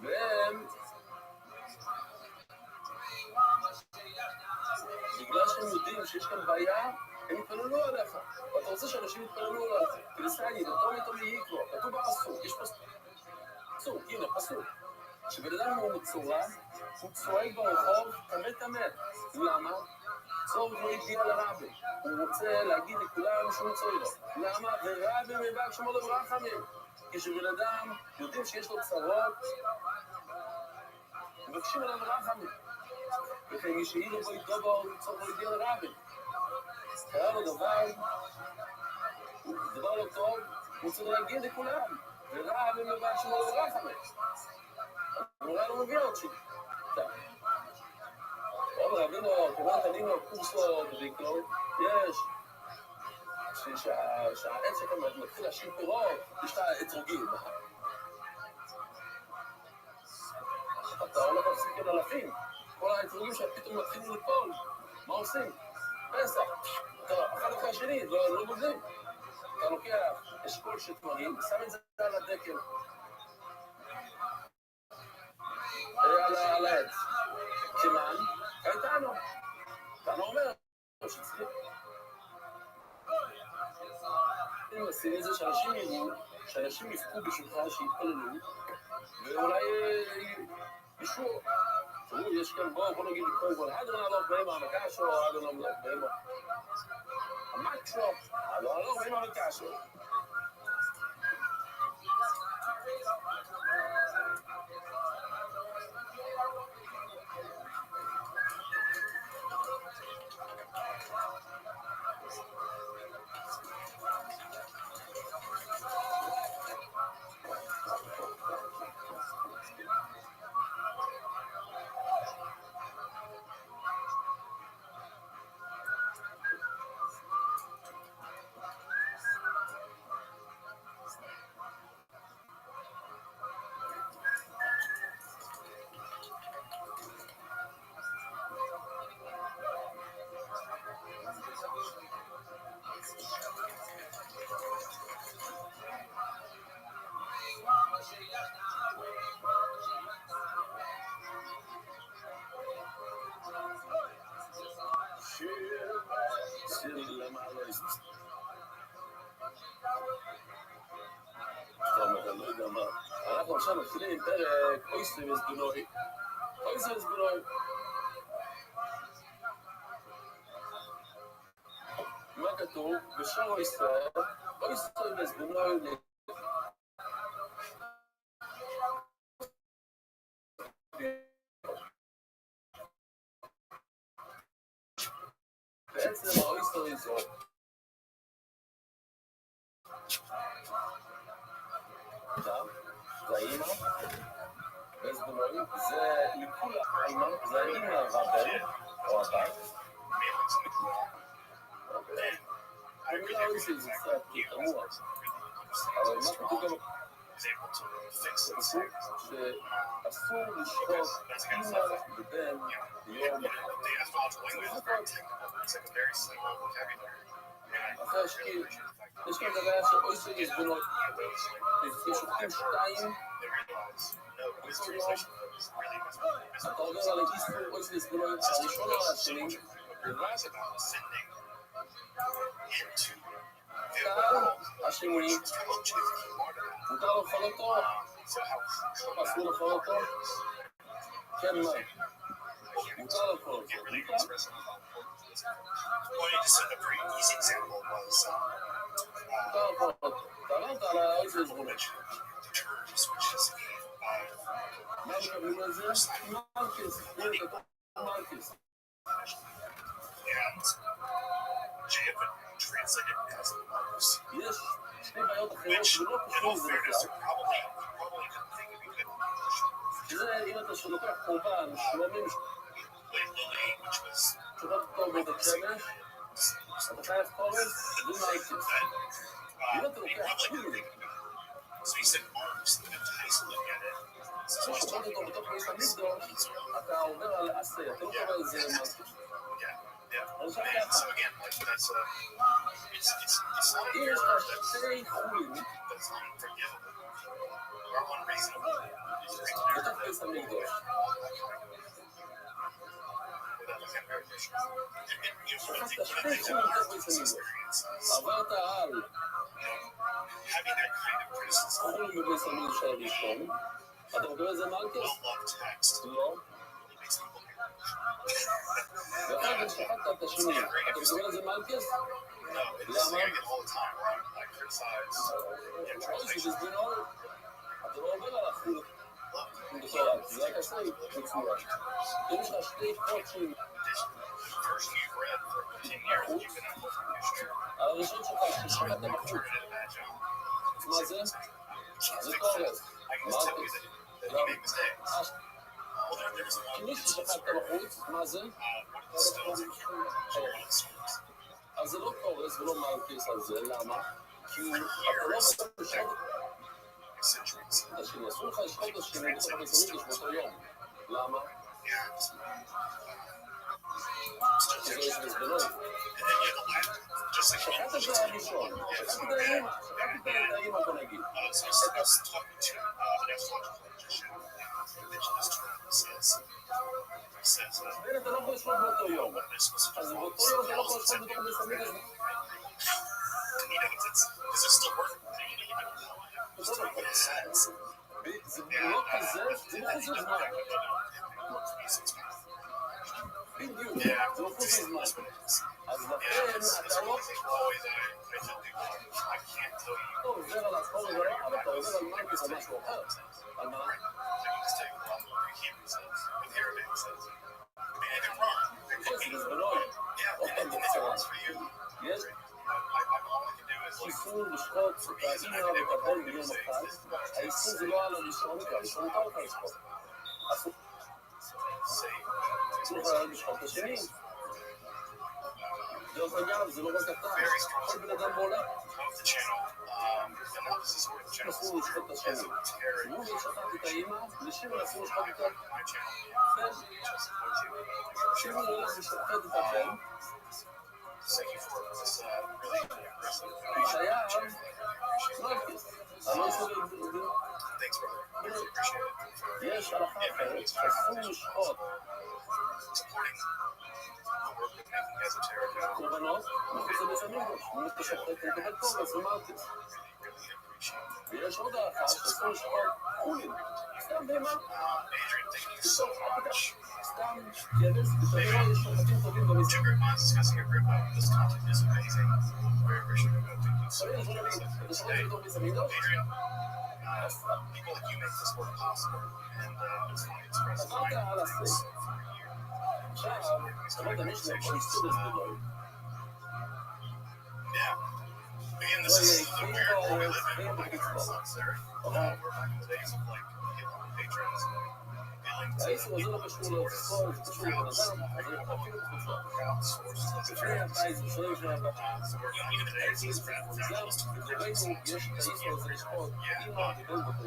והם, בגלל שהם יודעים שיש כאן בעיה, הם יתפללו עליך. ואתה רוצה שאנשים יתפללו עליך. תלסעי, תומי יקרו, כתוב בעשור, יש פסוק, הנה, פסוק. כשבן אדם הוא מצורע, הוא צועק ברחוב, תמה. למה? צור לא הגיע לרבי. הוא רוצה להגיד לכולם שהוא צועק לו. למה? ורבי מבק שמו לברחמים. כשבן אדם יודעים שיש לו צרות, מבקשים עליו רחמים. וכן מי שאילו בו ידובו, צור לא הגיע לרבי. קרה לו דבר לא טוב, הוא צריך להגיד לכולם. ורבי מבק שמו לברחמים. אולי לא מביא אותי. אומר רבינו, כמעט עלינו קורסו בדיקלו, יש שהעץ שאתה מתחיל להשאיר פירות, יש לך אתרוגים. אתה הולך להפסיק אלפים, כל האתרוגים שפתאום מתחילים ליפול, מה עושים? פסח, אתה אכל אחרי השני, לא גודלים. אתה לוקח אשכול של תמרים, שם את זה על הדקל. על העץ. כמן, איתנו. איתנו אומר, שצריך. אם עושים את זה שאנשים יראו, שאנשים יפקו בשולחן, שיתפללו, ואולי ישור. תראו, יש כאן, בואו נגיד קודם כל, אדון הלוך בהמה, המקשו, אדון הלוך בהמה. המקשו, אדון הלוך בהמה, המקשו. אנחנו עכשיו מתחילים פרק אויסר וסבינוי. מה כתוב? בשור אויסר וסבינוי זו. עכשיו, זה האימא, ואיזה דברים, זה לכולה האימא, זה האימא והבן, או הבת. המילה אויסי זה קצת תמוה, אבל מה כתוב גם שאסור לשחוט אימא ובן ביום אחרי שכאילו יש כאן דבר שאויסי יש בנות ששוחטים שתיים בכל יום אתה עובר על האיסור אויסי יש בנות הראשון או השני השני מותר לאכול אותו? אסור לאכול אותו? כן, מה? מותר לאכול אותו, מותר לאכול אותו. תעלת על האיזה זבונות. מה מקבלים על זה? מרקס, הנה כתוב מרקס. יש שתי בעיות אחרות שלא קשור לזה בכלל. שזה אם אתה שלוקח קורבן, שלומים, שוקח אותו בבית שמש, אתה חייב קורס, זה מייקס. אם אתה לוקח שולים, ששוקח אותו בתוך בית המקדוש, אתה עובר על עשה, אתה לא קורא על זה משהו. אם יש לך שתי חולים, בתוך בית המקדוש. שכחת שתי חולים בתוך בית המקדוש. עברת על חולים בבית המקדוש הראשון, אתה מקבל את זה מרקס? לא. ואחר כך שכחת את השני, אתה מקבל את זה מרקס? למה? אוי, זה בזבנות. אתה לא עובר על החול בתורה, זה רק עשה בצורה. אם יש לך שתי חודשים הראשון שלך ששכחת בחוץ. מה זה? זה קורס. מרקס. כי מי ששכחת בחוץ, מה זה? אז זה לא קורס ולא מרקס על זה, למה? כי אתה לא רוצה לשחוט את השני, אסור לך לשחוט את השני בתוך המקדוש באותו יום. למה? כי זה יש מזבנות. שכחת את זה הראשון, שכחת את האמא, בוא נגיד. ואין אתה לא יכול לשחוט באותו יום. אז באותו יום אתה לא יכול לשחוט בתוך המקדוש. זה לא כזה, זה לא חוזר זמן. בדיוק, זה לא חוזר זמן. אז לכן אתה לא... אתה עובר על הספור הזה, אבל אתה עובר על מרקס על משהו אחר. על מה? זה בזבנות. עוד פעם בקצרה. יש איסור לשחוט את האמא ואת הבן ביום אחד. האיסור זה לא על הראשון, כי הראשון מותר לך לשחוט. אסור לך לשחוט את השני. דרך אגב, זה לא רק אתה. כל בן אדם בעולם. אסור לשחוט את השני. הוא שחט את האמא, לשמעון אסור לשחוט את הבן. שמעון הולך לשחט את הבן. שהיה מרקס. אני לא אסור יש הלכה אחרת, אסור לשחוט קורבנות מחוץ לבית המקדוש. אם אתה שוחט, אתה מקבל קורבן, זה מרקס. ויש עוד הלכה שאסור לשחוט חולים. סתם בהמה. סתם כבש, ותראו, יש שוחטים טובים במסגרת. אתה שוחט בתוך בית המקדוש? עברת על הסף. עכשיו, אמרת משנה, בוא נסתובב בדברים. necessary. We're back in the days of like patrons willing to האיסור הזה לא קשור לספורט, זה קשור לבן אדם, אז אפילו בחוץ לארץ. לפני 14 שנים, לפני 14 even today, it's just גם בגללנו יש את האיסור הזה לשפוט, אמא קיבל בטוח.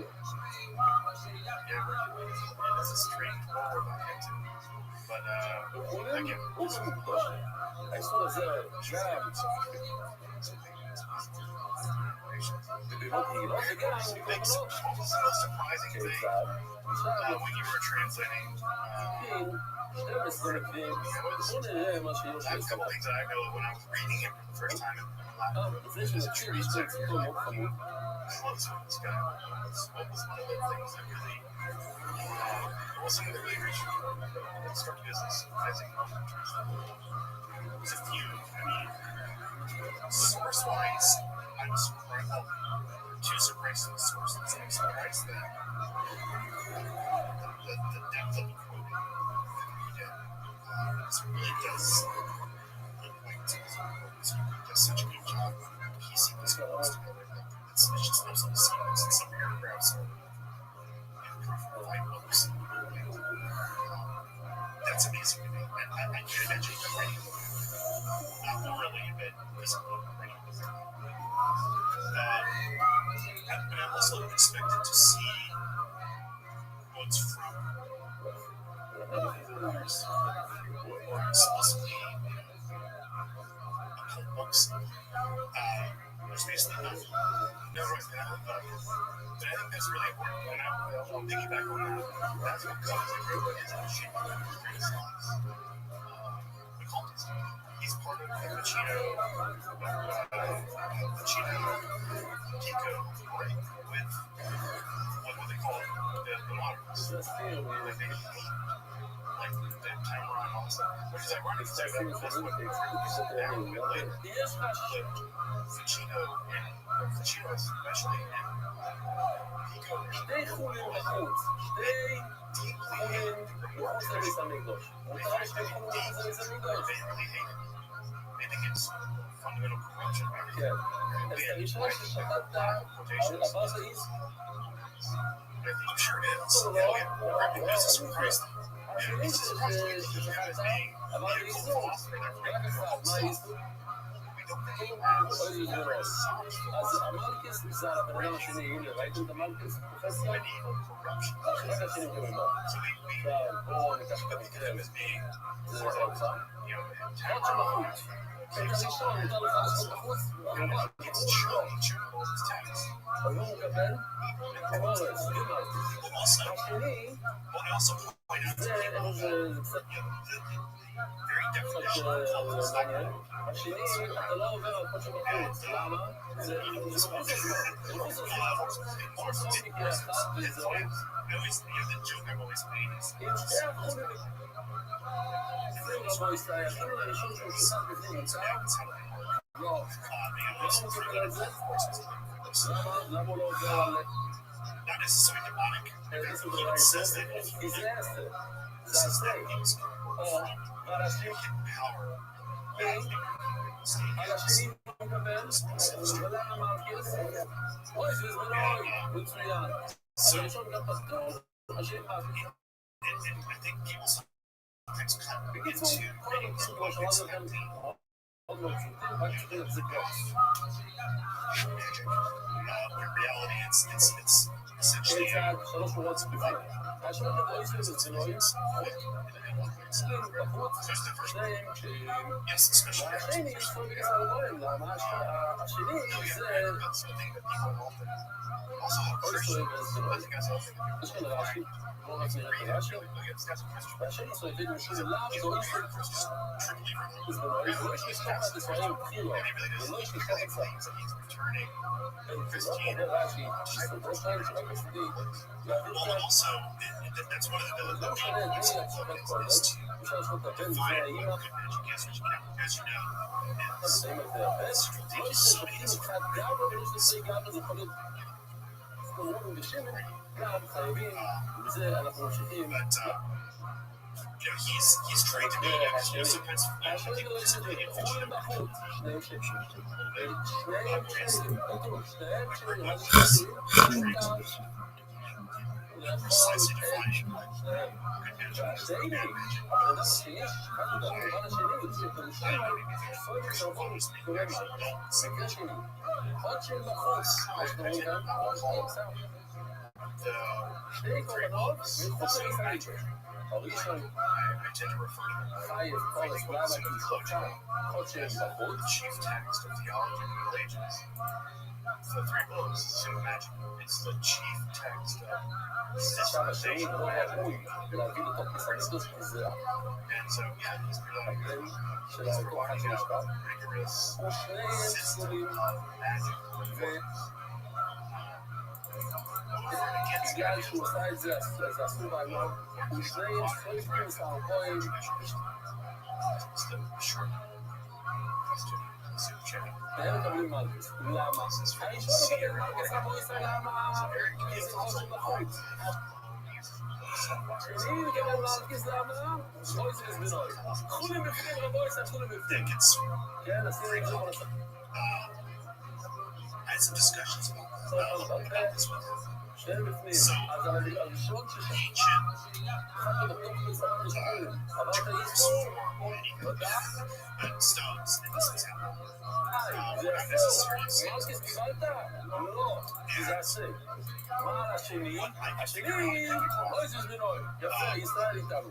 it's a strange world we're back into. But again, הוא גם מוקדש. האיסור הזה גם בבירות רגילות וגם בקורבנות. what was the most surprising thing כיצד? when you were translating? 12 נקבים, בואו נראה מה שיש A couple things that I know when I was reading it for the first time in my life. לפני שנתחיל, יש כאן סיפור מאוד חמור. Close with this guy. What was one of the things that really was something that really reached me that struck me as surprising? It was a few. I mean, source-wise, I was surprised. Well, two surprising sources. I'm surprised that the depth of the quoting that he did really does look like he does such a good job piecing this quotes together. It's just absolutely seamless in some paragraphs or in 5 books. That's amazing to me. I can't imagine him writing not orally, but physically writing a book. But I'm also expected to see quotes from others who are supposedly occult books. There's basically no right now, but I think that's really important. And I'll piggyback on that. That's what causes a group is in shape of the Renaissance occultism. He's part of the Pacino, Pico, right? With what do they call it? The modernists. Like the Cameron also. Which is ironic because that's what they now with Pacino and Pacino especially and Pico. שתי חולים בחוץ, שתי חולים מחוץ לבית המקדוש. מותר לשתי חולים מחוץ לבית המקדוש. They really hate it. They think it's fundamental corruption. כן. אז הראשונה ששתת עברת איס, I think I'm sure it is. Yeah, this is Christ. השני ששתת עברת איסור, רק אחד, מה האיסור? אוי גרוס. אז המלכס זה הבן אדם השני, הנה, ראיתם את המלכס? פרופסיה? רק השני מקבל מה. עכשיו, בואו ניקח את המקרה הזה. זה אותם. עוד שבחוץ. את הראשון, מותר לך לעשות בחוץ? אבל לא. אז הוא מקבל קורס, השני, זה קצת מעניין. השני, אתה לא עובר על כל שבחוץ. למה? זה מחוץ לזמן. מחוץ לזמן. כל סוף מקרה אחד וזהו. אם שתי החולים לפנים רבו ישראל, אפילו לראשון שהוא שותף בפנים מוצר, לא. לא מקבל את זה? למה הוא לא עובר על... Not necessarily demonic. איזה דבר יעשה? כי זה עשר. זה עשר. על השני, על השני הוא מקבל, ולא המלכס, אוי, זה זמן אוי, מצוין. הראשון גם פסטור, השני מלכס. I think people sometimes cut בקיצור, כל הנושאים כמו שאמרנו לכם, מאוד מאוד פשוטים, רק צריכים להחזיק גס. in reality, it's essentially כיצד 3 שורות ספציפיות. השני בבויסים וצינויים, אצלנו בחוץ, שניהם קשיים. והשני יש כל מיני סלבויים, למה השני זה... אויסים וצינויים. יש כאן רש"י, בואו רק נראה את הרש"י. והשני סויבים משום לאו ואויסים וצינויים, ולא יש לשכוח את ישראל בחירו, ולא יש לשכוח את זה. רש"י, שסודות שלהם שרק מסודי, להעביר כאן. that's one of the לא משנה את מי הצוות קולט, אפשר לשמות את הבן והאימא, as you know, אז האימא והבן, לא ששופטים את חד גברה ולא ששרי גברה, זה יכול להיות סקורון ושמן, גם חייבים, ובזה אנחנו ממשיכים. he's trying to be sometimes I think just really חולים בחוץ, שניהם שניהם precisely defining השני, הבן אדם השני, שכחנו את הקורבן השני, שפירושם סויבר שרבון, קורא מה? מקרה שני, חודשים בחוץ, אנחנו רואים כאן, שני קורבנות מחוץ לישראל. הראשון, חייב קורס, למה כי חודשם בחוץ? chief text of theology in the Middle Ages. The three books, so imagine, it's the chief text of עכשיו השני לא ראוי להביא לתוך מסעדות שזה and so yeah, he's הבן של הכוח שנשפט. rigorous ושניהם פסולים בגלל שהוא עושה את זה, זה אסור בעולם, ושניהם פסולים סערבויים. והם מקבלים מלכוס. למה? אני שואל לקבל מלכוס לבוא ישראל, למה? כי זה חושב בחוץ. שני מקבל מלכוס, למה? אוי זה לזבנוי. חולים בפנים, רבו ישראל, חולים בפנים. כן, עשינו את זה בנושא. I had some discussions about this with him. שניהם בפנים. אז הראשון ששחק בתוך מסעדות לשחולים. עברת איסטור? But stones, and this is happening. זה אסור. מלכוס קיבלת? לא. זה אסור. מה השני? השני, אוי זה זבנוי. יפה, ישראל איתנו.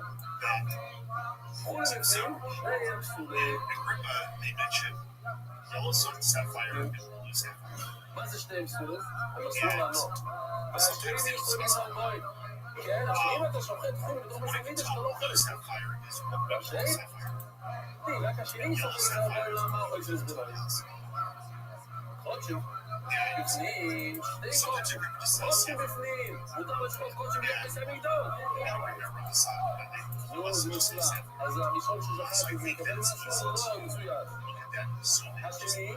חולים בפנים, שניהם פסולים. Agrippa, they mentioned Yellowstone Sapphire and Blue Sapphire. מה זה שניהם פסולים? הם אסור לענות. השני פסולים סערבויים. כן, השני אתה שוחט חול בתוך מסעדית שאתה לא אוכל. Sapphire is a השני? רק השני שוחט סערבויים למה אוי זה זבנוי. חודשים. בפנים, שני קודשים. קודשים בפנים. מותר לשחוט קודשים ביחס המידות. זה נפלא. אז הראשון ששחט זה יקבל משהו? לא, מצוין. השני,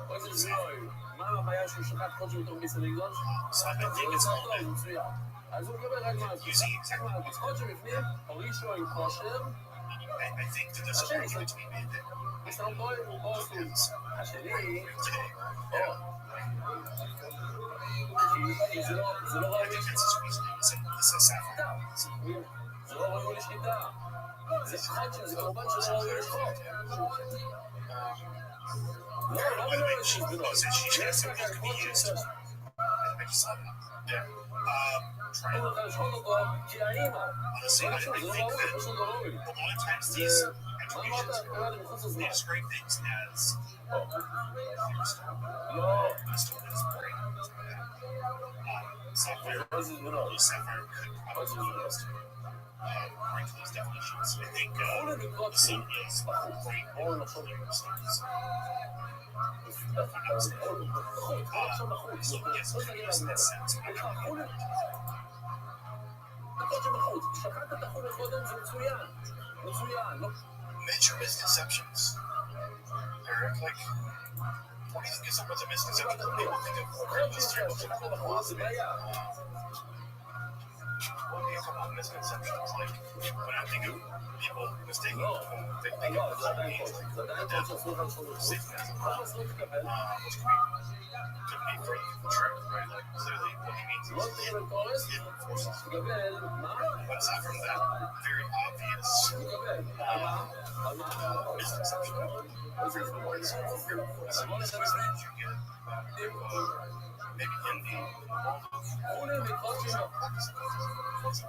אוי זה זבנוי. מה הבעיה שהוא שחט קודשים בתוך ביס המקדוש? זה מצוין. אז הוא מקבל רק מלכוס. קודשים בפנים, הראשון עם כושר. I think that there's a argument to be made that סערבויים הוא אוסול. השני, כי זה לא ראוי לשחיטה. זה לא ראוי לשחיטה. זה חודשים, זה קורבן שלא ראוי לשחוט. לא, למה לא יש בנות? יש כאן קודשים שיש. הוא רוצה לשחוט אותו כי האמא. זה לא ראוי, זה פשוט לא ראוי. מה אמרת? קראתי מחוץ לזמן. לא. אוי זה זבנוי. אוי זה זבנוי. חולים בקודשים בחוץ. בואו נחשוב בחוץ. עכשיו בחוץ. חולים בקודשים בחוץ. שחטת את החולים קודם זה מצוין. מצוין. major misconceptions. Eric, like, what do you think is some of the misconceptions that people think of Christmas philosophy? What do you come up with misconceptions? Like, when I think of people mistaking, they think of the devil, Satanism, which could be for the truth, right? Like, clearly what he means is hidden forces. But aside from that very obvious misconception, what are some misconceptions you get maybe in the חולים בקודשים בחוץ.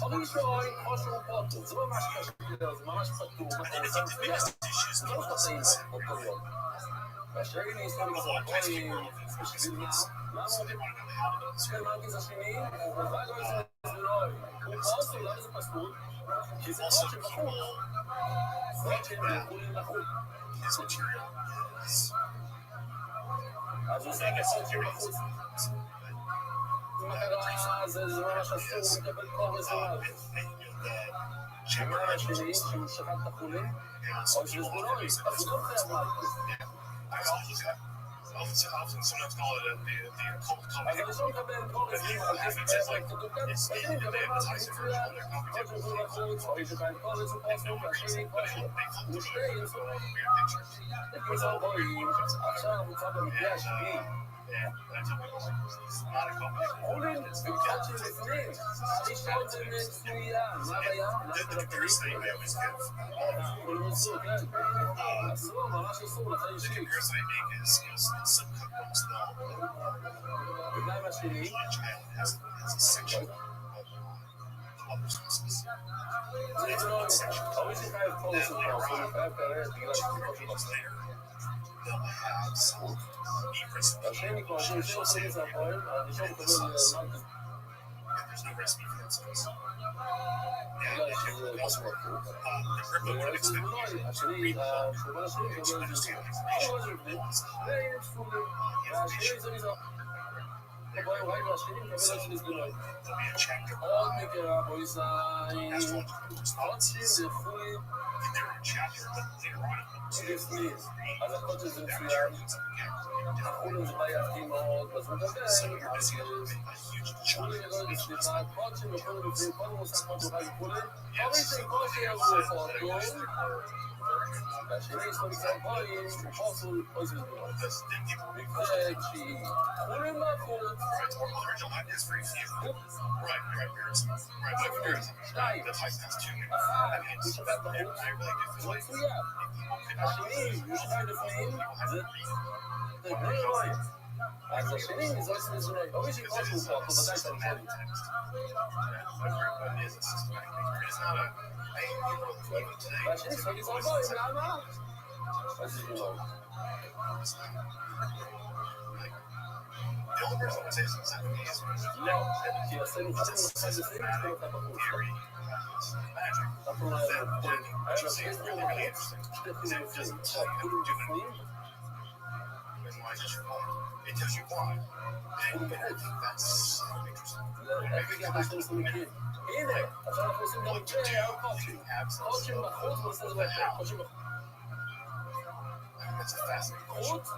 הראשון, חושר ופוטו. זה ממש קשה, זה ממש פתור. זה לא חצאים באותו יום. והשני סורים סערבויים, בשביל מה? למה אומרים? של מלכוס השני, הוא רק לא יצא לזבנוי. הוא פסול, למה זה פסול? כי זה חודשים בחוץ. חודשים חולים בחוץ. אז הוא עושה כחודשים בחוץ. זה ממש אסור, הוא מקבל קורס ומלכוס. ומה השני, שהוא שחט את החולים? או שזה זבנוי, אז הוא גם חייב מלכוס. often sometimes call it the occult אז comic. הראשון מקבל קורס, But here, what happens is like it's the advertising version of their comic book. או שקיים קורס הוא פוסט, והשני פוסט. ושתי יצאו, בקיצור רואים, עכשיו הוא כבר במקרה השביעי. חולין, בקצת של לפנים, הראשון זה מצוין, מה היה? The comparison I always give, חולין אסור, כן. אסור, ממש אסור, לכן the אישית. comparison I make is some cookbooks they'll ומה השני? each island has a section of other spices. It's one section. ההוא שחייב קורס הוא פוסט, הוא חייב קראת בגלל Two שכל cookbooks שלו. later, they'll have some meat recipe. השני כבר שהוא שיר עושה את זה הפועל, הראשון מקבל מרק. And there's no recipe for that spice. אולי שזה משהו הפוך. The ripple would expect you to השני, read the השובל השני to מקבל את זה. understand the information. ויש פולים, והשני זה מזה. בואי ראינו, השני מקבל את זה לסגנוי. There'll be a chapter עוד מקרה, בואי זין, astrological חודשים responses וחולים, in their own chapter, but later on לפנים. אז החודש זה מצוין, החולים זה בעייתי מאוד, אז הוא מדבר, חולים לא נצליחה, חודשים וחולים לפנים, כל מוסף חודש וחיים חולים, חולים שקושי עברו פורטון, והשני יש לו מצב חולים, וחוסו עוזר גדול. מקרה תשיעי, חולים מהחוץ, שתיים, אחת, הוא שבת בחוץ, זה מצוין. השני, הוא שבת בפנים, זה בני רואים. אז השני, זה עושה מזוני. לא מי שכל שהוא פה, אבל ודאי שאתה משלים. והשני, זה גזר בואים, למה? אז זה לא. לא, כי עשינו חצי מלחד לפנים, נתחיל אותה בחוץ. אנחנו היה לו שתי חולים בפנים. עכשיו, חולים בפנים, It tells you why. And that's interesting. איך הגעת ל-12 מקרים? הנה, עכשיו אנחנו עושים גם מקרה על חודשים. חודשים בחוץ, ועושה את זה בחוץ. חודשים בחוץ. That's a fascinating question. חוץ,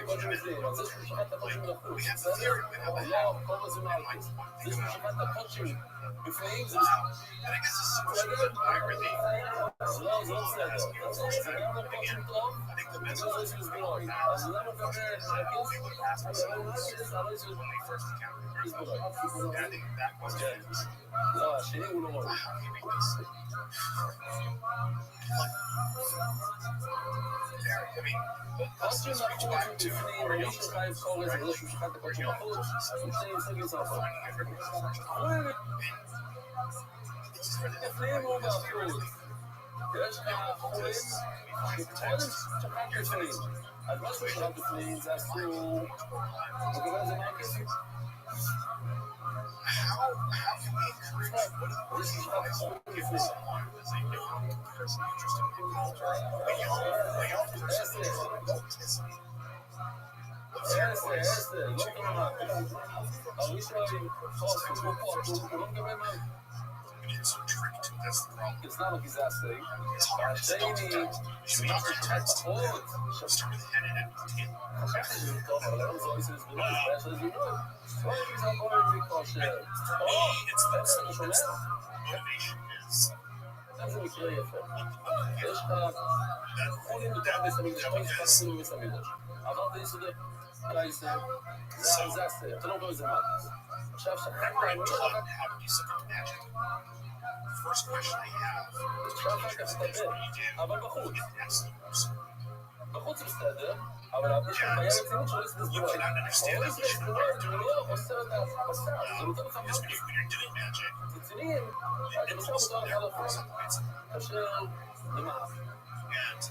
חודשים בפנים. אז זה שהוא שחט את החודשים לחוץ. בסדר? לא, כל זה מערכת. זה שהוא שחט את החודשים בפנים, זה... And I guess this is a question that I really... אז לא, זה לא בסדר. זה גם לחודשים טוב, וזה לא שזה סגלוי. אז למה מקבל... when they first encountered it. And I think that question is, לא, השני הוא לא רואה. how do you make this? I mean, חודשים בחוץ בפנים, מי שחייב קורס, זה לא שהוא שחט את החודשים בחוץ, הוא שני סגל צרפות. בפנים הוא בחוץ. יש לך חולים, שקודם שחט בפנים. אז מה שהוא שחט בפנים זה אסור, הוא קורא לזה מה הכסף. how can we encourage what is the someone who is a young person interested in culture, a young person who is authenticity? עשר, לא כמה. הראשון חוסר, הוא פה, הוא לא מקבל מה. It's so tricky too, that's the problem. אז למה? כי זה הסי. It's hard to stop the text. If you stop the text, you start with the head and end with the tail. חשבתי שזה טוב, אבל היום זה עושה לסגנון, זה בעיה של זימון. לא אם זה הכל מכושר. For me, it's אתה שומע? motivation is זה מקרה יפה. יש לך חולים יותר בסמידוש, כל משפט חולים בסמידוש. עברת יסודי, זה הסי, אתה לא רואה איזה מה. עכשיו שחקת, I'm taught how to do something magic. First question I have עכשיו אחר כך תדבר, אבל בחוץ. בחוץ בסדר, אבל יש לך בעיה רצינית שלא יסביר סגורה. או יסביר סגורה, זה לא עושה את הבשר, זה נותן לך is משהו. when you're doing magic, רציניים, אתה בסדר מותר לך לחוץ. כאשר, למה? and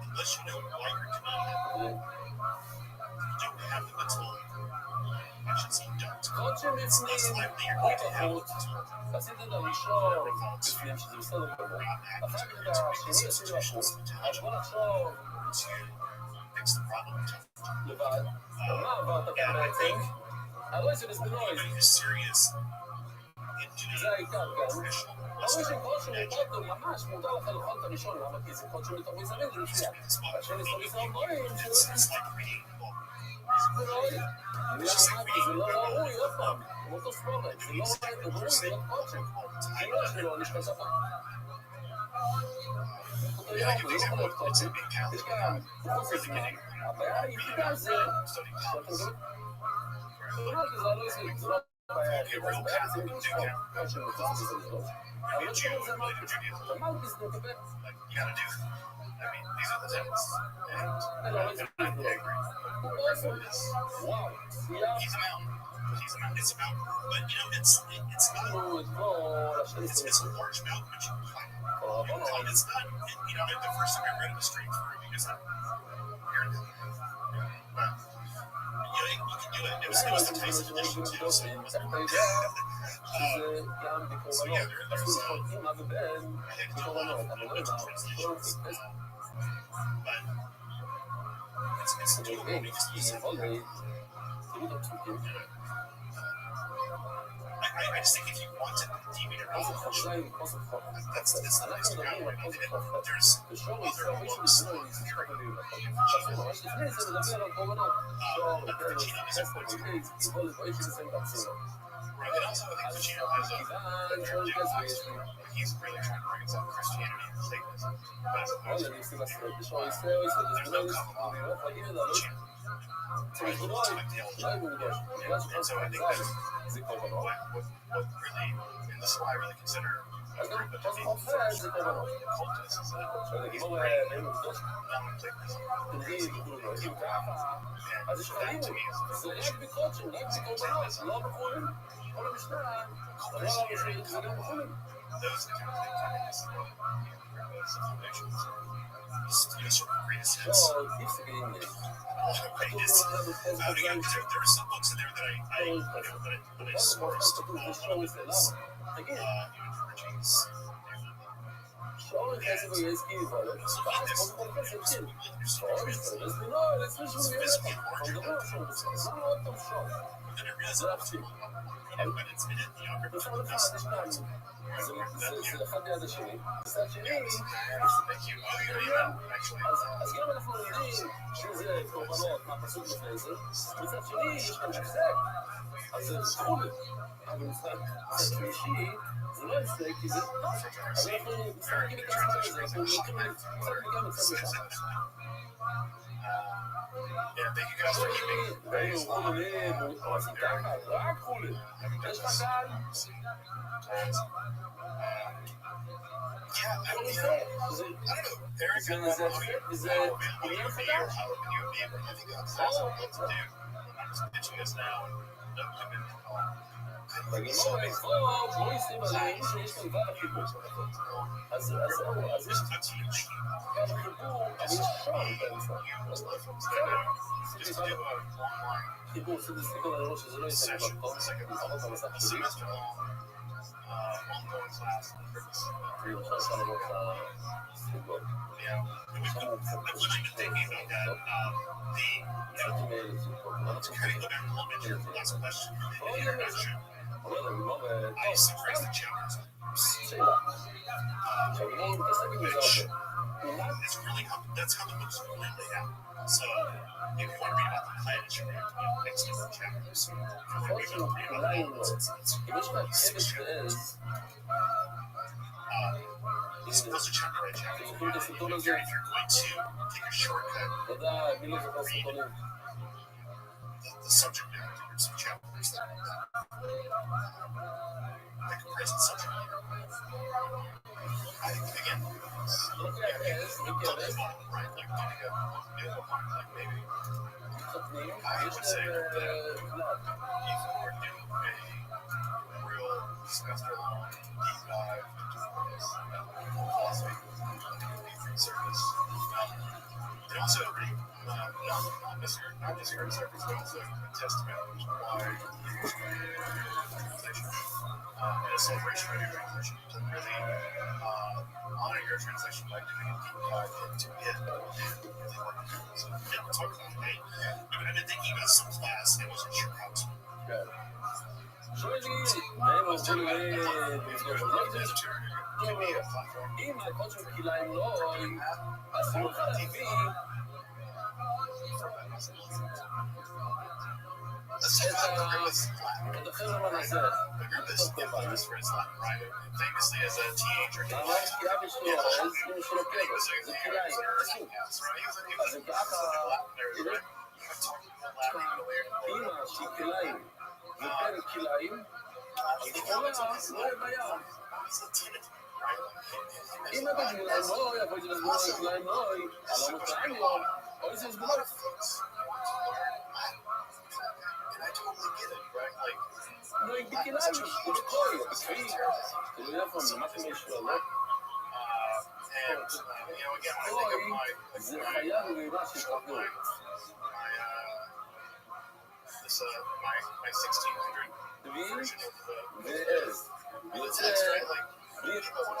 unless you know why you're doing it, you don't have the mental. I should say don't. חודשים It's less לפנים, likely you're או going to have בחוץ. עשית את הראשון בפנים, שזה בסדר גמור. אחר כך את השני עשינו בחוץ. אז בוא נחשוב to fix the problem. לבד. מה עברת כאן בעצם? הרי זה בזמנו Anybody who's serious זה העיקר כאן. ברור שקוד הוא ממש מותר לך לאכול את הראשון, למה? כי זה קוד שמתוך זרים, זה מצוין. והשני סוליסון דברים שלא זה לא ראוי, עוד פעם, הוא אותו ספורת, זה לא ראוי להיות קוד שם. זה לא שלא, נשכח לך. אותו יום, זה לא יכול להיות קוד שם. יש כאן חוץ הזמן, הבעיה היחידה זה שאתם גדולים. זה לא הבעיה היחידה, זה בעיה זה לא שחור. קוד שם נוצר בזה לדעות. אבל לא שקוראים זה מלכיס. המלכיס זה מקבל. These are the texts. Wow. He's a mountain. It's a mountain. But you know, it's not. It's a large mountain, but you climb. It's not. You know, the first time I read it was straight through because I'm here. But you can do it. It was the Tyson edition too, so it wasn't. So yeah, there's but it's doable because I just think if you want to deviate it off, that's the next round. There's other books. Pacino is important. Right, and also I think Pacino has a he's really trying to reconcile Christianity and Satanism. But there's no covenant. Right, ultimate theology. And so I think that what really, and this is why I really consider the cultists is that he's great non-Satanism. And that to me is those kind of things you sort of read a sense. Again, there are some books in there that I sourced Origins. But it's זה אחד ליד השני, מצד שני, אז גם אנחנו יודעים שזה קורבנות מהפסוק לפני זה, מצד שני יש כאן הפסק, אז זה תחולי, אבל מצד שלישי זה לא הפסק, כי זה אז אנחנו משחקים את הספק הזה, אנחנו לוקחים גם מצד משם. Yeah, thank you guys for keeping והיינו אומרים, אז ככה, רק חולי, יש לך גל? Yeah, I don't know. Eric and I is it I think that's what to do. I'm just pitching this now. אז יש חיבור סטטיסטיקה לראש שזה לא יצא במקום, לפחות במסך שלי. That's how the book's really laid out. So, if you want to read about the planet, you read the next different chapters. If you want to read about the animals, it's 6 chapters. It's supposed to chapter by chapter. If you're going to take a shortcut, read the subject matter of some chapters that comprise the subject matter. I think, again, top to bottom, right? Like, like maybe I would say that if you were to do a real semester-long deep dive into philosophy and service, and also not necessarily service, but also a testament to why translation and a celebration of your translation to really honor your translation by doing a deep dive into it. So, yeah, we'll talk about it. I've been thinking about some class, I wasn't sure how to. שואלים, והם אומרים לי, מהקוד של כליים לא, אסור לך להביא Let's check out the group את החרמן הזה. The group is infamous for its Latin writing. Famously, as a teenager, he למה? was כי אבא שלו, האזור שלו קבר, זה כליים, אסור. אז ככה, אמא שהיא כליים, ובן כליים, אז לכאורה לא יהיה בעיה. אם אתה כליים לא, יכול להיות לסגור כליים לא, על המוצאים לו, או איזה סגור. לא יגדי כליים, הוא תקוי, תקוי. תלוי איפה, מה אתם ישבו, לא? אוי, זה חייב ומימה שתקנו. My 1600 תבין? version of ועז. יוצא, בלי משמעות,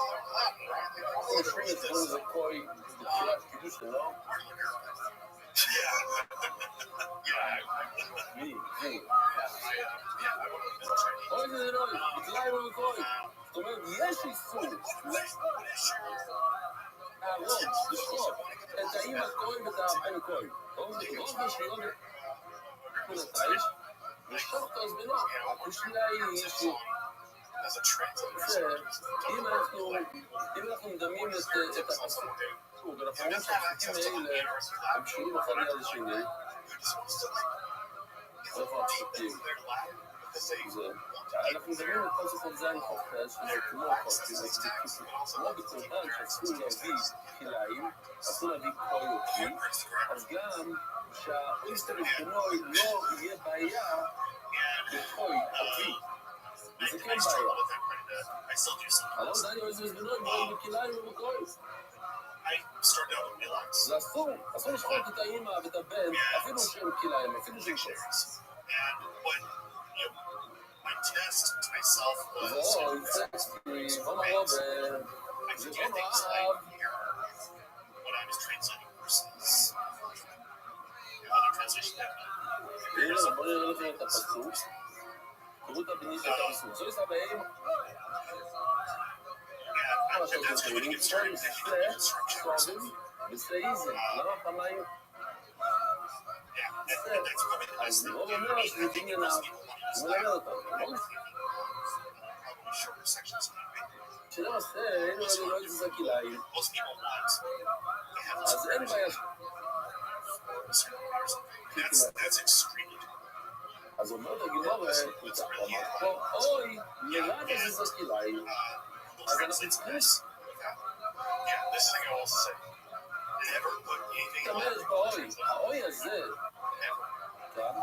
זה לא קוי, בתחילת קידוש שלו. מי? אוי, זה לא, בכלל לא קוי. זאת אומרת, יש איסור. להרוג, לשחוט, את האמא קוי ואת הבן קוי. רוב בשבילות מונתייש, ושחוט אז בנו. השאלה היא שהוא... אם אנחנו מדמים את הפסוק, ואנחנו אומרים שהפסוקים האלה הם קשורים אחד ליד השני, איפה הפסוקים? אנחנו מדברים את כל ספר זין חופש, שזה כמו חופש, כמו בקורבן שאסור להביא כליים, אסור להביא קוי או כלי, אז גם שהאויסטר בנוי לא יהיה בעיה בקוי או כלי. וזה כן בעיה. אבל עדיין אויסטר בנוי בנוי בכליים ובקוי. זה אסור לשחוט את האמא ואת הבן, אפילו שהם כליים, אפילו שהם חופש. ואוי, סקסטרי, בוא נראה זה בוא נראה הנה, בוא נראה לכם את הפסוק תראו את הבנית את הפסוק זו יש הבאים מה שאתם תראו צ'וי סטובים בסייזן למה פעמיים אז רוב אומר שזה בנייניו הוא מלמד אותם שלא עושה, אין לו איזה כליים אז אין בעיה אז אומרת הגמורה, אוי, נראה איזה כליים אז אנחנו צריכים תמש באוי, האוי הזה כאן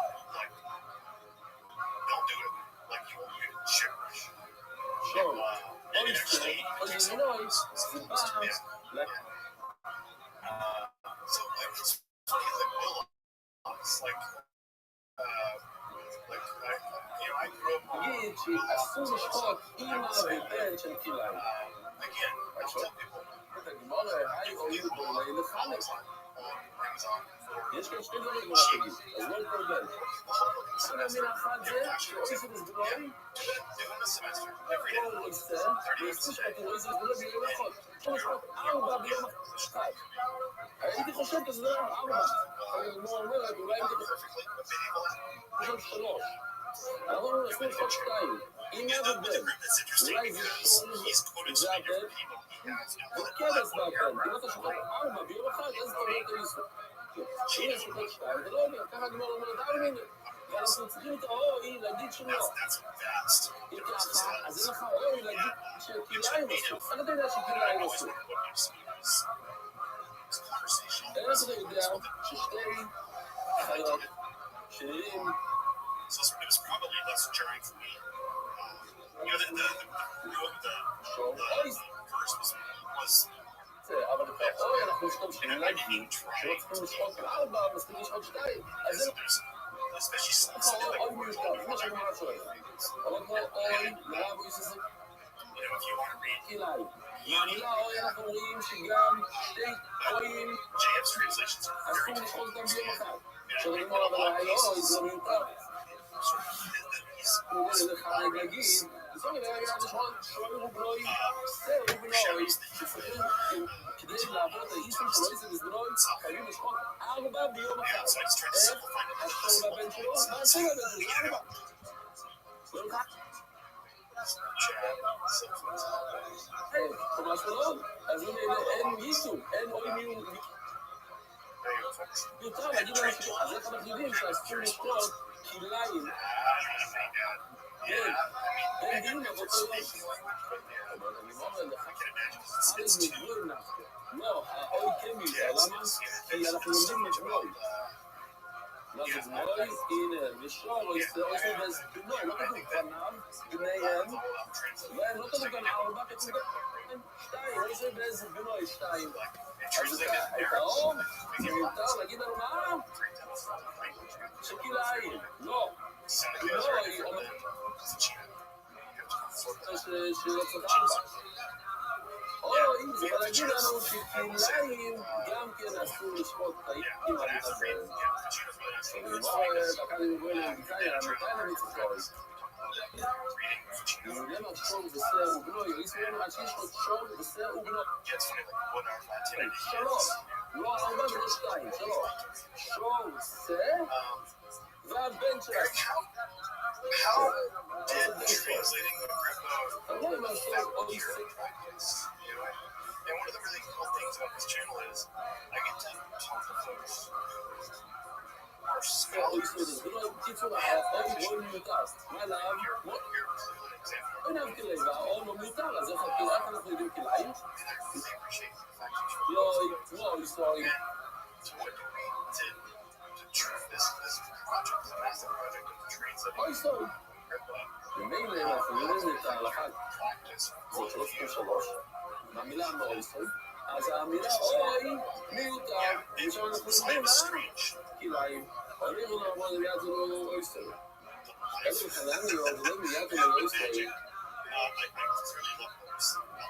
שוב אוי זה לא זה בא נגיד שאסור לשחוט אמא ובן של כליים את הגמורה היי אוי ובולי לחלק יש כאן שני דברים מה תגיד אז לא להתבלבל מן האחד זה שאוי זה בסגלוי כל עושה ויסוש כתוב אוי זה בסגלוי ביום אחד אפשר לשחוט 4 ביום אחד הייתי חושב כזה דבר 4 הגמורה אומרת אולי הייתי חושב 3 אנחנו נסים לשחוט 2 אמא ובן אולי זה שון זה הבן וכבש מהבן אם אתה שוחט 4 ביום אחד אז אתה אומר את היסוד אם יש שוחט 2 זה לא אומר ככה הגמורה אומרת מיני ואנחנו צריכים את האוי להגיד שלא אם ככה אז אין לך אוי להגיד שכליים עשו אני לא יודע שכליים עשו איך אתה יודע ששתי חיות שנראים אבל אוי אנחנו משתמשים להגיד שלא צריכים לשחוט 4 מספיק לשחוט 2 אז זה אוי מיותר, זה מה שגמרה שואל אבל כמו אוי, לרב אוי שזה כליים מהמילה אוי אנחנו רואים שגם שתי אויים אסור לשחוט אותם ביום אחד עכשיו אני אומר אבל אוי זה מיותר הוא אומר לך להגיד Sorry, I just want to show you bro. Say, bro, כדי לעבור את האיסטר שלו איזה מזרוי, חייבים לשחוט 4 ביום אחד. עכשיו בבן שלו, מה עושה בבן שלו? 4. ממש לא, אז אין מישהו, אין אוי מי יותר להגיד לאנשים, אז איך אנחנו יודעים שאסור לשחוט כליים? אין דין באותו יום. אני אומר לך, אז מגלוי נחת. לא, האוי כן מיותר, למה? כי אנחנו לומדים מגלוי. מה זה גלוי? הנה, ושור, אוי זה בנוי, לא כתוב בניו, בניהם, והם לא כתוב כאן 4, כתוב כאן 2, אוי זה באיזה בנוי 2. אז את האור, זה מיותר להגיד לנו מה? שכליים, לא. לא, היא אומרת שלא צריך 4. אוי, זה בא להגיד לנו שכליים גם כן אסור לשחוט חיים על הזה. אני אומר, דקה אני מבוא לאמריקאי, אני צריך אוי. אני יודע מה שור ושיער ובנוי, יש לנו מה שיש לו שור ושיער ובנוי. 3, לא 4 ולא 2, 3. שור ושיער והבן שלה. How did translating אני לא אומר שור או יסק. And one of the really cool things about this channel is I get to talk to folks who are scholars. קיצור, האור לא מיותר. מה להם? אין אף כליים, והאור לא מיותר, אז איך אנחנו יודעים כליים? לא, היסטורי. או היסטורי. במילא אנחנו יודעים את ההלכה, זה 3 מהמילה לא היסטורי. אז המילה אוי מיותר, ושם אנחנו יודעים כליים. אני לא אומר מיד זה לא היסטורי. אני מחלני לו, זה לא מיד זה לא היסטורי.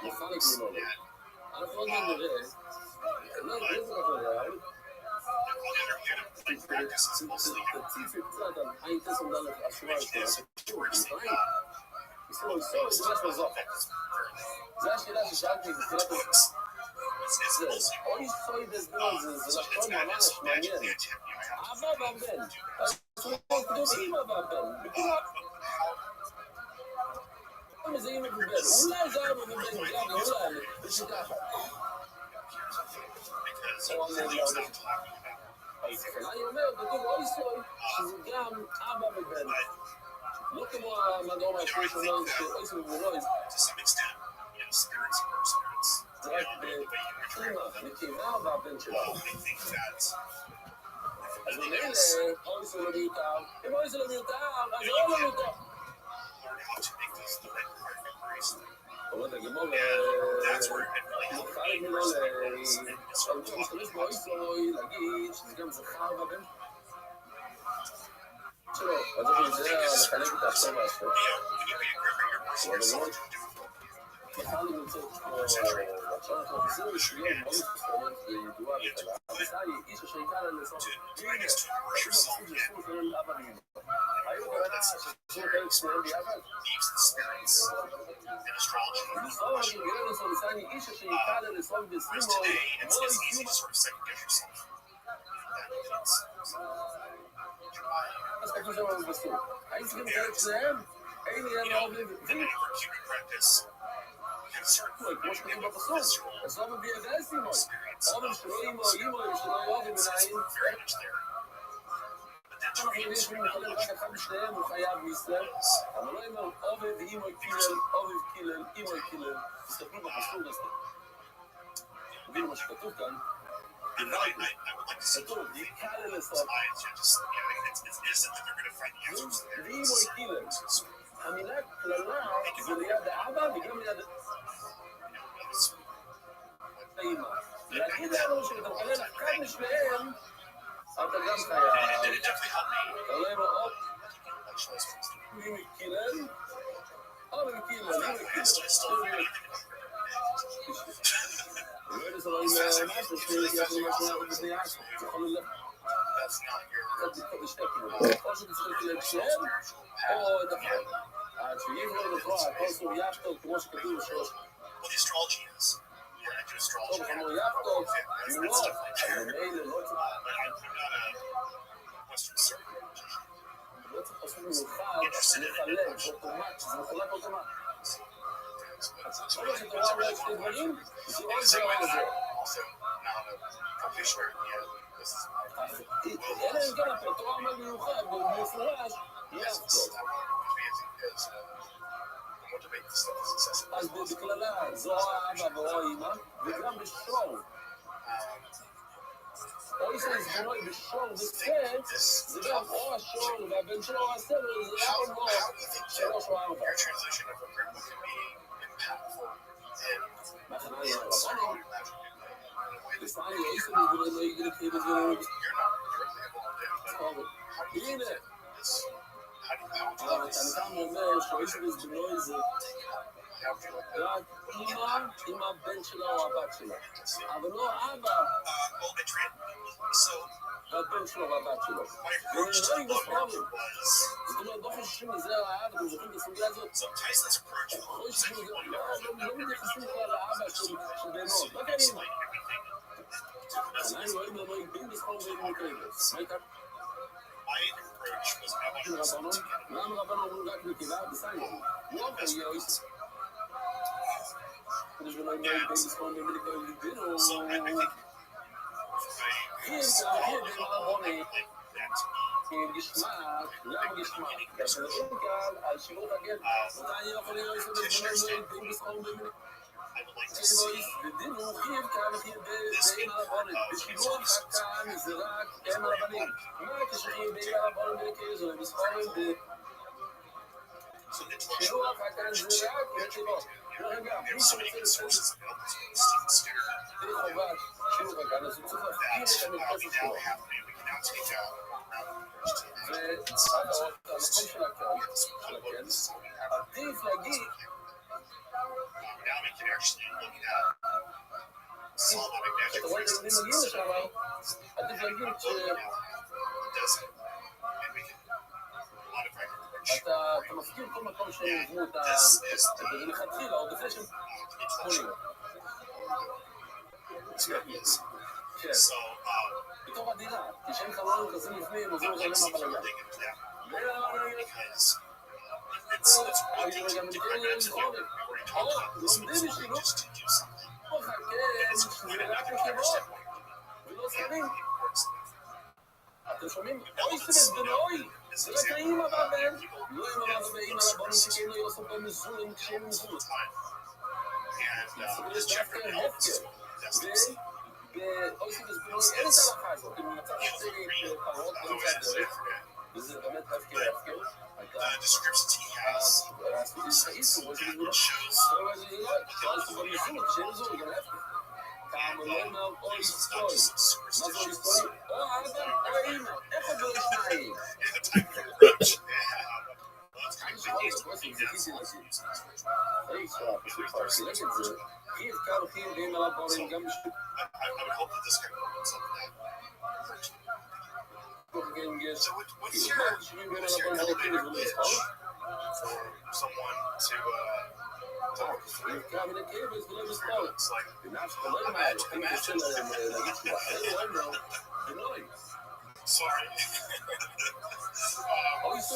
לחלק ממנו. אנחנו עוד נראה, לא זה ככה נראה, תציפי קצת על היית סונדל השורה שלך, זה ממש מזוף. זה השאלה ששאלתי בתחילת זה, אוי סוי בזבון, זה לשון ממש מעניין. אבא והבן, אז אמא והבן, בכולם. מזהים את הבן, אולי זה אבא ובן, אולי, בשככה. אני אומר, כתוב אוי סוי, שזה גם אבא ובן. לא כמו המדור מהשני שאומר שאוי סוי ובנוי, זה רק באמא, נתיבה והבן שלנו. אז ממילא, אוי סוי לא מיותר, אם אוי סוי לא מיותר, אז אוי לא מיותר. אומרת הגמור, חלק ממנו שאותו משתמש באוי סוי להגיד שזה גם זכר והבן שלו, אז איך יודע לחלק את האחר והאחר. אבל הגמור, בכלל היא נמצאת פה, עכשיו אנחנו חוזרים לשוויון מאוד מסתובבת וידועה וקלה. המסע היא איש אשר יקרא לנסות, הנה, שוב המסוג ששוב כולל אבא ואמא. האם הכוונה ששוב כולל שניהם ביחד? בסוף הגרגל לנסות מסעני איש אשר יקרא לנסות בסימו, בואי קיומה. אז ככה שם בסוף. האם צריכים לחלק שניהם? אין יהיה לא עובדים ותביאו. כמו שכתוב בפסוק, אז לא מביא את האסימוי. עובד שלא אימו, שלא יעובד ביניים. אנחנו יודעים שהוא מחלל רק אחד משניהם, הוא חייב מישראל. אבל לא אמר עובד ואימו קילל, עובד קילל, אימו קילל. תסתכלו בפסוק הזה. תבינו מה שכתוב כאן. כתוב, יקלל לסוף. ואימו קילל. המילה כללה זה ליד האבא וגם ליד האמא. להגיד לנו שאתה מחלל אחד משניהם, אתה גם חייב. אתה לא אמר עוד מי מקילל, או מי מקילל, מי מקילל. ואלה זה לא עם משהו, שיהיה משהו בפני עצמו. זה יכול ללכת. או שתצטרך ללכת שניהם, או את החיים. עד שיבנו לכוח, כל סוג יפתות, כמו שכתוב בשלוש. Well, the astrology is. Yeah, I do astrology. טוב, כמו יפתות, That's הוא לא, definitely אז true. ממילא לא צריך, But I'm not a Western certain magician. לא צריך לעשות מיוחד, לחלק, זה אוטומט, זה מחולק אוטומט. כל מה שתורה אומרת שתי דברים, זה עוד זה או זה. Also, not a practitioner. Yeah, this is אלא אם כן התורה אומרת מיוחד, במפורש, יפתות. אז בכללה, זו האבא ואו האמא, וגם בשור. או ישראל זבנוי בשור וספט, זה גם או השור והבן שלו או הסבל, זה אף פעם לא שלוש או ארבע. your translation of a prayer book can be impactful and מהכנה לרבנו, לפעמים או ישראל זבנוי לא יגלה כאילו זה לא you're not directly involved in. But how do you הנה, this? How would you like this? הנתן אומר שאו ישראל זבנוי זה How would you like that? רק אמא עם הבן שלה או הבת שלה, אבל לא אבא Well, I trained. So והבן שלו והבת שלו. my approach to the book was זאת אומרת, לא חושבים לזה האבא, אתם זוכרים את הסוגיה הזאת? so Tyson's approach לא was חושבים actually לזה, wonderful. לא מתייחסים כבר לאבא של בנות, לא קיימים. Explain everything to the אנחנו message. רואים לנו איבדים בסחור ואיבדים כאלה. מה הייתה? My approach was I wanted של this רבנו? to get למה רבנו אומרים רק נקבה? בסדר. לא קיים. כדי שלא יהיה איבדים בסחור ואיבדים כאלה. so I think גשמק, למה גשמק? כאשר מדברים כאן על שירות הגט, מתי יכול להיות שבזמן בסחור ואיבדים? I would like to see ודין הוא חייב כאן בין הרבנים. בשילוח כאן זה רק הם הרבנים. מה כשחייב בין הרבנים ולכאלה? מספרים so the בשילוח כאן זה רק בנתיבות. רגע, מי there's so many שרוצה good לצאת sources available to me. Stephen Skinner. בלי חובת שילוח כאן, אז הוא צריך להפקיד את That המרכז we now שלו. have. We can now take out והמקום של הקהל, עדיף להגיד, now we can actually look at Solomonic magic, אתה for רואה את הילדים instance. מגיעים לשם, עדיף להגיד Does it? And we can modify the approach. שאתה מפקיר כל מקום שהם יבנו את זה לכתחילה, עוד לפני שהם חולים. כן, So, בתוך הדירה, כשאין חלון כזה לפנים, אז הוא let's see if עולה you're מהבלגן. digging into that because it's one thing to I got to do. We've already talked about this, but it's one thing just to do something. It's a point enough to understand what you're doing. And the importance of it. אתם שומעים? אוי סבס בנוי! זה רק האמא והבן. לא אמא ואמא לבונים שכן לא יעשו פה מזולים כשהם מזולים. And זה דווקא הפקר. באוי סבס בנוי אין את ההלכה הזאת. אם מצא שצריך פרות באמצע הדרך, וזה באמת הפקר. the descriptions he has האיסור, זה בגבולות. shows אז הוא גם מזול, כשהם מזול, גם הפקר. פעם לא אומר אוי it's not סטוי. just some מה זה אוי superstitions. סטוי? או האבא או האמא. איך עוד לא שניים? And the type of approach. Well, it's kind of the case with the deaths. I would hope that this kind of opens up that approach. So what's your elevator pitch for someone to work through? It's like, imagine. Sorry. What's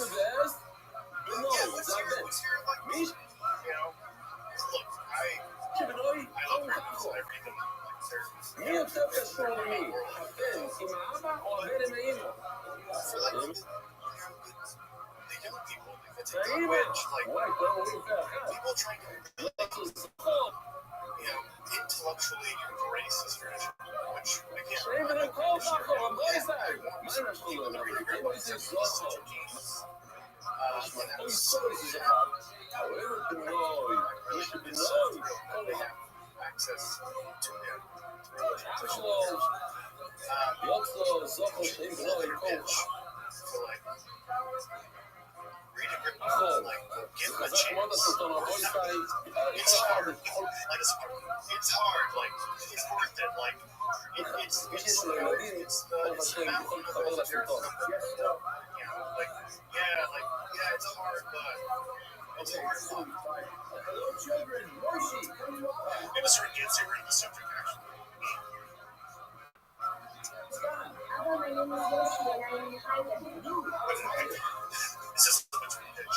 your like, you know, look, I love miracles. I read them like there's מי יותר קשור למי? הבן עם האבא או הבן עם האמא? for like the young people, if it's a good האמא! witch, like וואי, כבר אומרים ככה. people trying to זכות, intellectually embrace this tradition, which again, שהם בנים כל כך רבוי זי. מה הם נשאו לו? הם עושים זכות. אוי סוי זה זכות. האוהב את בנוי. יש בנוי. כל אחד. access to him. אח שלו. יוצא זכות שהם בנוי כל כך. So like reading your book, like give him a חזק מאוד chance. הסרטון, רבוי זי. It's hard. Like it's hard. Like it's worth it. Like it's יש לילדים, ברוך השם, יכול להתחבר לסרטון. you know, like yeah, it's hard, but Hello, children. Mercy, come to our house. It was sort of dancing around the subject, actually. Abba, my name is Yoshi and I am in Highland. This is so much of a pitch.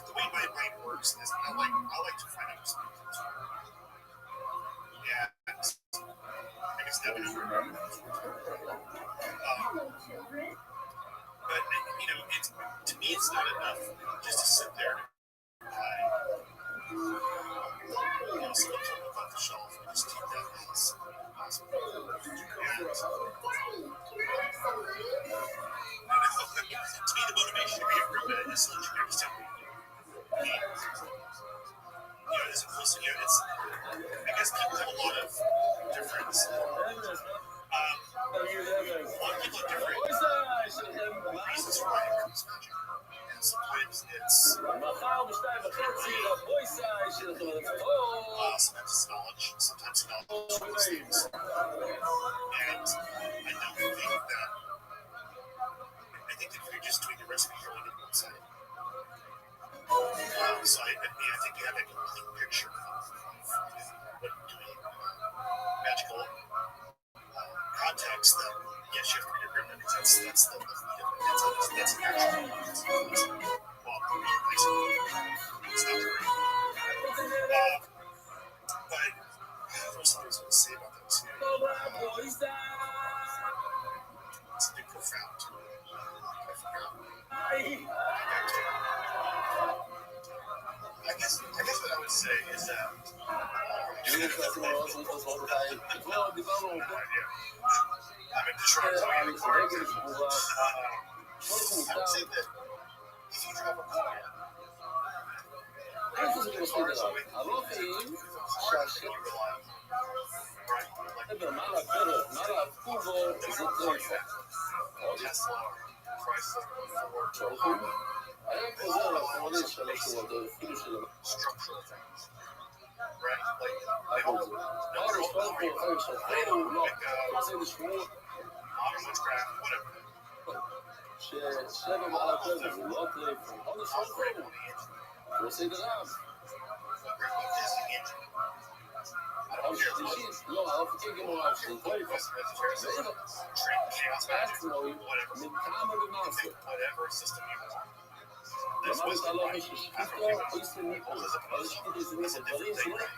The way my brain works is I like to find out something. Yeah, I guess that would be but you know, it's to me, it's not enough just to sit there and someone come up off the shelf and just take that as possible. And to me, the motivation to be a group is so that you understand what you do. You know, as opposed to, you know, it's, I guess people have a lot of different, a lot of people have different reasons why it comes magic. And sometimes it's, sometimes it's knowledge, sometimes knowledge for those things. And I think that if you're just doing the recipe, you're only one side. So I think you have a complete picture of what doing magical context that yes, you have to read a group because that's the that's an actual well, basically it's not great. But there's something I was going to say about that too. Something profound. I guess what I would say is that I'm in Detroit, so I'm in quarantine. I would say that if you drop a coin, Tesla, Chrysler, Ford, structural things, right? Like modern witchcraft, whatever. Chaos magic, whatever system you want. There's wisdom, right? As opposed to it's a different thing, right?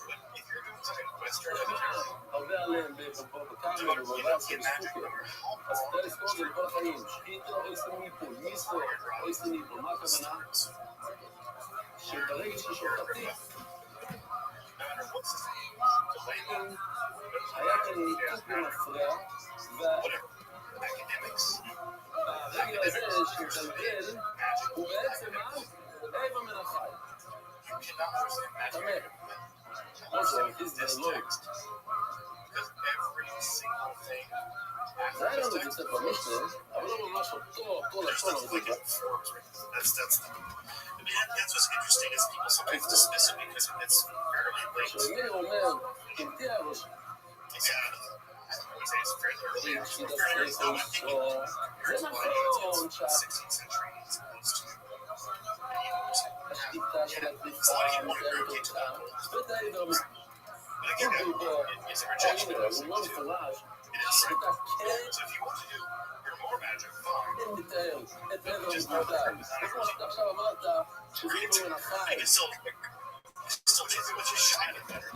But if you're doing something Western, you don't get magic no matter how whatever. Academics. You cannot understand magic. Also, this text, because every single thing after this text, there's stuff like it forms, right? That's what's interesting is people sometimes dismiss it because it's fairly late. Yeah, I would say it's fairly early. Actually, fairly early. I'm thinking here's why it's 16th century as opposed to it's like you want to gravitate to that goal. But again, it's a rejection of those things too. It is right. So if you want to do your more magic, fine. But just know that it's not everything. I can still do it, which is shining better.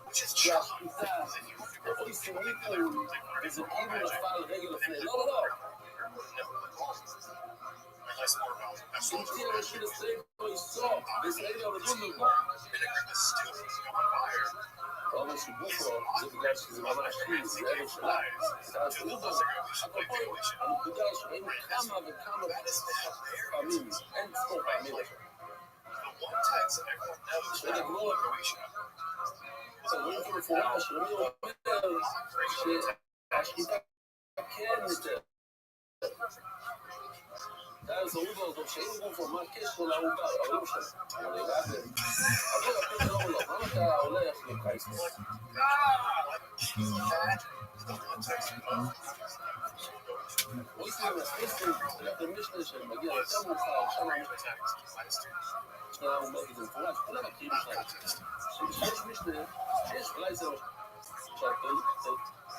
Which is charming. Because if you want to do everything better, they want to do more magic. They never look wrong. Unless more about absolutely magic. אז העובר אותו, שאין גופו, מה הקשר לעובר? אבל לא משנה. אבל הגעתם. אבל הפרק לא עולה. למה אתה הולך לקייס? רואים המשנה שמגיע יותר מאוחר, שם המשנה אומר את זה מפורש, כולם מכירים שיש משנה, שיש אולי זה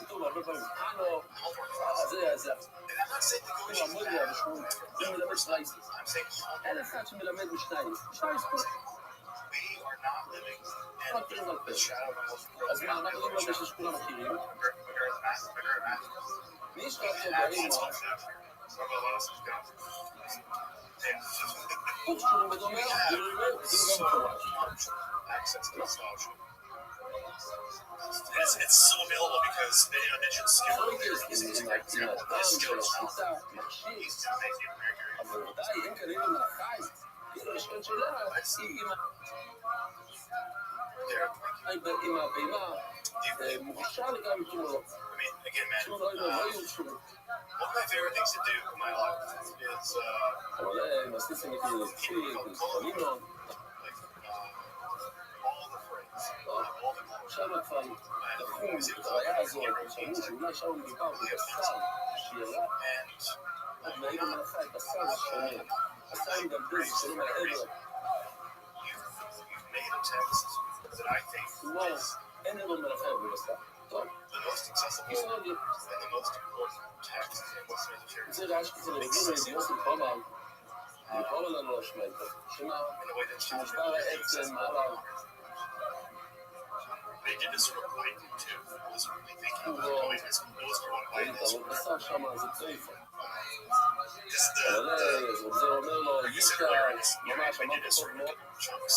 כתוב הרבה פעמים, אנו, זה כתוב המודיה ושמונה, זה מלמד שרייסס. אין אחד שמלמד משנייס, משנייס כולה. לא מכירים על פרק. אז מה, אנחנו יודעים למה שכולם מכירים? מי יש לך באימא? הוא מדומה, זה גם מפורש. It's so available because they should skip the skills. אבל ודאי, אין כאלה מלאכי. כאילו, יש כאן שאלה, עם הבהמה, מוכשר לגמרי כאילו, One of my favorite things to do in my life is all the phrase, all the שם כבר תחום את החוויה הזאת, שאמרו שאולי שם מדובר בבשר שירה, עד מעבר מלאכה את בשר השונה, בשר מדבר שלא מעבר. כלומר, אין עבר מלאכה בבשר. טוב, היסטוריה. זה רעש כזה לרגיל לידיעות לפרמר, לפרמר לנו השמלת, שמושבר העצם מעבר. They did this sort of lightning too. I was really thinking about going to school. Those were one lightning. אבל בשר שם זה צייפה. Just זה אומר לו, ישע, ממש they did אמרת this טוב sort מאוד. of chunks.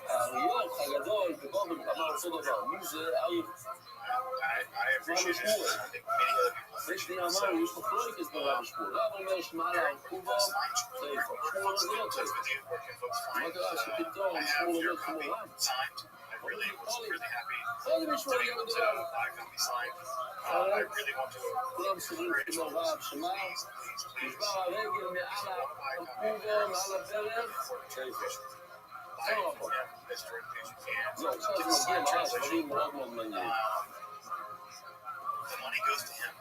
האריות הגדול בגובל אמר אותו דבר, מי זה אריות? I appreciate it. I think many other people זה שנייה אמרנו, יש מחלוקת ברב שמואל. רב אומר שמעלה הרכובו, צייפה. שמואל זה לא צייפה. מה קרה שפתאום שמואל אומר כמו רב? I really was really happy זה משמעו to be גם able to גדול. got me signed. I really want to כולם סוגרים כמו רב, שמה? נשבר הרגל מעל הרכובו, מעל הברך, צייפה. לא, עכשיו זה מגיע ממש דברים מאוד מאוד מעניינים. The money goes to him.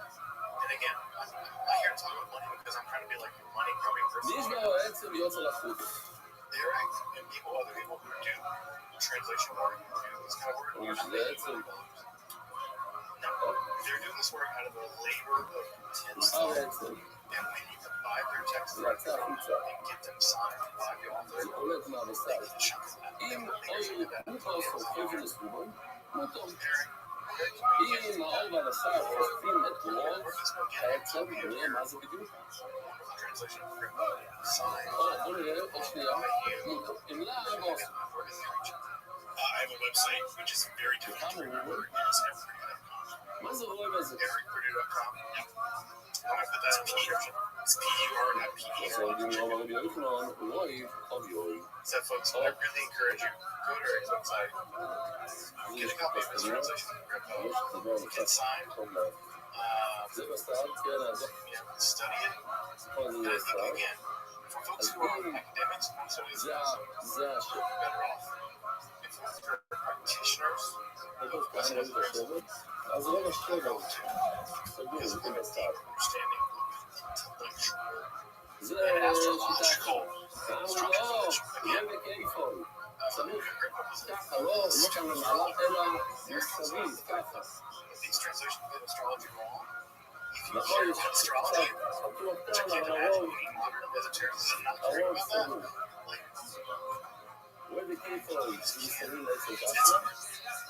And again, I'm not here to talk about money because I'm trying to be like a money grubbing person. מי יש בעצם יוצא לחוץ? There are other people who do translation work, who do this kind of work. בעצם, No, they're doing this work out of the labor of tens מה of בעצם? and when you can buy their text זה יצא החוצה. and get them signed by the author, זה הולך מהבשר. the chunk of that. אם הוא כבר סופר ולסבובון, הוא טוב. Very convenient. אם האור והבשר חושפים את רוב העצם, נראה מה זה בדיוק. Translation signed. בוא נראה עוד שנייה. אם לא, בוא. I have a website which is very difficult to remember. It's every.com. מה זה רואה בזה? Everypurdue.com. Yep. I'm gonna put that in the description. It's PUR, not PER. אז יודעים למה רבי יוחנן, רוי, אביוי. So, folks, I really encourage you go to Eric's website, get a copy of his translation of the Greco, get signed, זה בשר, כן, אז study it. פה זה And I בשר. think again, for folks who are academics, so it's זה השם. better off. If you're practitioners, איפה כאן רואים את השבט? אז רוב השבט. סגור, זה בשר. understanding intellectual זה and שיטה astrological אחת. אמרו לו, יהיה בכיפון. צריך ככה, לא כאן למעלה, אלא מסביב, ככה. these translations get astrology wrong. If you נכון, care יש about astrology, חלקו which I אותם, can't אבל imagine הרוב, any modern militaries are not caring הרוב about that. סגור. Like, יהיה בכיפון, מסביב לעצם it's ככה.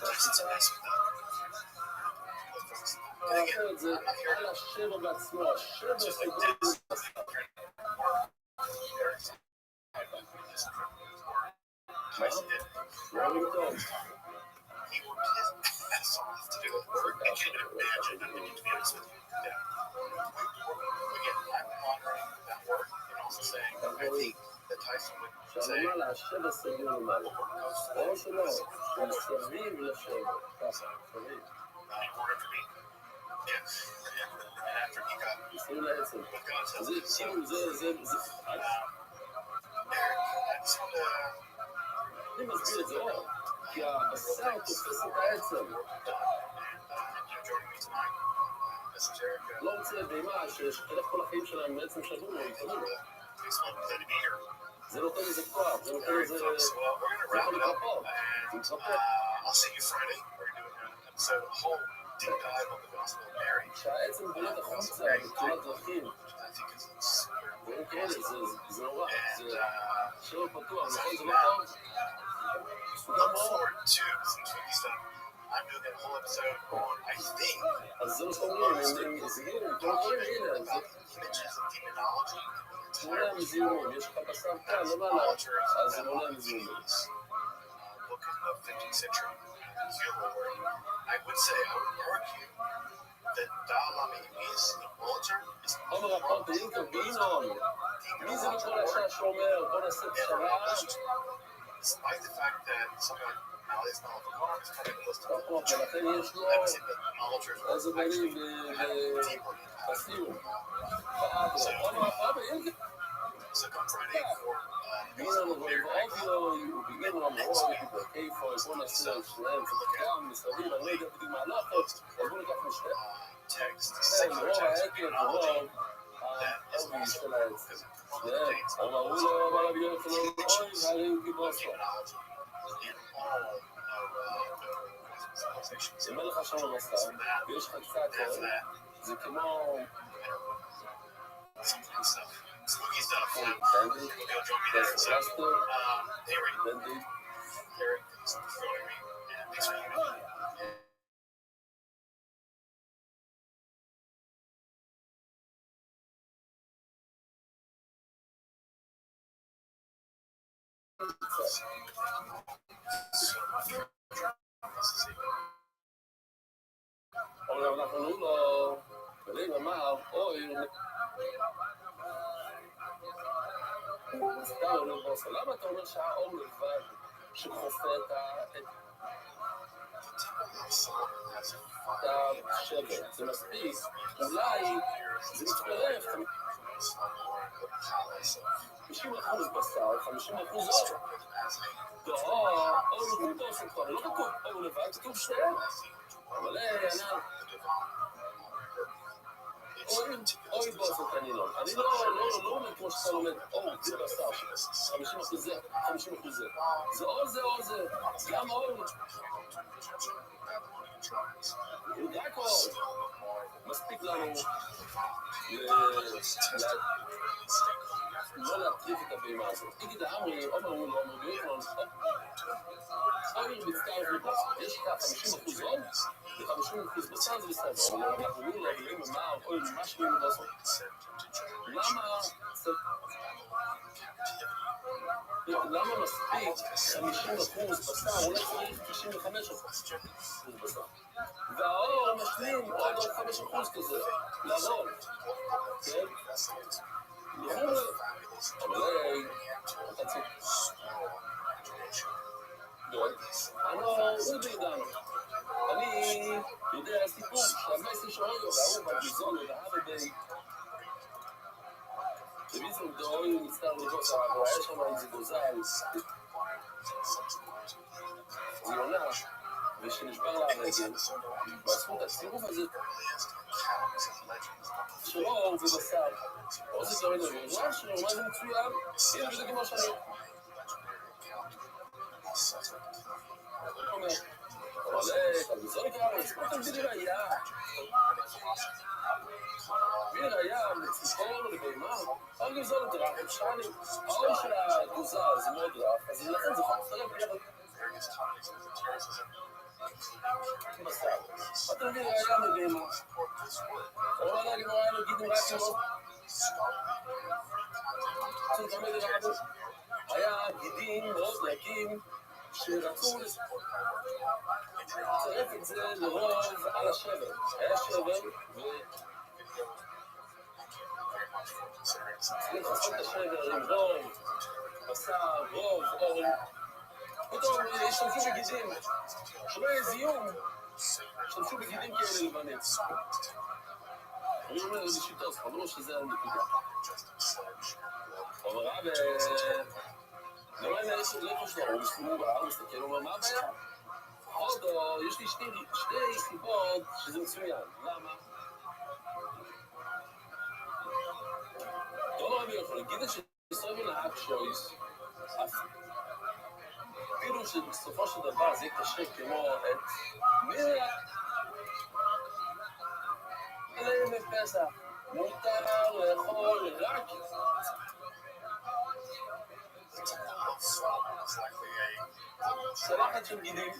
there's a mess with that. And again, אחרת זה I'm not here על השבע בעצמו, השבע just like סגור. this. Tyson did. רבי טוב. He worked his ass off to do it. I can't even imagine. I mean, to be honest with you. Yeah. Again, I'm honoring that work and also saying I think that Tyson would say למעלה, השבע סגור למעלה. או שלא, מסביב לשבע. ככה, מסביב. in order for me. Yeah. And after he got מסתכלים לעצם. זה כאילו, זה... אני מסביר את זה עוד, כי הבשר תופס את העצם. לא רוצה בהמה שתלך כל החיים שלהם בעצם שבור או יתקדמו. זה נותן איזה כוח, זה נותן איזה... זה יכול להתרפות. זה מתרפות. שהעצם בולט החוצה בתחילת דרכים. דברים כאלה, זה נורא. זה שלא פתוח, נכון? זה לא טוב? Look forward to some spooky stuff. I'm doing a whole episode on, I think, אז זה אומרים, הם זיהום, כל הדברים האלה. images of demonology. מונע מזיהום, יש לך בשר כאן למעלה, אז זה מונע מזיהום. Book of 15th century Hero, I would say, I would argue that Dalai Lama's altar is אומר הפרט אינקר בינון, מי זה בכל השעה שאומר, בוא נעשה פשרה? despite the fact that somebody now is not the one is coming close to the נכון, ולכן יש לו I would say that the altars are איזה actually בנים deeply impactful. בסיום. אומר הפרט אינקר So come Friday for בינון, אבל באודיו, בגין למרור, איפה, בוא נעשה שלהם, גם מסביב, אני לא יודע בדיוק מה הלכות, אז בוא ניקח משתה. text, כן, secular רוב text, העקב, רוב that is האובי also של העץ. because it כן, אבל הוא לא אמר להביא את זה, אוי, והרי הוא גיבור שלו. demonology in all of civilizations. אומר לך שם במסע, ויש לך קצת, זה כמו... Some fun stuff. Spooky stuff. בנדי, You'll join me there. So, פלסטר, hey, Ray, בנדי, Eric, thanks for joining me. And thanks for emailing me. אבל אנחנו אומרים לו, ולאים אמר, אוי, סתם אומר בוסו, למה אתה אומר שהאור לבד שחופה את השבר? זה מספיק, אולי זה מתפרף, 50% בשר, 50% אור. אור הוא בוסו כבר, לא כתוב אור לבד, כתוב שתיהם. אבל ענן, אוי בוסו קנילון, אני לא אומר כמו שאתה לומד, אור זה בשר, 50% זה, 50% זה. זה או זה או זה, גם אור. רק אור. מספיק לנו לא להטריף את הבהמה הזאת. תגיד האמרי, עומר הוא לא אומר ביום, אוי מצטער לבוסו, יש לך 50% אור? ו-50% בשר זה בסדר, אבל אנחנו אומרים לו, אלוהים אמר, אוי, מה שווים לבוסו? למה מספיק 50% בשר, אולי צריך 95% בשר? והאור משלים עוד 5% כזה, לרוב, כן? לכן, אבל אתה צריך. הוא בעידנו. אני יודע סיפור שהמייסר שאויו והאור בגזון ובהרבי בביזון דאויו מצטער לבוס הרב, הוא היה שם איזה גוזל זיונה ושנשבר לה הרגל ועשו את הסירוף הזה שלא אור ובשר או זה דברים לבוס שלו, מה זה מצוין? הנה בדיוק כמו שאני אומר אבל זה לא נקרא, זה לא תמיד ראייה. מי ראייה לציפור לבהמה? אבל גם זה לא דרך, אפשרני. האור של הגוזל זה מאוד דרך, אז לכן זה יכול להצטרף ביחד. בשר. אתה מבין ראייה מבהמה. אבל לא נגיד ראייה לגידים רק מאוד. זאת אומרת לרעבו. היה גידים מאוד להקים שרצו לצרף את זה לרוב על השבר. היה שבר צריך לעשות את השבר עם רוב, בשר, רוב, אור. פתאום השתמשו בגידים, שלא יהיה זיום, השתמשו בגידים כאלה לבנים. אני אומר איזה שיטות, חדרו שזה הנקודה. אבל רבי, זה לא היה איפה שלו, הוא מסתובב בהר, מסתכל, הוא אומר, מה הבעיה? עוד, יש לי שתי סיבות שזה מצוין. למה? לא רבי יכול להגיד את שישראל מנהג שויס, אפילו שבסופו של דבר זה יהיה קשה כמו את מילה עליהם בפסח. מותר לאכול רק צלחת של גידים.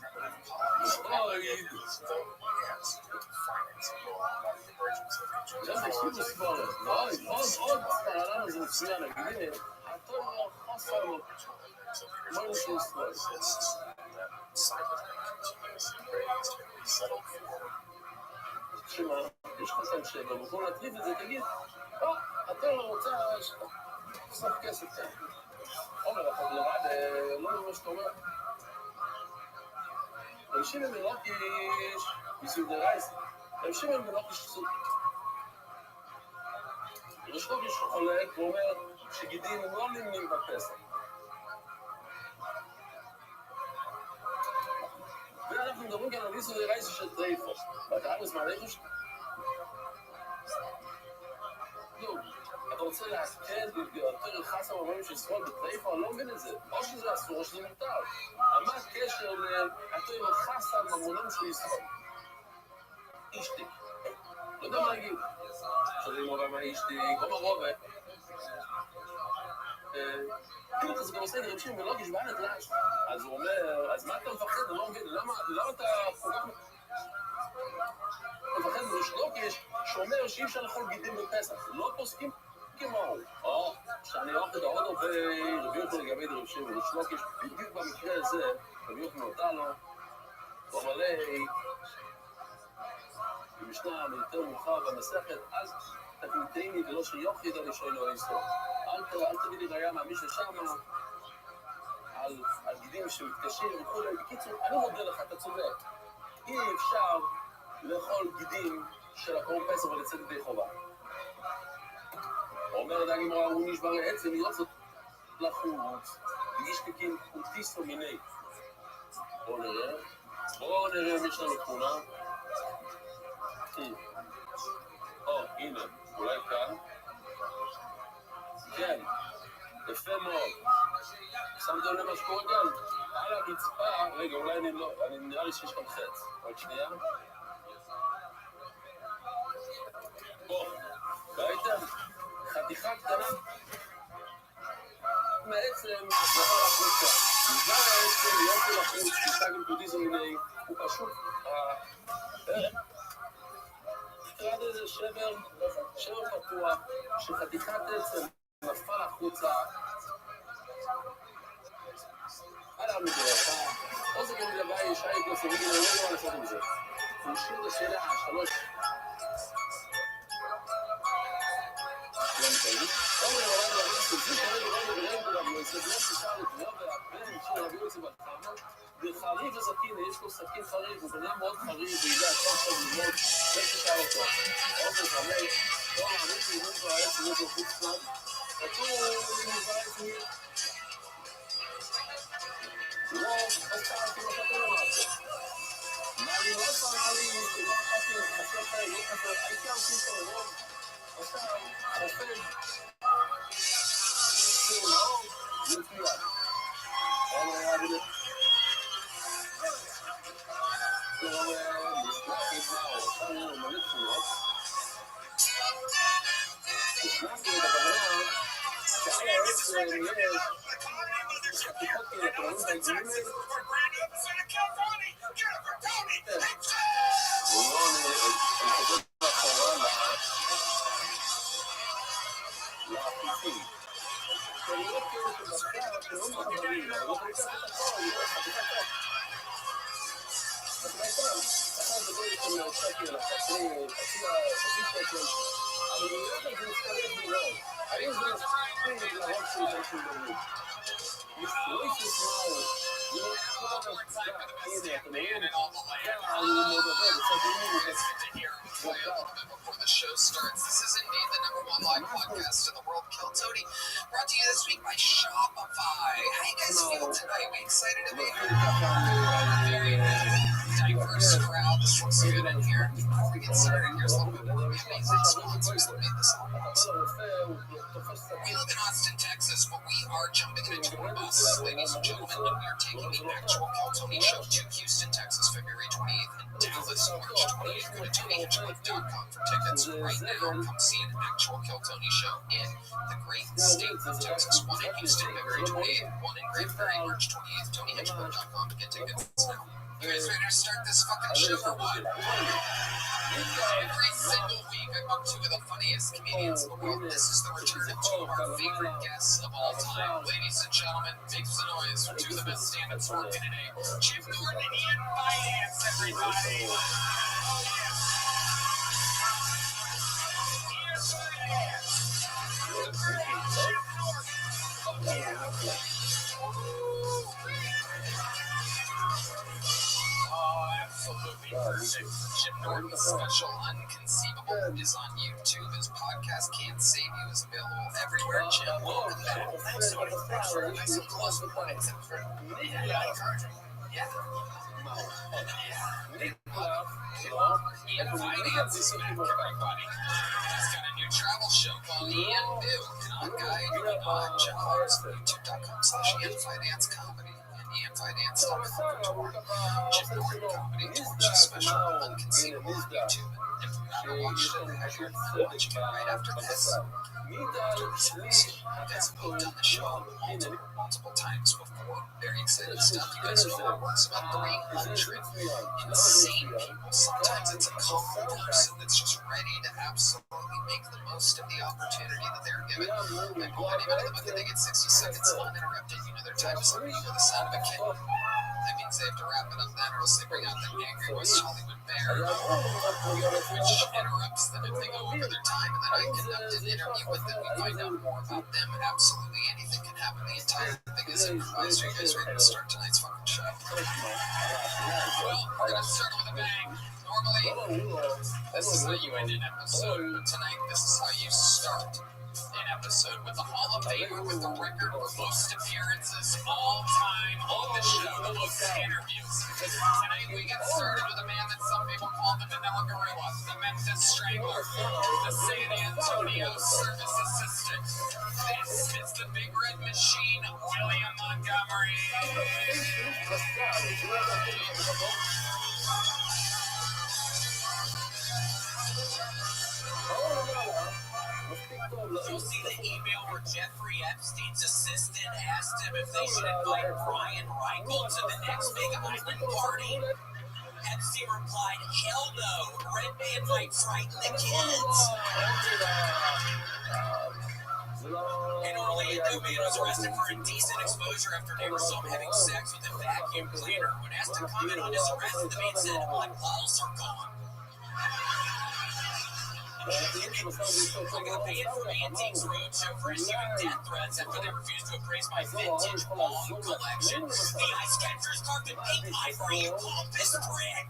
אוי, זה סוג ספורת. אוי, עוד ספרלנו זה מצוין, הגידים. הטוב חסר לו. מה נשאר ספורת? שמה, יש חסם שבא, בכל להטריף את זה, תגיד, אתה לא רוצה שתחסך כסף כאן. אומר, אתה לבד, לא יודע מה שאתה אומר. אנשים הם מלוקיש, מסוג דרייס, אנשים הם מלוקיש סוג. רשקוביש חולק ואומר שגידים הם לא נמנים בפסח. ואנחנו מדברים כאן על מסוג דרייס של טרייפו. ואתה ארז מעליך אתה רוצה להסכן יותר חסה אומרים שספול בטרייפו, אני לא מבין את זה. או שזה אסור או שזה מותר. מה הקשר לאתר חסה ממונם של ישראל? אישתיק. לא יודע מה להגיד. שזה עם רובה מה אישתיק, או מרובה. כאילו כזה גם עושה את רבשים ולא גשבן את לאש. אז הוא אומר, אז מה אתה מפחד? אני לא מבין. למה אתה כל כך... מפחד מרשלוקיש שאומר שאי אפשר לאכול גידים בפסח. לא פוסקים כמו, או שאני אוכל את העוד הרבה רביעות לגבי דרבשים ורשלוקיש, בדיוק במקרה הזה, רביעות מאותה לו, ואומרי, במשנה יותר מאוחר במסכת, אז תקנתני ולא שיוכיד על אישוי לא איסו. אל תביא לי ראיה מהמישהו שמה, על גידים שמתקשים וכו'. בקיצור, אני מודה לך, אתה צודק. אי אפשר לאכול גידים של הקרוב פסח ולצאת ידי חובה. אומר הדג אמרה, הוא נשבר לעצם, יוצא לחוץ, ויש כקים אוטיסטו מיני. בואו נראה אם יש לנו תמונה. הנה, אולי כאן. כן, יפה מאוד. שמתם למה שקורה כאן? על הרצפה, רגע, אולי אני נראה לי שיש כאן חץ. עוד שנייה. בוא, ראיתם? חתיכה קטנה מעצם נפל החוצה. נבא העצם יופי לחוץ, תשתג עם בודיזם מיני, הוא פשוט קראת איזה שבר פתוח שחתיכת עצם נפל החוצה על המדרכה. או זה גם דבר ישי את נוספים, אני לא יודע מה לעשות עם זה. הוא שיר לשאלה, 3 אומר הרב הרב שזה כרגע לא נראה בלב זה לא ששר לקרוא והבן של רבי יוצא בתחמה וחריף הזקין, יש לו סכין חריף, הוא בנה מאוד חריף וידע טוב ללמוד וששר אותו אופן חמי, לא מעריך לימוד בעץ לימוד בחוץ צד כתוב לימוד בעץ מי לא, עשתה כאילו שאתה לא מעצה מה לי לא פעם לי, לא חפתי חסר חיים, לא חסר, הייתי עושים פה לרוב עשתה חופד זה מאוד מצוין אבל היה בזה טוב, מסלחת נאו עשינו מלא תכונות נכנסנו בכוונה שעל העצם יש חתיכות כאלה קוראים בעגולים האלה אני חוזר באחורה לאפיסים כנראה כאלה שבחר שלא מחברים אבל לא חלקת את הכל, אני רואה חתיכה טוב חתיכה אחת זה בואי לכם מהשקל, חצי שקל אבל אני רואה את זה מסתלט מאוד האם זה מספיק לרוטשילד איזשהו דברים לא ישמעו לא כל הנה אתם רואים אני מדבר בצד ימין before the show starts. by Shopify. How you guys feel tonight? We excited to be here? Very diverse crowd. This looks good in here. Before we get started, here's a little bit more amazing sponsors that made this all possible. We live in Austin, Texas, but we are jumping in a tour bus, ladies and gentlemen, and we are taking the actual Keltoni show to Houston, Texas, February 28th, and Dallas, March 28th. Go to TonyHitchcock.com for tickets right now. Come see an actual Keltoni show in the great state of Texas. One in Houston, February 28th, one in Great Prairie, March 28th. TonyHitchcock.com to get tickets now. You guys ready to start this fucking show or what? Every single week I book two of the funniest comedians in the world. This is the return of two of our favorite guests of all time. Ladies and gentlemen, make some noise for two of the best stand-ups working today. Jim Gordon and Ian Finance, everybody. Here's Finance. The great Jim Gordon. Oh, absolutely perfect. Jim Norton's special Unconceivable is on YouTube. His podcast Can't Save You is available everywhere. Jim, welcome back. Thanks so much. Thanks for nice and close to the point. Yeah, encouraging. Yeah. Ian Finance is back, everybody. He's got a new travel show called Ian Duke on Guide on Jobs. YouTube.com/IanFinanceComedy. IanFinance.com. Jim Gordon Comedy Tour, which is special, Unconceivable on YouTube. If you've never watched it, I hear I'm watching it right after this. You guys have both done the show multiple times before. Very exciting stuff. You guys know it works about 300 insane people. Sometimes it's a calm person that's just ready to absolutely make the most of the opportunity that they're given. I pull anybody in the book and they get 60 seconds uninterrupted. You know their time is up. You know the sound of a kitten. That means they have to wrap it up then, or else they bring out the angry West Hollywood bear, which interrupts them if they go over their time, and then I conduct an interview with them. We find out more about them. Absolutely anything can happen. The entire thing is improvised. Are you guys ready to start tonight's fucking show? Well, we're going to start with a bang. Normally, this is how you end an episode, but tonight, this is how you start an episode with the Hall of Famer with the record for most appearances all time on the show, the most interviews. Tonight we get started with a man that some people call the Manila Gorilla, the Memphis Strangler, the San Antonio Service Assistant. This is the Big Red Machine, William Montgomery. You'll see the email where Jeffrey Epstein's assistant asked him if they should invite Brian Reichel to the next Big Island party. Epstein replied, hell no, Red Man might frighten the kids. And Orlando man was arrested for indecent exposure after neighbors saw him having sex with a vacuum cleaner. When asked to comment on his arrest, the man said, my balls are gone. Look at the band from Antiques Roadshow for receiving death threats after they refused to appraise my vintage bong collection. The ice catchers carved in pink ivory, you pompous prick.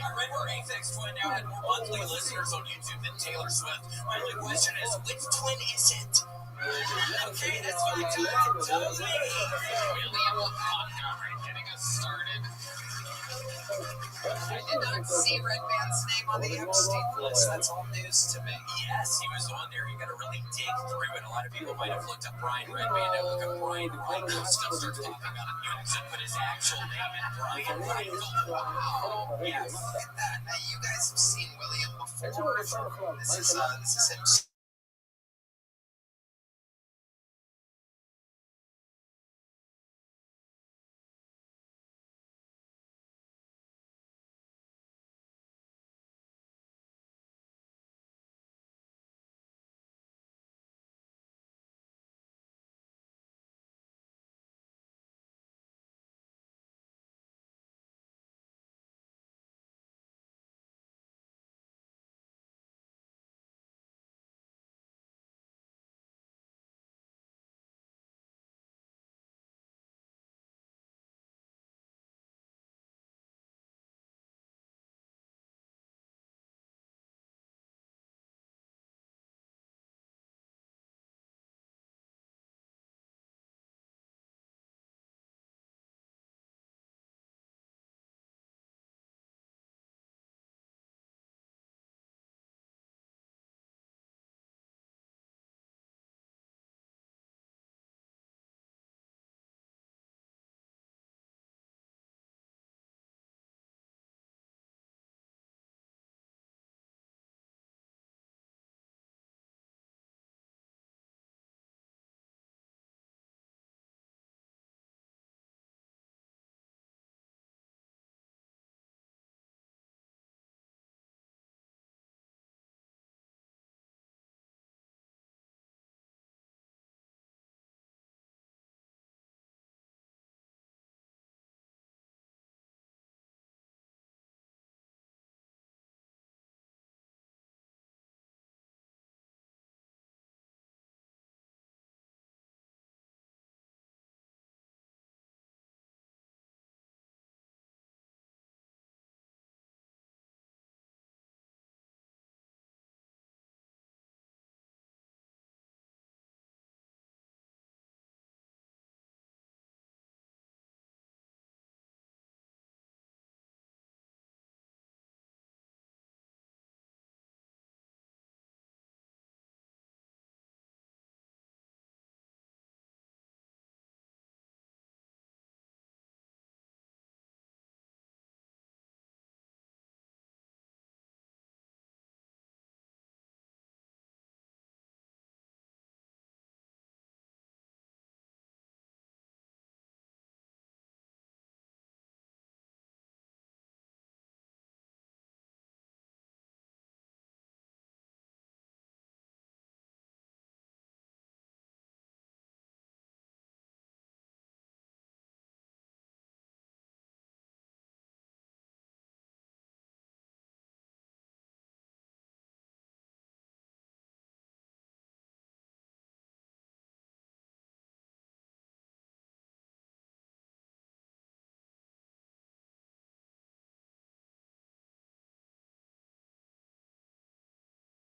I read her Aphex Twin now had more monthly listeners on YouTube than Taylor Swift. My only question is, which twin is it? Okay, that's fine. Totally. William Montgomery getting us started. I did not see Red Man's name on the Epstein list. That's all news to me. Yes, he was on there. You got to really dig through it. A lot of people might have looked up Brian Redman and look up Brian Reichel. Stuff starts popping on the news and put his actual name in. Brian Reichel. Wow. Yes. Look at that. Now, you guys have seen William before. This is him